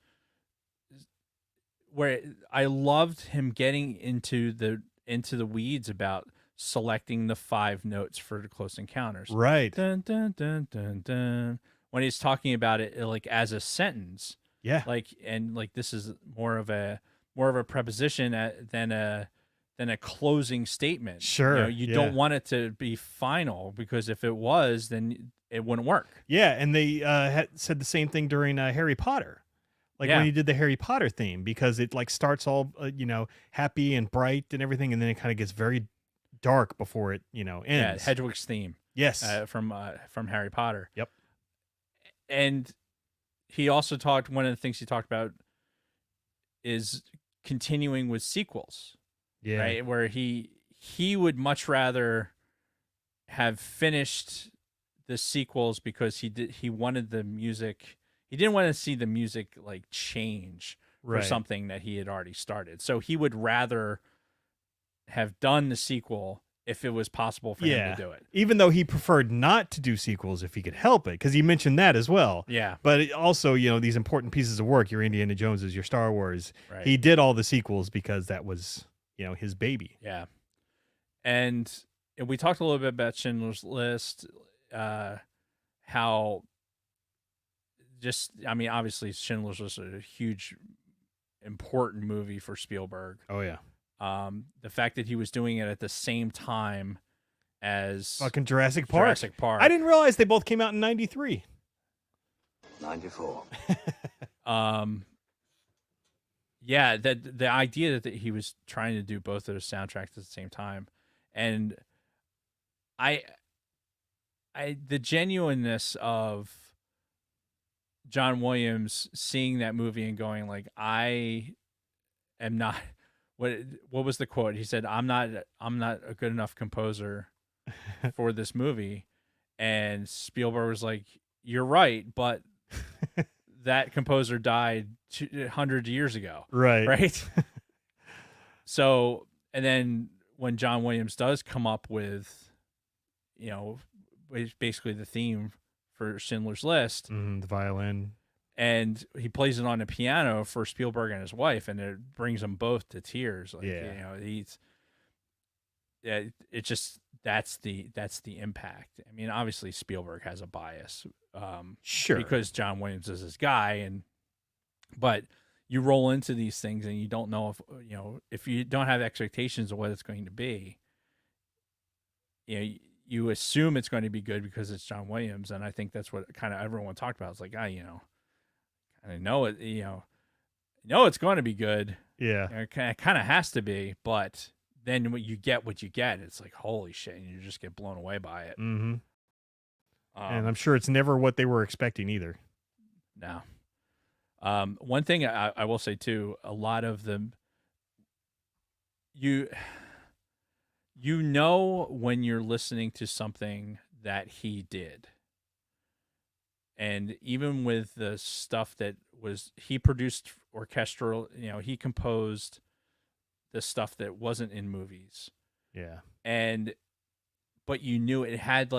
Speaker 4: where I loved him getting into the weeds about selecting the 5 notes for the Close Encounters.
Speaker 3: Right.
Speaker 4: Dun, dun, dun, dun, dun. When he's talking about it like as a sentence,
Speaker 3: Yeah.
Speaker 4: like, and like this is more of a preposition than a closing statement.
Speaker 3: Sure,
Speaker 4: you
Speaker 3: yeah.
Speaker 4: don't want it to be final, because if it was, then it wouldn't work.
Speaker 3: Yeah, and they had said the same thing during Harry Potter. Like
Speaker 4: Yeah.
Speaker 3: when he did the Harry Potter theme, because it like starts all happy and bright and everything, and then it kind of gets very dark before it ends.
Speaker 4: Yeah, Hedwig's theme.
Speaker 3: Yes.
Speaker 4: From Harry Potter.
Speaker 3: Yep.
Speaker 4: And he also talked. One of the things he talked about is continuing with sequels.
Speaker 3: Yeah.
Speaker 4: Right, where he would much rather have finished the sequels, because he wanted the music. He didn't want to see the music like change for
Speaker 3: Right.
Speaker 4: something that he had already started. So he would rather have done the sequel if it was possible for him to do it.
Speaker 3: Even though he preferred not to do sequels if he could help it, because he mentioned that as well.
Speaker 4: Yeah.
Speaker 3: But it also, these important pieces of work, your Indiana Joneses, your Star Wars,
Speaker 4: Right.
Speaker 3: he did all the sequels because that was, his baby.
Speaker 4: Yeah. And we talked a little bit about Schindler's List, how obviously Schindler's List is a huge, important movie for Spielberg.
Speaker 3: Oh, yeah.
Speaker 4: The fact that he was doing it at the same time as
Speaker 3: Fucking Jurassic Park.
Speaker 4: Jurassic Park.
Speaker 3: I didn't realize they both came out in 93.
Speaker 6: 94.
Speaker 4: Yeah, that the idea that he was trying to do both of those soundtracks at the same time, and the genuineness of John Williams seeing that movie and going like, I am not. What was the quote? He said, I'm not a good enough composer for this movie. And Spielberg was like, you're right, but that composer died 100 years ago.
Speaker 3: Right.
Speaker 4: Right. So, and then when John Williams does come up with, basically the theme for Schindler's List,
Speaker 3: The violin.
Speaker 4: and he plays it on the piano for Spielberg and his wife, and it brings them both to tears. Like, it's just, that's the impact. I mean, obviously Spielberg has a bias,
Speaker 3: Sure.
Speaker 4: because John Williams is his guy, but you roll into these things and you don't know if you don't have expectations of what it's going to be, you assume it's going to be good because it's John Williams, and I think that's what kind of everyone talked about. It's like, I know it, know it's going to be good.
Speaker 3: Yeah.
Speaker 4: It kind of has to be, but then when you get what you get, it's like, holy shit, and you just get blown away by it.
Speaker 3: Mm-hmm. And I'm sure it's never what they were expecting either.
Speaker 4: No. One thing I will say too, a lot of them, you know when you're listening to something that he did. And even with the stuff that he produced orchestral, he composed the stuff that wasn't in movies.
Speaker 3: Yeah.
Speaker 4: But you knew it had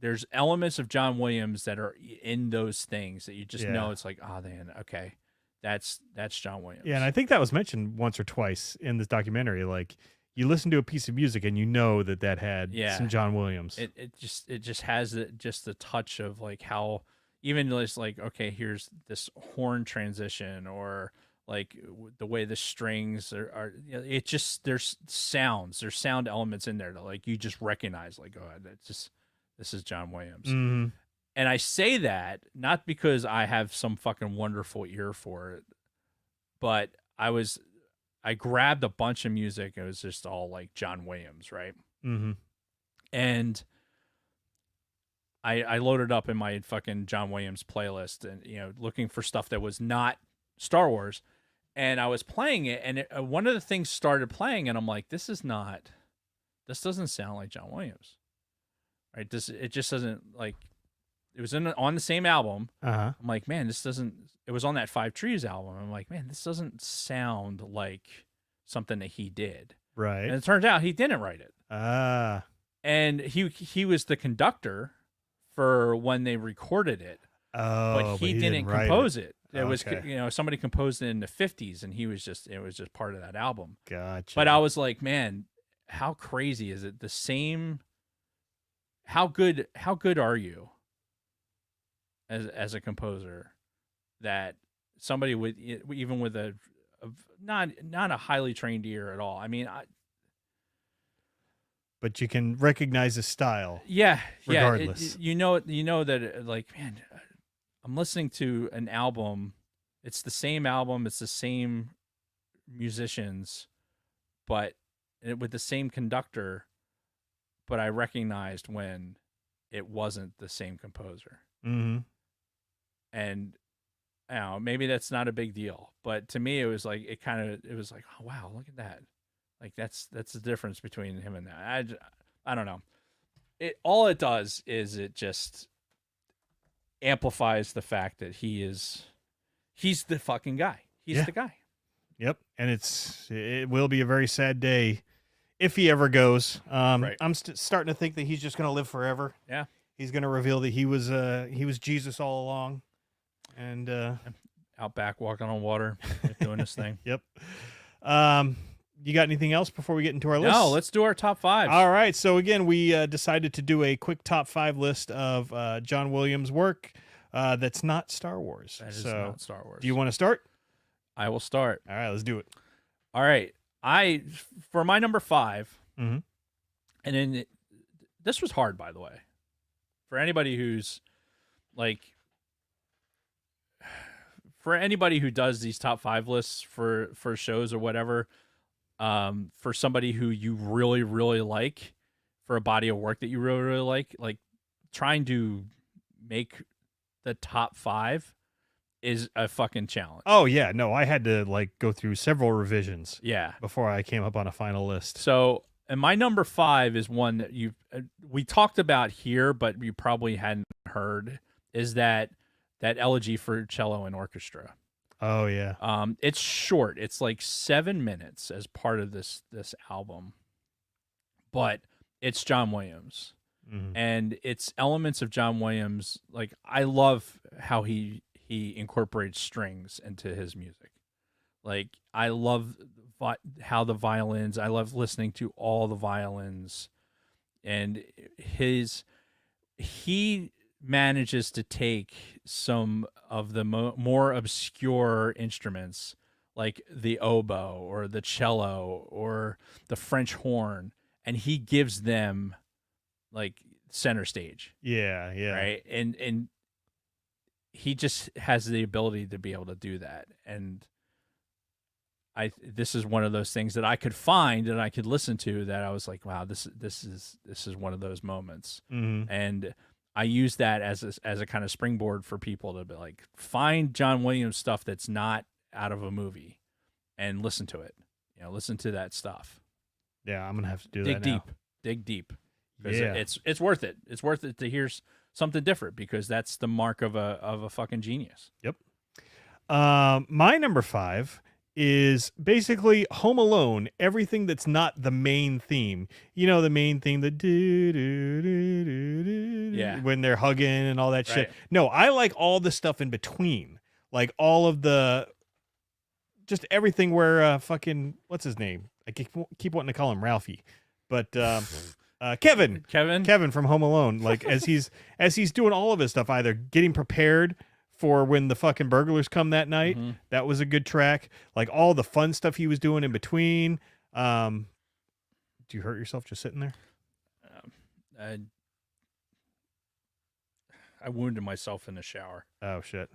Speaker 4: there's elements of John Williams that are in those things that you just know. It's like, oh man, okay, that's John Williams.
Speaker 3: Yeah, and I think that was mentioned once or twice in this documentary. Like, you listen to a piece of music and you know that had some John Williams.
Speaker 4: It just has the touch of how even just okay, here's this horn transition, or the way the strings are it just there's sound elements in there that you just recognize this is John Williams.
Speaker 3: Mm-hmm.
Speaker 4: And I say that not because I have some fucking wonderful ear for it, but I grabbed a bunch of music. It was just all John Williams, right?
Speaker 3: Mm-hmm.
Speaker 4: And I loaded up in my fucking John Williams playlist, and looking for stuff that was not Star Wars, and I was playing it, and one of the things started playing, and I'm like, this doesn't sound like John Williams, right? It just doesn't it was on the same album.
Speaker 3: Uh-huh.
Speaker 4: I'm like, man, it was on that Five Trees album. I'm like, man, this doesn't sound like something that he did.
Speaker 3: Right.
Speaker 4: And it turns out he didn't write it.
Speaker 3: Ah.
Speaker 4: And he was the conductor for when they recorded it.
Speaker 3: Oh,
Speaker 4: but he didn't compose it. It was,
Speaker 3: Okay.
Speaker 4: Somebody composed it in the 50s, and it was just part of that album.
Speaker 3: Gotcha.
Speaker 4: But I was like, man, how crazy is it? The same, how good are you as a composer, that somebody with even with a not a highly trained ear at all. I mean,
Speaker 3: but you can recognize his style.
Speaker 4: Yeah.
Speaker 3: Regardless.
Speaker 4: You know that man, I'm listening to an album. It's the same album. It's the same musicians, but with the same conductor. But I recognized when it wasn't the same composer.
Speaker 3: Mm-hmm.
Speaker 4: And I don't know, maybe that's not a big deal, but to me, it was it was like, oh wow, look at that. That's the difference between him and that. I don't know. All it does is it just amplifies the fact that he's the fucking guy. He's the guy.
Speaker 3: Yep. And it will be a very sad day if he ever goes.
Speaker 4: Right.
Speaker 3: I'm starting to think that he's just going to live forever.
Speaker 4: Yeah.
Speaker 3: He's going to reveal that he was Jesus all along. And
Speaker 4: out back walking on water, doing this thing.
Speaker 3: Yep. You got anything else before we get into our list?
Speaker 4: No, let's do our top 5.
Speaker 3: All right. So again, we decided to do a quick top 5 list of John Williams' work that's not Star Wars.
Speaker 4: That is not Star Wars.
Speaker 3: Do you want to start?
Speaker 4: I will start.
Speaker 3: All right, let's do it.
Speaker 4: All right. For my number 5,
Speaker 3: mm-hmm.
Speaker 4: and then this was hard, by the way, for anybody who's for anybody who does these top 5 lists for shows or whatever, for somebody who you really, really like, for a body of work that you really, really like trying to make the top 5 is a fucking challenge.
Speaker 3: Oh yeah, no, I had to go through several revisions.
Speaker 4: Yeah.
Speaker 3: Before I came up on a final list.
Speaker 4: So, and my number 5 is one that we talked about here, but you probably hadn't heard, is that elegy for cello and orchestra.
Speaker 3: Oh yeah.
Speaker 4: It's short. It's 7 minutes as part of this album, but it's John Williams,
Speaker 3: mm-hmm.
Speaker 4: and it's elements of John Williams. I love how he incorporates strings into his music. I love how the violins. I love listening to all the violins, and he manages to take some of the more obscure instruments, like the oboe or the cello or the French horn, and he gives them like center stage,
Speaker 3: Yeah, yeah.
Speaker 4: right? And he just has the ability to be able to do that. And this is one of those things that I could find and I could listen to that I was like, wow, this is one of those moments.
Speaker 3: Mhm.
Speaker 4: And I use that as a kind of springboard for people to be like, find John Williams stuff that's not out of a movie and listen to it. Listen to that stuff.
Speaker 3: Yeah, I'm gonna have to do
Speaker 4: Dig
Speaker 3: that
Speaker 4: deep.
Speaker 3: now.
Speaker 4: Dig deep. Because
Speaker 3: Yeah.
Speaker 4: it's worth it. It's worth it to hear something different, because that's the mark of a fucking genius.
Speaker 3: Yep. My number 5 is basically Home Alone. Everything that's not the main theme. The main theme, the do do do do do,
Speaker 4: Yeah.
Speaker 3: when they're hugging and all that shit.
Speaker 4: Right.
Speaker 3: No, I like all the stuff in between. Like all of the, just everything where fucking what's his name? I keep wanting to call him Ralphie, but Kevin from Home Alone. Like as he's doing all of his stuff, either getting prepared for when the fucking burglars come that night.
Speaker 4: Mm-hmm.
Speaker 3: That was a good track. Like all the fun stuff he was doing in between. Do you hurt yourself just sitting there?
Speaker 4: I wounded myself in the shower.
Speaker 3: Oh shit.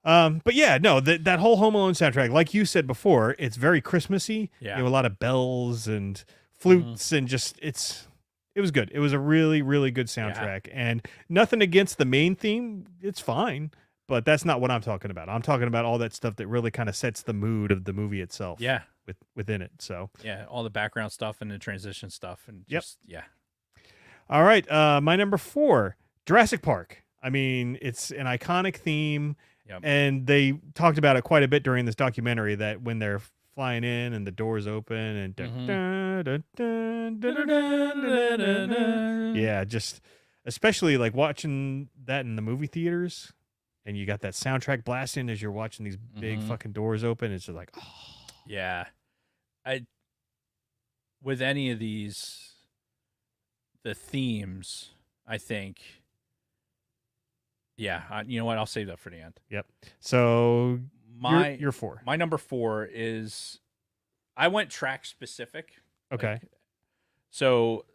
Speaker 3: But yeah, no, that whole Home Alone soundtrack, like you said before, it's very Christmassy.
Speaker 4: Yeah.
Speaker 3: You know, a lot of bells and flutes and just it was good. It was a really, really good soundtrack. And nothing against the main theme. It's fine. But that's not what I'm talking about. I'm talking about all that stuff that really kind of sets the mood of the movie itself.
Speaker 4: Yeah.
Speaker 3: Within it. So
Speaker 4: Yeah, all the background stuff and the transition stuff and just
Speaker 3: All right. My number 4, Jurassic Park. I mean, it's an iconic theme.
Speaker 4: Yep.
Speaker 3: And they talked about it quite a bit during this documentary, that when they're flying in and the doors open and yeah, just especially like watching that in the movie theaters, and you got that soundtrack blasting as you're watching these big fucking doors open. It's just like, oh.
Speaker 4: Yeah. With any of the themes, I think. Yeah, you know what? I'll save that for the end.
Speaker 3: Yep. So
Speaker 4: My
Speaker 3: you're 4.
Speaker 4: My number 4 is, I went track specific.
Speaker 3: Okay.
Speaker 4: Like, so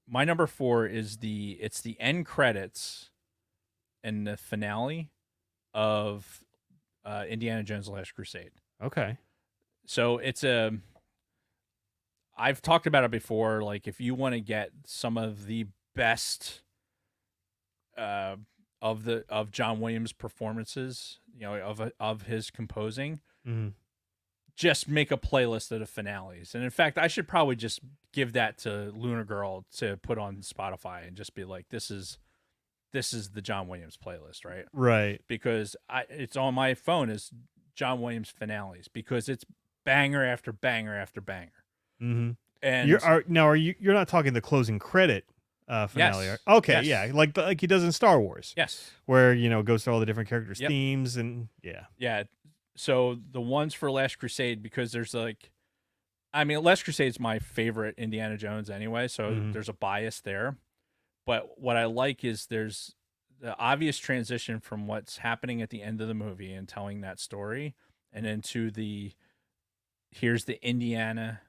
Speaker 4: my number 4 is it's the end credits and the finale of Indiana Jones: The Last Crusade.
Speaker 3: Okay.
Speaker 4: So I've talked about it before. Like, if you want to get some of the best of John Williams' performances, of his composing, just make a playlist of the finales. And in fact, I should probably just give that to Lunar Girl to put on Spotify and just be like, this is the John Williams playlist, right?
Speaker 3: Right.
Speaker 4: Because it's on my phone as John Williams finales, because it's banger after banger after banger.
Speaker 3: Mm-hmm.
Speaker 4: And
Speaker 3: you're not talking the closing credit finale?
Speaker 4: Yes.
Speaker 3: Okay,
Speaker 4: Yes.
Speaker 3: yeah, like he does in Star Wars.
Speaker 4: Yes.
Speaker 3: Where goes through all the different characters'
Speaker 4: Yep.
Speaker 3: themes and
Speaker 4: Yeah. So the ones for Last Crusade, because there's Last Crusade's my favorite Indiana Jones anyway, so there's a bias there. But what I like is there's the obvious transition from what's happening at the end of the movie and telling that story, and then to here's the Indiana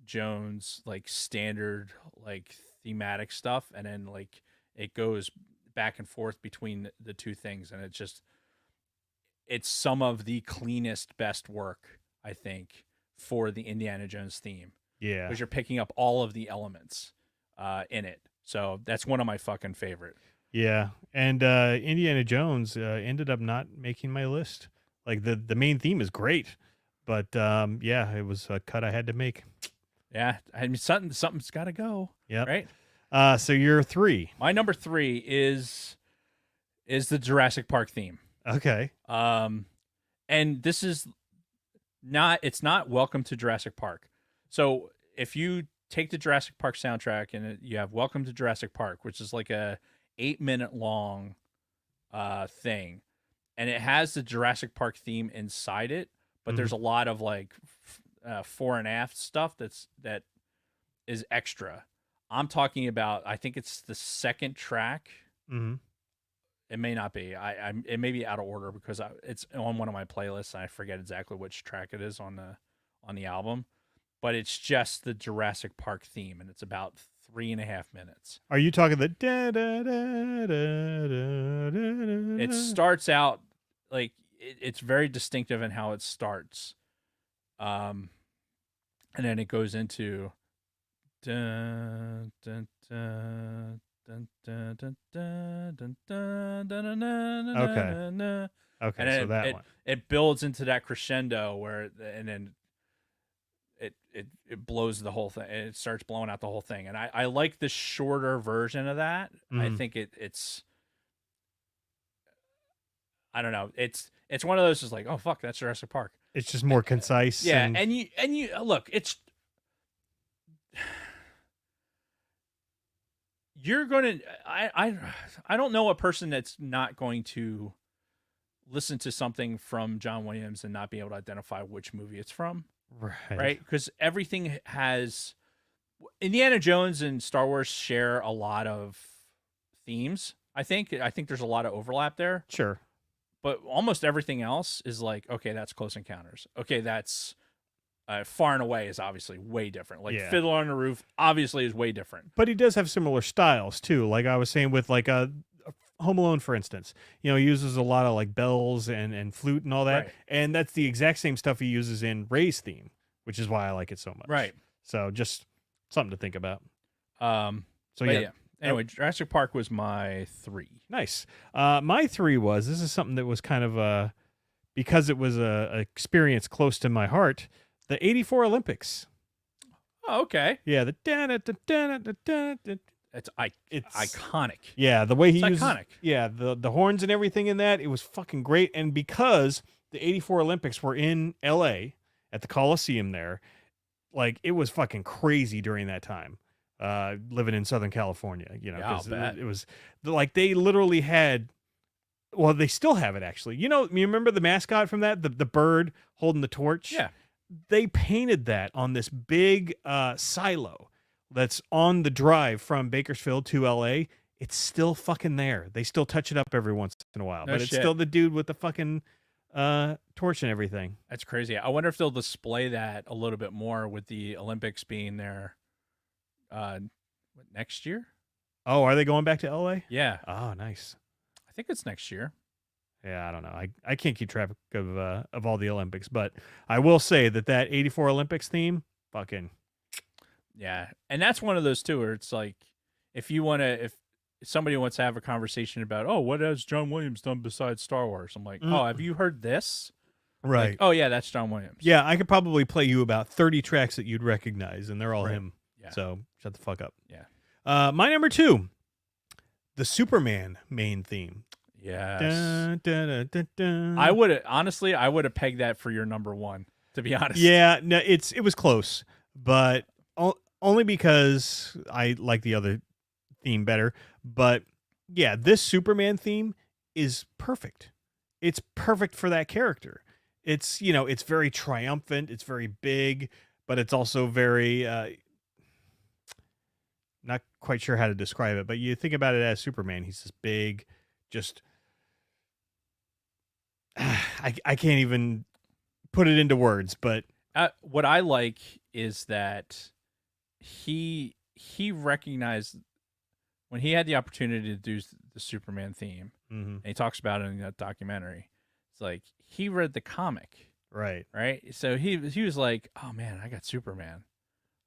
Speaker 4: Jones standard thematic stuff, and then it goes back and forth between the two things, and it's some of the cleanest, best work, I think, for the Indiana Jones theme.
Speaker 3: Yeah.
Speaker 4: Because you're picking up all of the elements in it. So that's one of my fucking favorite.
Speaker 3: Yeah. And Indiana Jones ended up not making my list. Like the main theme is great, but it was a cut I had to make.
Speaker 4: Yeah, I mean something's got to go.
Speaker 3: Yeah.
Speaker 4: Right.
Speaker 3: So you're 3.
Speaker 4: My number 3 is the Jurassic Park theme.
Speaker 3: Okay.
Speaker 4: And this is not Welcome to Jurassic Park. So if you take the Jurassic Park soundtrack and you have Welcome to Jurassic Park, which is like a 8-minute long thing, and it has the Jurassic Park theme inside it, but there's a lot of fore and aft stuff that is extra. I'm talking about, I think it's the second track.
Speaker 3: Mm-hmm.
Speaker 4: It may not be. It may be out of order because it's on one of my playlists and I forget exactly which track it is on the album. But it's just the Jurassic Park theme, and it's about 3.5 minutes.
Speaker 3: Are you talking the da da da da da da?
Speaker 4: It starts out like it's very distinctive in how it starts, and then it goes into dun, dun, dun, dun, dun, dun, dun, dun, dun, dun, dun,
Speaker 3: Okay.
Speaker 4: dun, dun.
Speaker 3: Okay,
Speaker 4: And
Speaker 3: so
Speaker 4: then
Speaker 3: that one.
Speaker 4: it builds into that crescendo where, and then it blows the whole thing. It starts blowing out the whole thing. And I like the shorter version of that. I think it's, I don't know. It's one of those just like, oh fuck, that's Jurassic Park.
Speaker 3: It's just more concise.
Speaker 4: Yeah,
Speaker 3: and
Speaker 4: you look, it's you're gonna. I don't know a person that's not going to listen to something from John Williams and not be able to identify which movie it's from. Right? Because everything has Indiana Jones and Star Wars share a lot of themes. I think there's a lot of overlap there.
Speaker 3: Sure.
Speaker 4: But almost everything else is like, okay, that's Close Encounters. Okay, that's Far and Away is obviously way different. Like
Speaker 3: Yeah.
Speaker 4: Fiddler on the Roof obviously is way different.
Speaker 3: But he does have similar styles too. Like I was saying with like Home Alone, for instance, he uses a lot of like bells and flute and all that.
Speaker 4: Right.
Speaker 3: And that's the exact same stuff he uses in Ray's theme, which is why I like it so much.
Speaker 4: Right.
Speaker 3: So just something to think about.
Speaker 4: So
Speaker 3: But
Speaker 4: yeah. Anyway, Jurassic Park was my 3.
Speaker 3: Nice. My 3 was, this is something that was kind of because it was a experience close to my heart, the 84 Olympics.
Speaker 4: Oh, okay.
Speaker 3: Yeah, the da-da-da-da-da-da-da.
Speaker 4: It's
Speaker 3: It's
Speaker 4: iconic.
Speaker 3: Yeah, the way he
Speaker 4: It's
Speaker 3: uses
Speaker 4: iconic.
Speaker 3: Yeah, the horns and everything in that, it was fucking great. And because the 84 Olympics were in LA at the Coliseum there, like it was fucking crazy during that time. Living in Southern California,
Speaker 4: Yeah, I'll
Speaker 3: 'cause
Speaker 4: bet.
Speaker 3: it was like they literally had, well, they still have it actually. You remember the mascot from that, the bird holding the torch?
Speaker 4: Yeah.
Speaker 3: They painted that on this big silo that's on the drive from Bakersfield to LA. It's still fucking there. They still touch it up every once in a while,
Speaker 4: No
Speaker 3: but it's
Speaker 4: shit.
Speaker 3: still the dude with the fucking torch and everything.
Speaker 4: That's crazy. I wonder if they'll display that a little bit more with the Olympics being there next year?
Speaker 3: Oh, are they going back to LA?
Speaker 4: Yeah.
Speaker 3: Oh, nice.
Speaker 4: I think it's next year.
Speaker 3: Yeah, I don't know. I can't keep track of all the Olympics, but I will say that 84 Olympics theme, fucking
Speaker 4: Yeah. And that's one of those too where it's like if somebody wants to have a conversation about, oh, what has John Williams done besides Star Wars? I'm like, oh, have you heard this?
Speaker 3: right.
Speaker 4: Like, oh yeah, that's John Williams.
Speaker 3: Yeah, I could probably play you about 30 tracks that you'd recognize, and they're all
Speaker 4: Right.
Speaker 3: him.
Speaker 4: Yeah.
Speaker 3: So shut the fuck up.
Speaker 4: Yeah.
Speaker 3: My number 2, the Superman main theme.
Speaker 4: Yes.
Speaker 3: Dun, dun, dun, dun, dun.
Speaker 4: I would have pegged that for your number 1, to be honest.
Speaker 3: Yeah, no, it was close, but only because I like the other theme better. But yeah, this Superman theme is perfect. It's perfect for that character. It's it's very triumphant. It's very big, but it's also very not quite sure how to describe it. But you think about it as Superman. He's this big, just I can't even put it into words. But
Speaker 4: What I like is that he recognized when he had the opportunity to do the Superman theme, and he talks about it in that documentary. It's like he read the comic,
Speaker 3: right.
Speaker 4: So he was like, "Oh man, I got Superman."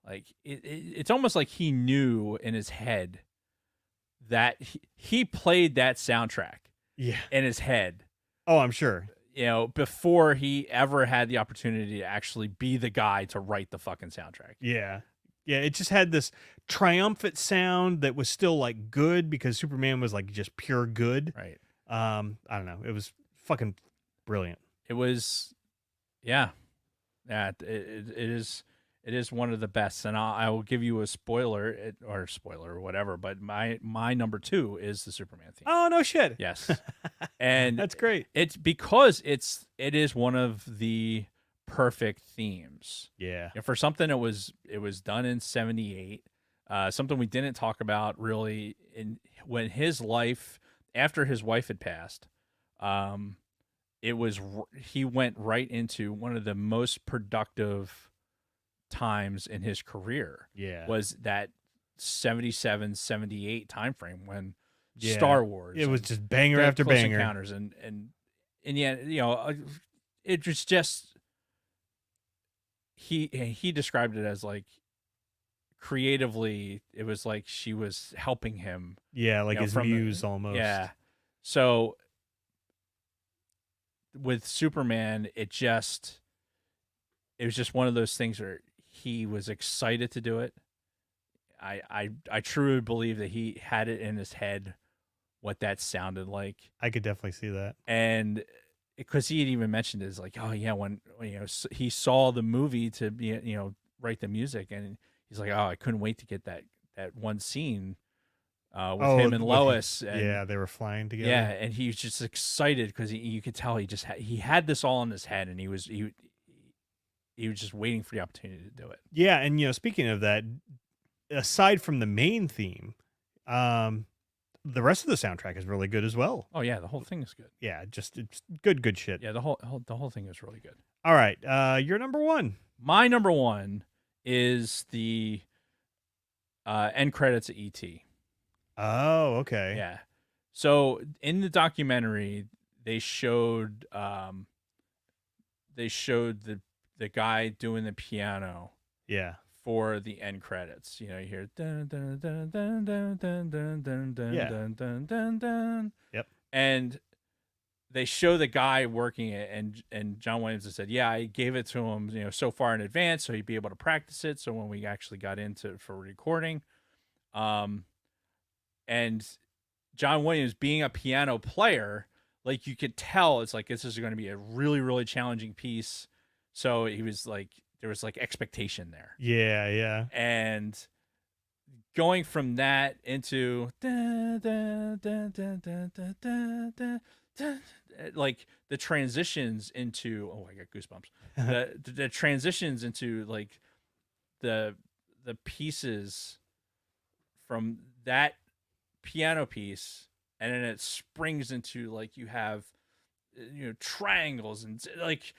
Speaker 4: Like it's almost like he knew in his head that he played that soundtrack
Speaker 3: Yeah.
Speaker 4: in his head.
Speaker 3: Oh, I'm sure.
Speaker 4: Before he ever had the opportunity to actually be the guy to write the fucking soundtrack.
Speaker 3: Yeah. Yeah, it just had this triumphant sound that was still like good because Superman was like just pure good.
Speaker 4: Right.
Speaker 3: I don't know. It was fucking brilliant.
Speaker 4: It was, yeah. It is one of the best, and I will give you a spoiler or whatever. But my number 2 is the Superman theme.
Speaker 3: Oh, no shit.
Speaker 4: Yes, and
Speaker 3: That's great.
Speaker 4: It's because it is one of the perfect themes.
Speaker 3: Yeah.
Speaker 4: And for something it was done in 78, something we didn't talk about really when after his wife had passed, he went right into one of the most productive times in his career.
Speaker 3: Yeah.
Speaker 4: Was that 77, 78 timeframe when
Speaker 3: Yeah.
Speaker 4: Star Wars.
Speaker 3: It was
Speaker 4: and
Speaker 3: just banger
Speaker 4: the
Speaker 3: after
Speaker 4: Close
Speaker 3: banger.
Speaker 4: Encounters and yet, you know, it was just he described it as like creatively it was like she was helping him.
Speaker 3: Yeah, like
Speaker 4: You know,
Speaker 3: his
Speaker 4: from the-
Speaker 3: muse almost.
Speaker 4: Yeah. So with Superman, it was just one of those things where he was excited to do it. I truly believe that he had it in his head what that sounded like.
Speaker 3: I could definitely see that.
Speaker 4: And because he had even mentioned it, is like, oh yeah, when you know he saw the movie to be, you know, write the music, and he's like, oh, I couldn't wait to get that one scene with him and Lois. And
Speaker 3: yeah, they were flying together.
Speaker 4: yeah, and he was just excited because you could tell he had this all in his head, and he was just waiting for the opportunity to do it.
Speaker 3: Yeah, and you know, speaking of that, aside from the main theme, the rest of the soundtrack is really good as well.
Speaker 4: Oh yeah, the whole thing is good.
Speaker 3: Yeah, just it's good shit.
Speaker 4: Yeah, the whole thing is really good.
Speaker 3: All right, your number one.
Speaker 4: My number one is the end credits of E.T.
Speaker 3: Oh, okay.
Speaker 4: Yeah. So in the documentary, they showed the guy doing the piano
Speaker 3: Yeah.
Speaker 4: for the end credits. You know, you hear dun dun dun dun dun dun dun dun dun
Speaker 3: Yeah.
Speaker 4: dun dun dun dun.
Speaker 3: Yep.
Speaker 4: And they show the guy working it, and John Williams has said, yeah, I gave it to him, you know, so far in advance so he'd be able to practice it. So when we actually got into for recording, and John Williams being a piano player, like you could tell it's like this is going to be a really, really challenging piece. So he was like, there was like expectation there.
Speaker 3: Yeah, yeah.
Speaker 4: And going from that into like the transitions into, oh, I got goosebumps. The transitions into like the pieces from that piano piece, and then it springs into like you have, you know, triangles and like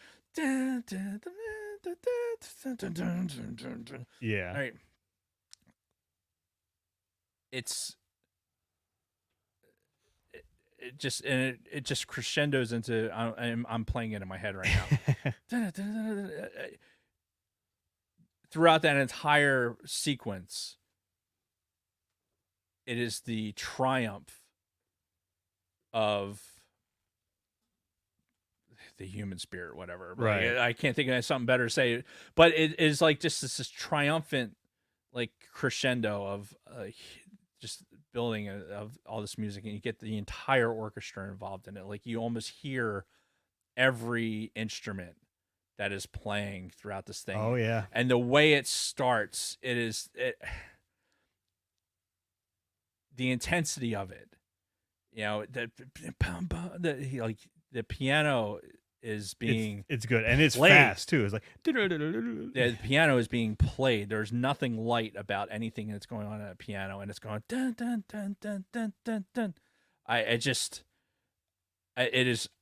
Speaker 3: Yeah.
Speaker 4: all right. It just crescendos into I'm playing it in my head right now. Throughout that entire sequence, it is the triumph of the human spirit, whatever.
Speaker 3: Right.
Speaker 4: Like, I can't think of something better to say, but it is like just this triumphant like crescendo of just building of all this music, and you get the entire orchestra involved in it. Like you almost hear every instrument that is playing throughout this thing.
Speaker 3: Oh yeah.
Speaker 4: And the way it starts, the intensity of it, you know, like the piano is being
Speaker 3: it's good, and it's
Speaker 4: played.
Speaker 3: fast too. It's like
Speaker 4: the piano is being played. There's nothing light about anything that's going on at a piano, and it's going dun dun dun dun dun dun dun.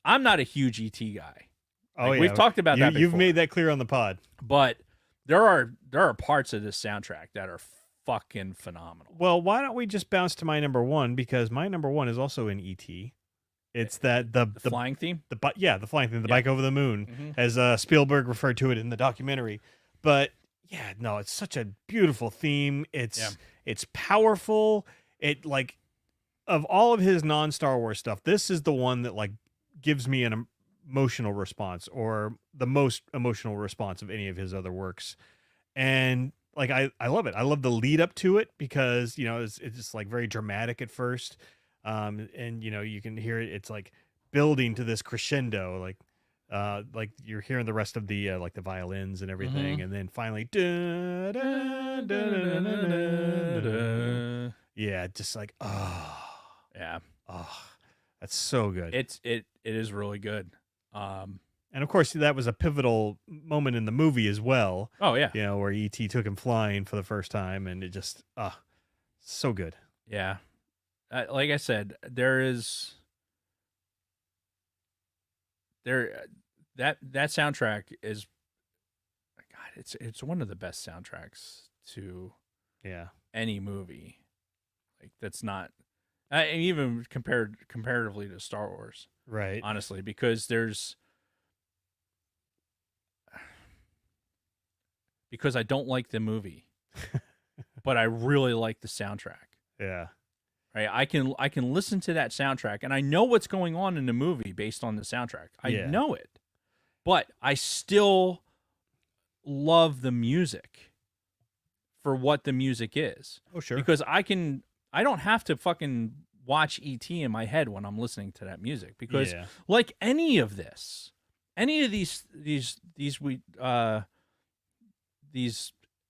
Speaker 4: I'm not a huge ET guy.
Speaker 3: Oh
Speaker 4: Like,
Speaker 3: yeah,
Speaker 4: we've talked about that
Speaker 3: You've
Speaker 4: before.
Speaker 3: made that clear on the pod.
Speaker 4: But there are parts of this soundtrack that are fucking phenomenal.
Speaker 3: Well, why don't we just bounce to my number one, because my number one is also in ET. It's that the
Speaker 4: Flying theme.
Speaker 3: the flying thing, the bike over the moon,
Speaker 4: Mhm.
Speaker 3: as Spielberg referred to it in the documentary. But yeah, no, it's such a beautiful theme. It's powerful. It like, of all of his non-Star Wars stuff, this is the one that like gives me an emotional response, or the most emotional response of any of his other works. And like I love it. I love the lead up to it, because you know it's just like very dramatic at first. And you know, you can hear it, it's like building to this crescendo, like you're hearing the rest of the like the violins and everything, and then finally yeah, just like
Speaker 4: Yeah.
Speaker 3: that's so good.
Speaker 4: It is really good.
Speaker 3: And of course that was a pivotal moment in the movie as well,
Speaker 4: Oh yeah.
Speaker 3: you know, where E.T. took him flying for the first time, and it just so good.
Speaker 4: Yeah. Like I said, that soundtrack is, God, it's one of the best soundtracks to
Speaker 3: Yeah.
Speaker 4: any movie. Like that's not even comparatively to Star Wars,
Speaker 3: Right.
Speaker 4: honestly, because I don't like the movie, but I really like the soundtrack.
Speaker 3: Yeah.
Speaker 4: Right? I can listen to that soundtrack and I know what's going on in the movie based on the soundtrack. I
Speaker 3: Yeah.
Speaker 4: know it. But I still love the music for what the music is.
Speaker 3: Oh, sure.
Speaker 4: Because I don't have to fucking watch E.T. in my head when I'm listening to that music, because
Speaker 3: Yeah.
Speaker 4: like any of these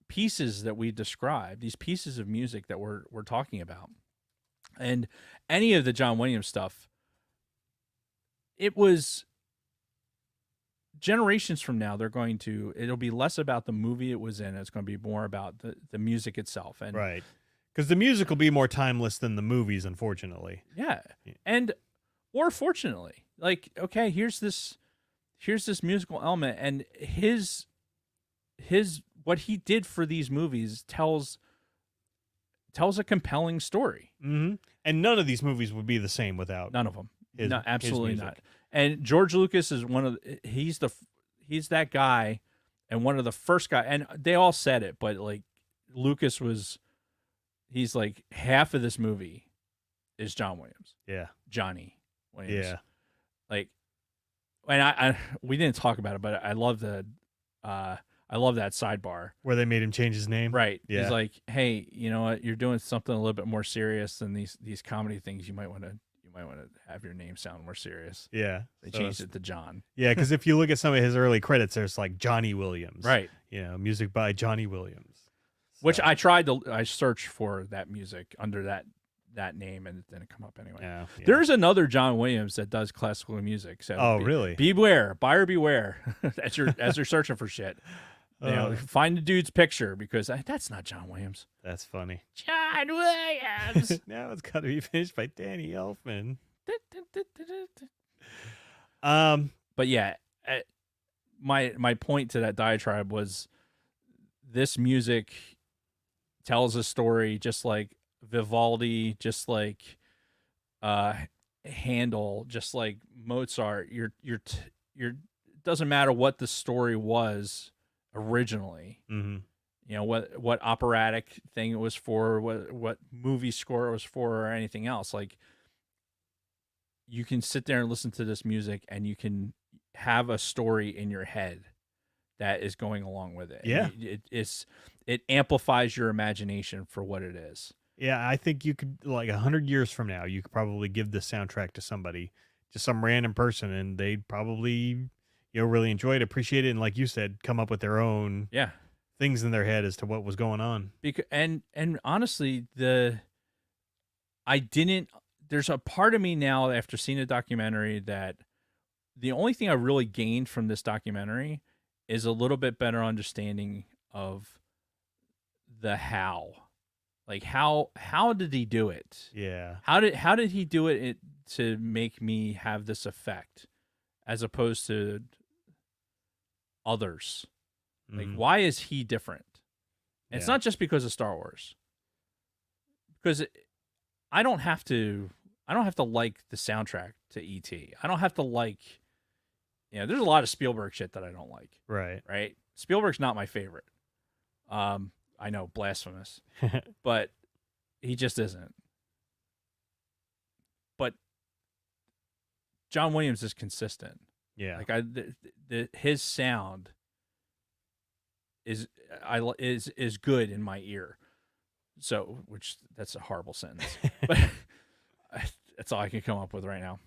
Speaker 4: pieces that we describe, these pieces of music that we're talking about, and any of the John Williams stuff, it was generations from now, it'll be less about the movie it was in. It's going to be more about the music itself. And
Speaker 3: Right. Because the music will be more timeless than the movies, unfortunately.
Speaker 4: yeah. Or fortunately, like, okay, here's this musical element, and his what he did for these movies tells a compelling story.
Speaker 3: Mm-hmm. And none of these movies would be the same without
Speaker 4: None of them.
Speaker 3: his,
Speaker 4: No, absolutely
Speaker 3: his
Speaker 4: not.
Speaker 3: music.
Speaker 4: And George Lucas is he's that guy, and one of the first guy, and they all said it, but like Lucas he's like, half of this movie is John Williams.
Speaker 3: Yeah.
Speaker 4: Johnny Williams.
Speaker 3: Yeah.
Speaker 4: Like, and we didn't talk about it, but I love that sidebar
Speaker 3: Where they made him change his name.
Speaker 4: right.
Speaker 3: Yeah.
Speaker 4: He's like, hey, you know what? You're doing something a little bit more serious than these comedy things. You might want to have your name sound more serious.
Speaker 3: Yeah.
Speaker 4: They
Speaker 3: So
Speaker 4: changed it to John.
Speaker 3: Yeah, because if you look at some of his early credits, there's like Johnny Williams.
Speaker 4: Right.
Speaker 3: You know, music by Johnny Williams.
Speaker 4: Which
Speaker 3: So,
Speaker 4: I searched for that music under that name, and it didn't come up anyway.
Speaker 3: yeah.
Speaker 4: There's another John Williams that does classical music. So
Speaker 3: Oh, really?
Speaker 4: buyer beware as you're searching for shit. You know, find the dude's picture, because that's not John Williams.
Speaker 3: That's funny.
Speaker 4: John Williams.
Speaker 3: Now it's got to be finished by Danny Elfman.
Speaker 4: But yeah, my point to that diatribe was, this music tells a story just like Vivaldi, just like Handel, just like Mozart. It doesn't matter what the story was originally.
Speaker 3: Mm-hmm.
Speaker 4: You know, what operatic thing it was for, what movie score it was for, or anything else. Like, you can sit there and listen to this music, and you can have a story in your head that is going along with it.
Speaker 3: Yeah.
Speaker 4: It amplifies your imagination for what it is.
Speaker 3: Yeah, I think you could, like 100 years from now, you could probably give this soundtrack to somebody, just some random person, and they'd probably, really enjoy it, appreciate it, and like you said, come up with their own things in their head as to what was going on.
Speaker 4: And honestly, there's a part of me now, after seeing the documentary, that the only thing I really gained from this documentary is a little bit better understanding of the how. Like, how did he do it?
Speaker 3: Yeah.
Speaker 4: How did he do it to make me have this effect, as opposed to others? Like, why is he different? And it's not just because of Star Wars. Because I don't have to like the soundtrack to E.T. I don't have to like, there's a lot of Spielberg shit that I don't like. Right? Spielberg's not my favorite. I know, blasphemous, but he just isn't. But John Williams is consistent.
Speaker 3: Yeah.
Speaker 4: Like his sound is good in my ear. So, that's a horrible sentence, but that's all I can come up with right now.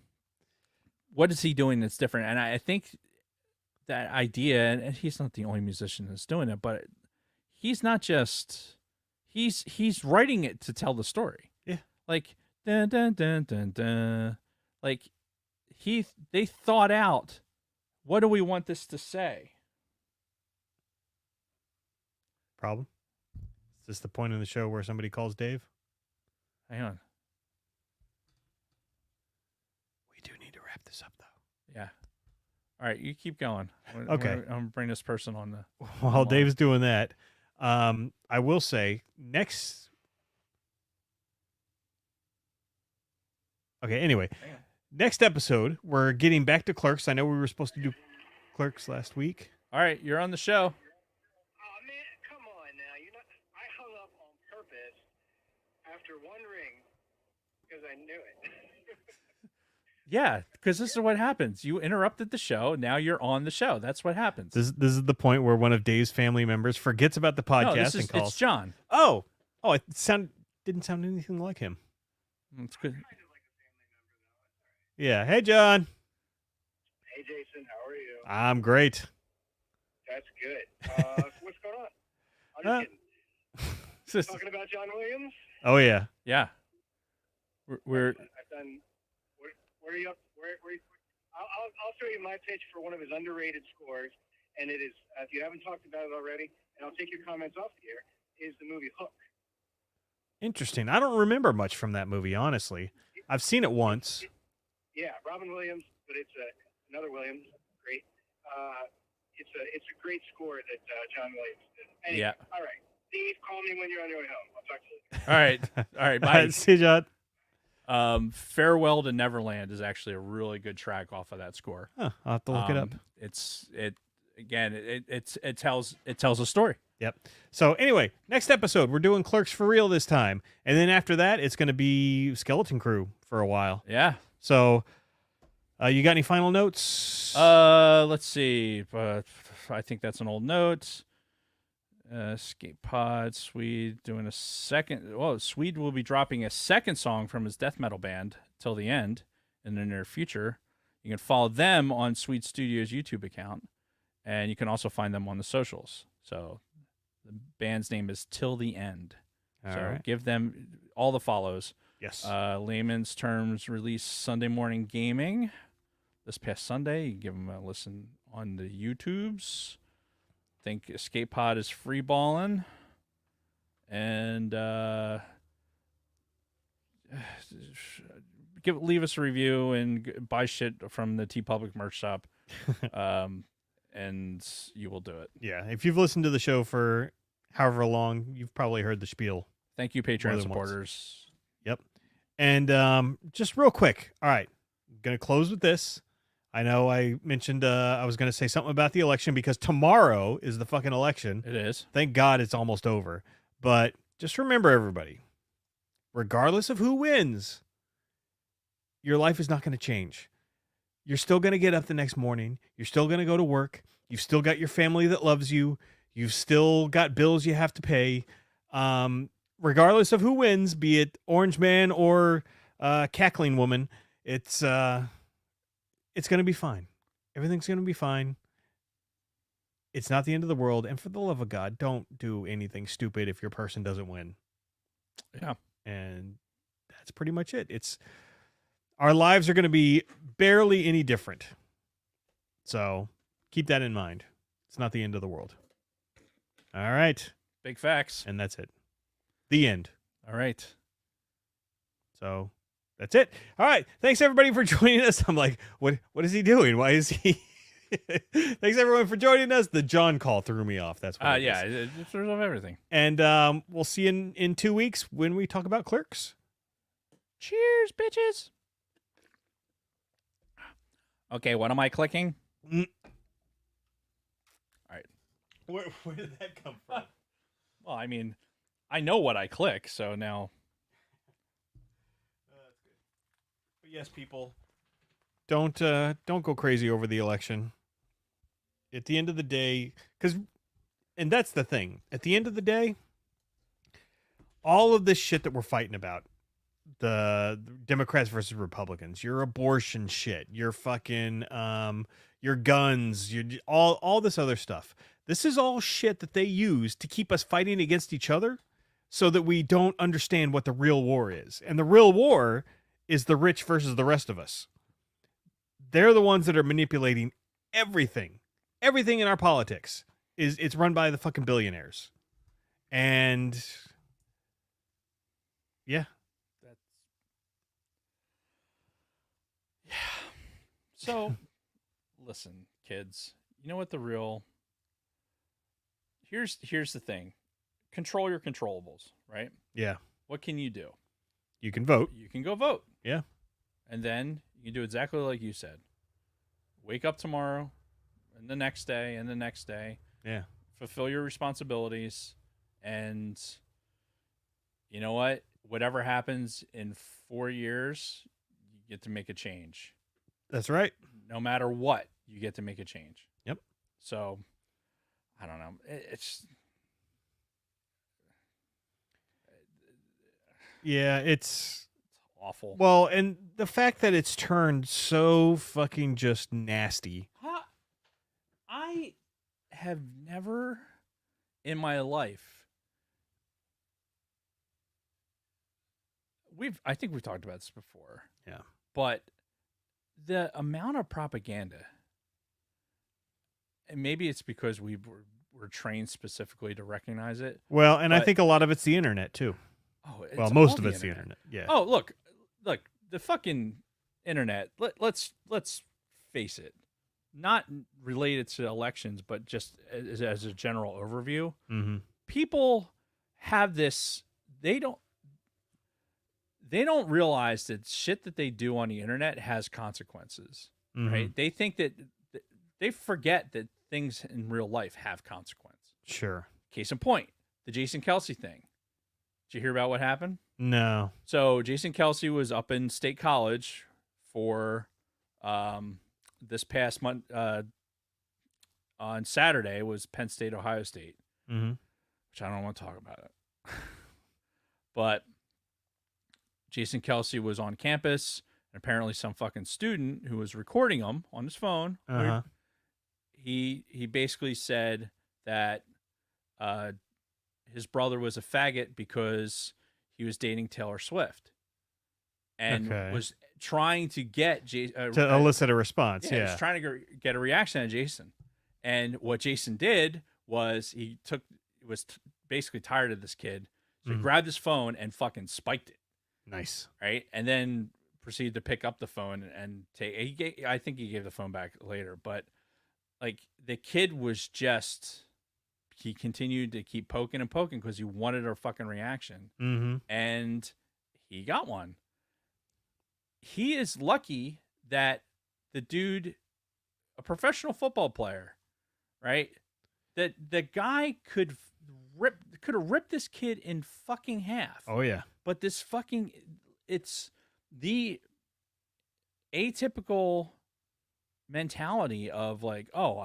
Speaker 4: What is he doing that's different? And I think that idea, and he's not the only musician that's doing it, but he's not just, he's writing it to tell the story.
Speaker 3: Yeah.
Speaker 4: Like, dun, dun, dun, dun, dun. Like, they thought out, what do we want this to say?
Speaker 3: Problem? Is this the point in the show where somebody calls Dave?
Speaker 4: Hang on.
Speaker 3: We do need to wrap this up, though.
Speaker 4: Yeah. All right, you keep going.
Speaker 3: Okay.
Speaker 4: I'm going to bring this person on the...
Speaker 3: While Dave's doing that, I will say, next Okay, anyway. Next episode, we're getting back to Clerks. I know we were supposed to do Clerks last week.
Speaker 4: All right, you're on the show.
Speaker 8: Oh man, come on now. I hung up on purpose after one ring because I knew it.
Speaker 4: Yeah, because this is what happens. You interrupted the show. Now you're on the show. That's what happens.
Speaker 3: This is the point where one of Dave's family members forgets about the podcast and calls.
Speaker 4: It's John.
Speaker 3: Oh, it didn't sound anything like him.
Speaker 4: It's good.
Speaker 3: Yeah. Hey, John.
Speaker 8: Hey Jason, how are you?
Speaker 3: I'm great.
Speaker 8: That's good. What's going on? I'm just kidding. Talking about John Williams?
Speaker 3: Oh yeah.
Speaker 4: Yeah. We're
Speaker 8: I've done. Where are you up? Where I'll show you my pitch for one of his underrated scores, and it is if you haven't talked about it already, and I'll take your comments off the air. Is the movie Hook?
Speaker 3: Interesting. I don't remember much from that movie, honestly. I've seen it once.
Speaker 8: Yeah, Robin Williams, but it's another Williams. Great. It's a great score that John Williams did. Anyway,
Speaker 4: Yeah.
Speaker 8: All right, Steve, call me when you're on your way home. I'll talk to you later.
Speaker 4: all right. All right. Bye.
Speaker 3: See you, John.
Speaker 4: Farewell to Neverland is actually a really good track off of that score.
Speaker 3: Huh, I'll have to look it up.
Speaker 4: It tells a story.
Speaker 3: Yep. So anyway, next episode, we're doing Clerks for real this time. And then after that, it's going to be Skeleton Crew for a while.
Speaker 4: Yeah.
Speaker 3: So you got any final notes?
Speaker 4: Let's see. I think that's an old note. Escape Pod, Swede doing a second. Well, Swede will be dropping a second song from his death metal band Till the End in the near future. You can follow them on Swede Studios YouTube account, and you can also find them on the socials. So the band's name is Till the End.
Speaker 3: All
Speaker 4: so
Speaker 3: right.
Speaker 4: give them all the follows.
Speaker 3: Yes.
Speaker 4: Layman's Terms released Sunday Morning Gaming this past Sunday. You can give them a listen on the YouTubes. I think Escape Pod is free balling. And leave us a review and buy shit from the TeePublic merch shop. And you will do it.
Speaker 3: Yeah. If you've listened to the show for however long, you've probably heard the spiel.
Speaker 4: Thank you,
Speaker 3: More
Speaker 4: Patreon
Speaker 3: than
Speaker 4: supporters.
Speaker 3: Yep. And just real quick. All right. I'm going to close with this. I know I mentioned I was going to say something about the election because tomorrow is the fucking election.
Speaker 4: It is.
Speaker 3: Thank God it's almost over. But just remember, everybody, regardless of who wins, your life is not going to change. You're still going to get up the next morning. You're still going to go to work. You've still got your family that loves you. You've still got bills you have to pay. Regardless of who wins, be it Orange Man or Cackling Woman, it's going to be fine. Everything's going to be fine. It's not the end of the world. And for the love of God, don't do anything stupid if your person doesn't win.
Speaker 4: Yeah.
Speaker 3: And that's pretty much it. Our lives are going to be barely any different. So keep that in mind. It's not the end of the world. All right.
Speaker 4: Big facts.
Speaker 3: And that's it. The end.
Speaker 4: All right.
Speaker 3: So that's it. All right. Thanks everybody for joining us. I'm like, what is he doing? Why is he? Thanks everyone for joining us. The John call threw me off. That's what
Speaker 4: Yeah, it throws off everything.
Speaker 3: And we'll see you in 2 weeks when we talk about Clerks.
Speaker 4: Cheers, bitches. Okay, what am I clicking? All right.
Speaker 3: Where did that come from?
Speaker 4: Well, I mean, I know what I click, so now.
Speaker 3: That's good. But yes, people, don't go crazy over the election. At the end of the day, and that's the thing. At the end of the day, all of this shit that we're fighting about, the Democrats versus Republicans, your abortion shit, your fucking your guns, all this other stuff. This is all shit that they use to keep us fighting against each other so that we don't understand what the real war is. And the real war is the rich versus the rest of us. They're the ones that are manipulating everything. Everything in our politics it's run by the fucking billionaires. And yeah.
Speaker 4: So, listen, kids. You know what the real? Here's the thing. Control your controllables, right?
Speaker 3: Yeah.
Speaker 4: What can you do?
Speaker 3: You can vote.
Speaker 4: You can go vote.
Speaker 3: Yeah.
Speaker 4: And then you do exactly like you said. Wake up tomorrow and the next day and the next day.
Speaker 3: Yeah.
Speaker 4: Fulfill your responsibilities. And you know what? Whatever happens in 4 years, you get to make a change.
Speaker 3: That's right.
Speaker 4: No matter what, you get to make a change.
Speaker 3: Yep.
Speaker 4: So, I don't know. It's
Speaker 3: Yeah, it's
Speaker 4: awful.
Speaker 3: well, and the fact that it's turned so fucking just nasty.
Speaker 4: I have never in my life I think we've talked about this before.
Speaker 3: Yeah.
Speaker 4: But the amount of propaganda, and maybe it's because we're trained specifically to recognize it.
Speaker 3: Well, and I
Speaker 4: but-
Speaker 3: think a lot of it's the internet too.
Speaker 4: Oh,
Speaker 3: Well,
Speaker 4: it's
Speaker 3: most
Speaker 4: all
Speaker 3: of it's the internet. Yeah.
Speaker 4: Oh, look, the fucking internet. Let's face it. Not related to elections, but just as a general overview.
Speaker 3: Mm-hmm.
Speaker 4: People have this. They don't realize that shit that they do on the internet has consequences, right? They think that they forget that things in real life have consequence.
Speaker 3: Sure.
Speaker 4: Case in point, the Jason Kelsey thing. Did you hear about what happened?
Speaker 3: No.
Speaker 4: So Jason Kelsey was up in State College for this past month. On Saturday was Penn State, Ohio State, which I don't want to talk about it. But Jason Kelsey was on campus, and apparently some fucking student who was recording him on his phone. He basically said that his brother was a faggot because he was dating Taylor Swift, and was trying to get
Speaker 3: to elicit a response.
Speaker 4: He was trying to get a reaction on Jason. And what Jason did was he was basically tired of this kid, so he grabbed his phone and fucking spiked it.
Speaker 3: Nice.
Speaker 4: Right, and then proceeded to pick up the phone and take. I think he gave the phone back later, but like the kid was just. He continued to keep poking and poking because he wanted a fucking reaction. And he got one. He is lucky that the dude, a professional football player, right? That the guy could have ripped this kid in fucking half.
Speaker 3: Oh yeah.
Speaker 4: But this fucking, it's the atypical mentality of like, oh,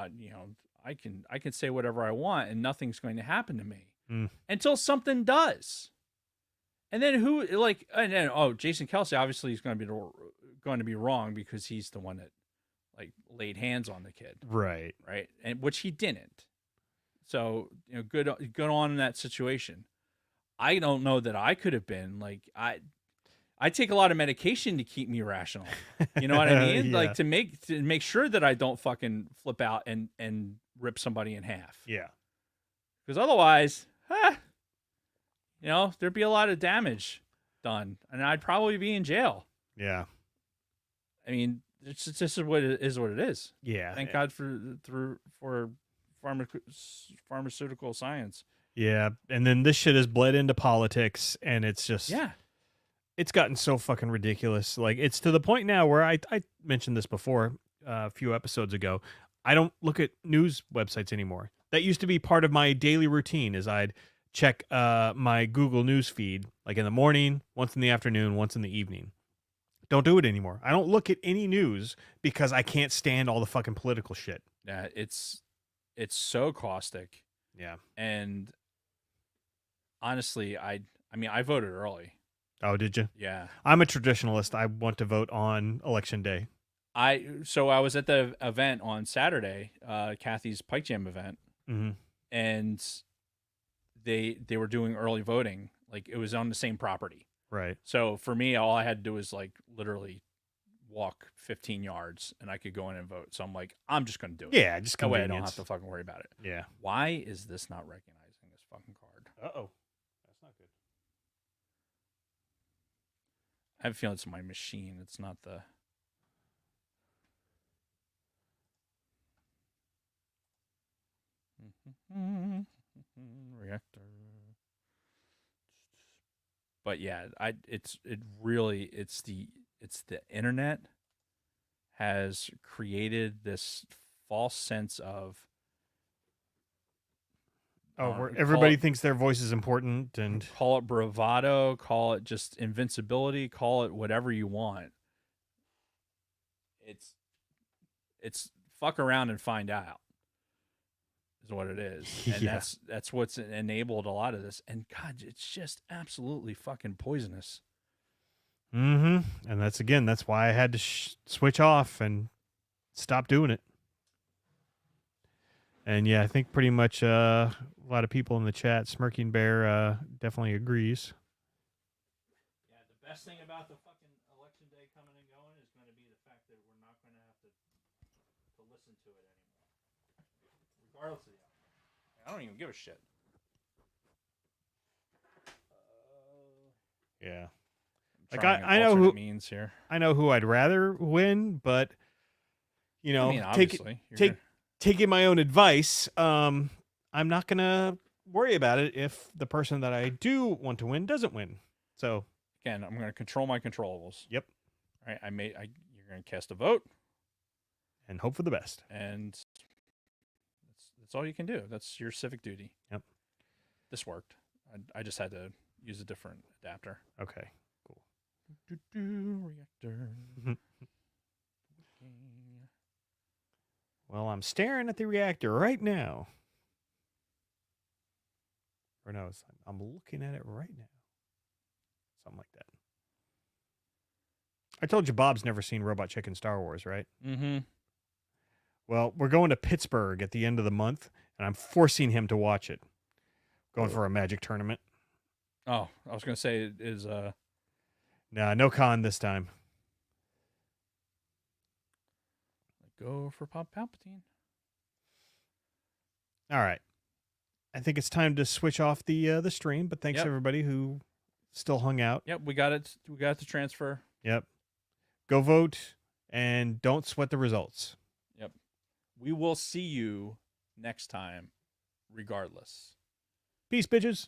Speaker 4: I can say whatever I want and nothing's going to happen to me until something does. And then Jason Kelsey obviously is going to be wrong because he's the one that like laid hands on the kid.
Speaker 3: Right.
Speaker 4: And which he didn't. So, good on in that situation. I don't know that I could have been like, I take a lot of medication to keep me rational. You know what I mean?
Speaker 3: Yeah.
Speaker 4: Like to make sure that I don't fucking flip out and rip somebody in half.
Speaker 3: Yeah.
Speaker 4: Because otherwise, there'd be a lot of damage done, and I'd probably be in jail.
Speaker 3: Yeah.
Speaker 4: I mean, it's just what it is. What it is.
Speaker 3: Yeah.
Speaker 4: Thank God for pharmaceutical science.
Speaker 3: Yeah, and then this shit has bled into politics, and it's just
Speaker 4: Yeah.
Speaker 3: It's gotten so fucking ridiculous. Like it's to the point now where I mentioned this before a few episodes ago. I don't look at news websites anymore. That used to be part of my daily routine. Is I'd check my Google News feed like in the morning, once in the afternoon, once in the evening. Don't do it anymore. I don't look at any news because I can't stand all the fucking political shit.
Speaker 4: Yeah, it's so caustic.
Speaker 3: Yeah. And
Speaker 4: honestly, I voted early.
Speaker 3: Oh, did you?
Speaker 4: Yeah.
Speaker 3: I'm a traditionalist. I want to vote on election day.
Speaker 4: So I was at the event on Saturday, Kathy's Pike Jam event, and they were doing early voting. Like it was on the same property.
Speaker 3: Right.
Speaker 4: So for me, all I had to do was like literally walk 15 yards and I could go in and vote. So I'm like, I'm just going to do it.
Speaker 3: Yeah, just
Speaker 4: that way I
Speaker 3: convenience.
Speaker 4: don't have to fucking worry about it.
Speaker 3: Yeah.
Speaker 4: Why is this not recognizing this fucking card?
Speaker 3: Uh-oh. That's not good.
Speaker 4: I have a feeling it's my machine. It's not the... reactor. But yeah, it's the it's the internet has created this false sense of
Speaker 3: Where everybody thinks their voice is important, and
Speaker 4: call it bravado, call it just invincibility, call it whatever you want. It's fuck around and find out is what it is. And
Speaker 3: Yeah.
Speaker 4: that's what's enabled a lot of this. And God, it's just absolutely fucking poisonous.
Speaker 3: and that's why I had to switch off and stop doing it. And yeah, I think pretty much a lot of people in the chat, Smirking Bear definitely agrees.
Speaker 4: Yeah, the best thing about the fucking election day coming and going is going to be the fact that we're not going to have to listen to it anymore, regardless of the outcome. I don't even give a shit.
Speaker 3: Yeah.
Speaker 4: I'm
Speaker 3: Like
Speaker 4: trying
Speaker 3: I
Speaker 4: an
Speaker 3: know
Speaker 4: alternate
Speaker 3: who
Speaker 4: means here.
Speaker 3: I know who I'd rather win, but you know,
Speaker 4: I mean, obviously,
Speaker 3: taking my own advice, I'm not gonna worry about it if the person that I do want to win doesn't win. So
Speaker 4: again, I'm going to control my controllables.
Speaker 3: Yep.
Speaker 4: All right, you're going to cast a vote
Speaker 3: and hope for the best.
Speaker 4: And that's all you can do. That's your civic duty.
Speaker 3: Yep.
Speaker 4: This worked. I just had to use a different adapter.
Speaker 3: Okay. Cool.
Speaker 4: Reactor.
Speaker 3: Well, I'm staring at the reactor right now. Or no, I'm looking at it right now. Something like that. I told you Bob's never seen Robot Chicken Star Wars, right?
Speaker 4: Mm-hmm.
Speaker 3: Well, we're going to Pittsburgh at the end of the month, and I'm forcing him to watch it. Going for a Magic tournament.
Speaker 4: Oh, I was going to say, is...
Speaker 3: Nah, no con this time.
Speaker 4: Go for Palpatine.
Speaker 3: All right. I think it's time to switch off the stream, but thanks everybody who still hung out.
Speaker 4: Yep, we got it. We got the transfer.
Speaker 3: Yep. Go vote and don't sweat the results.
Speaker 4: Yep. We will see you next time, regardless.
Speaker 3: Peace, bitches.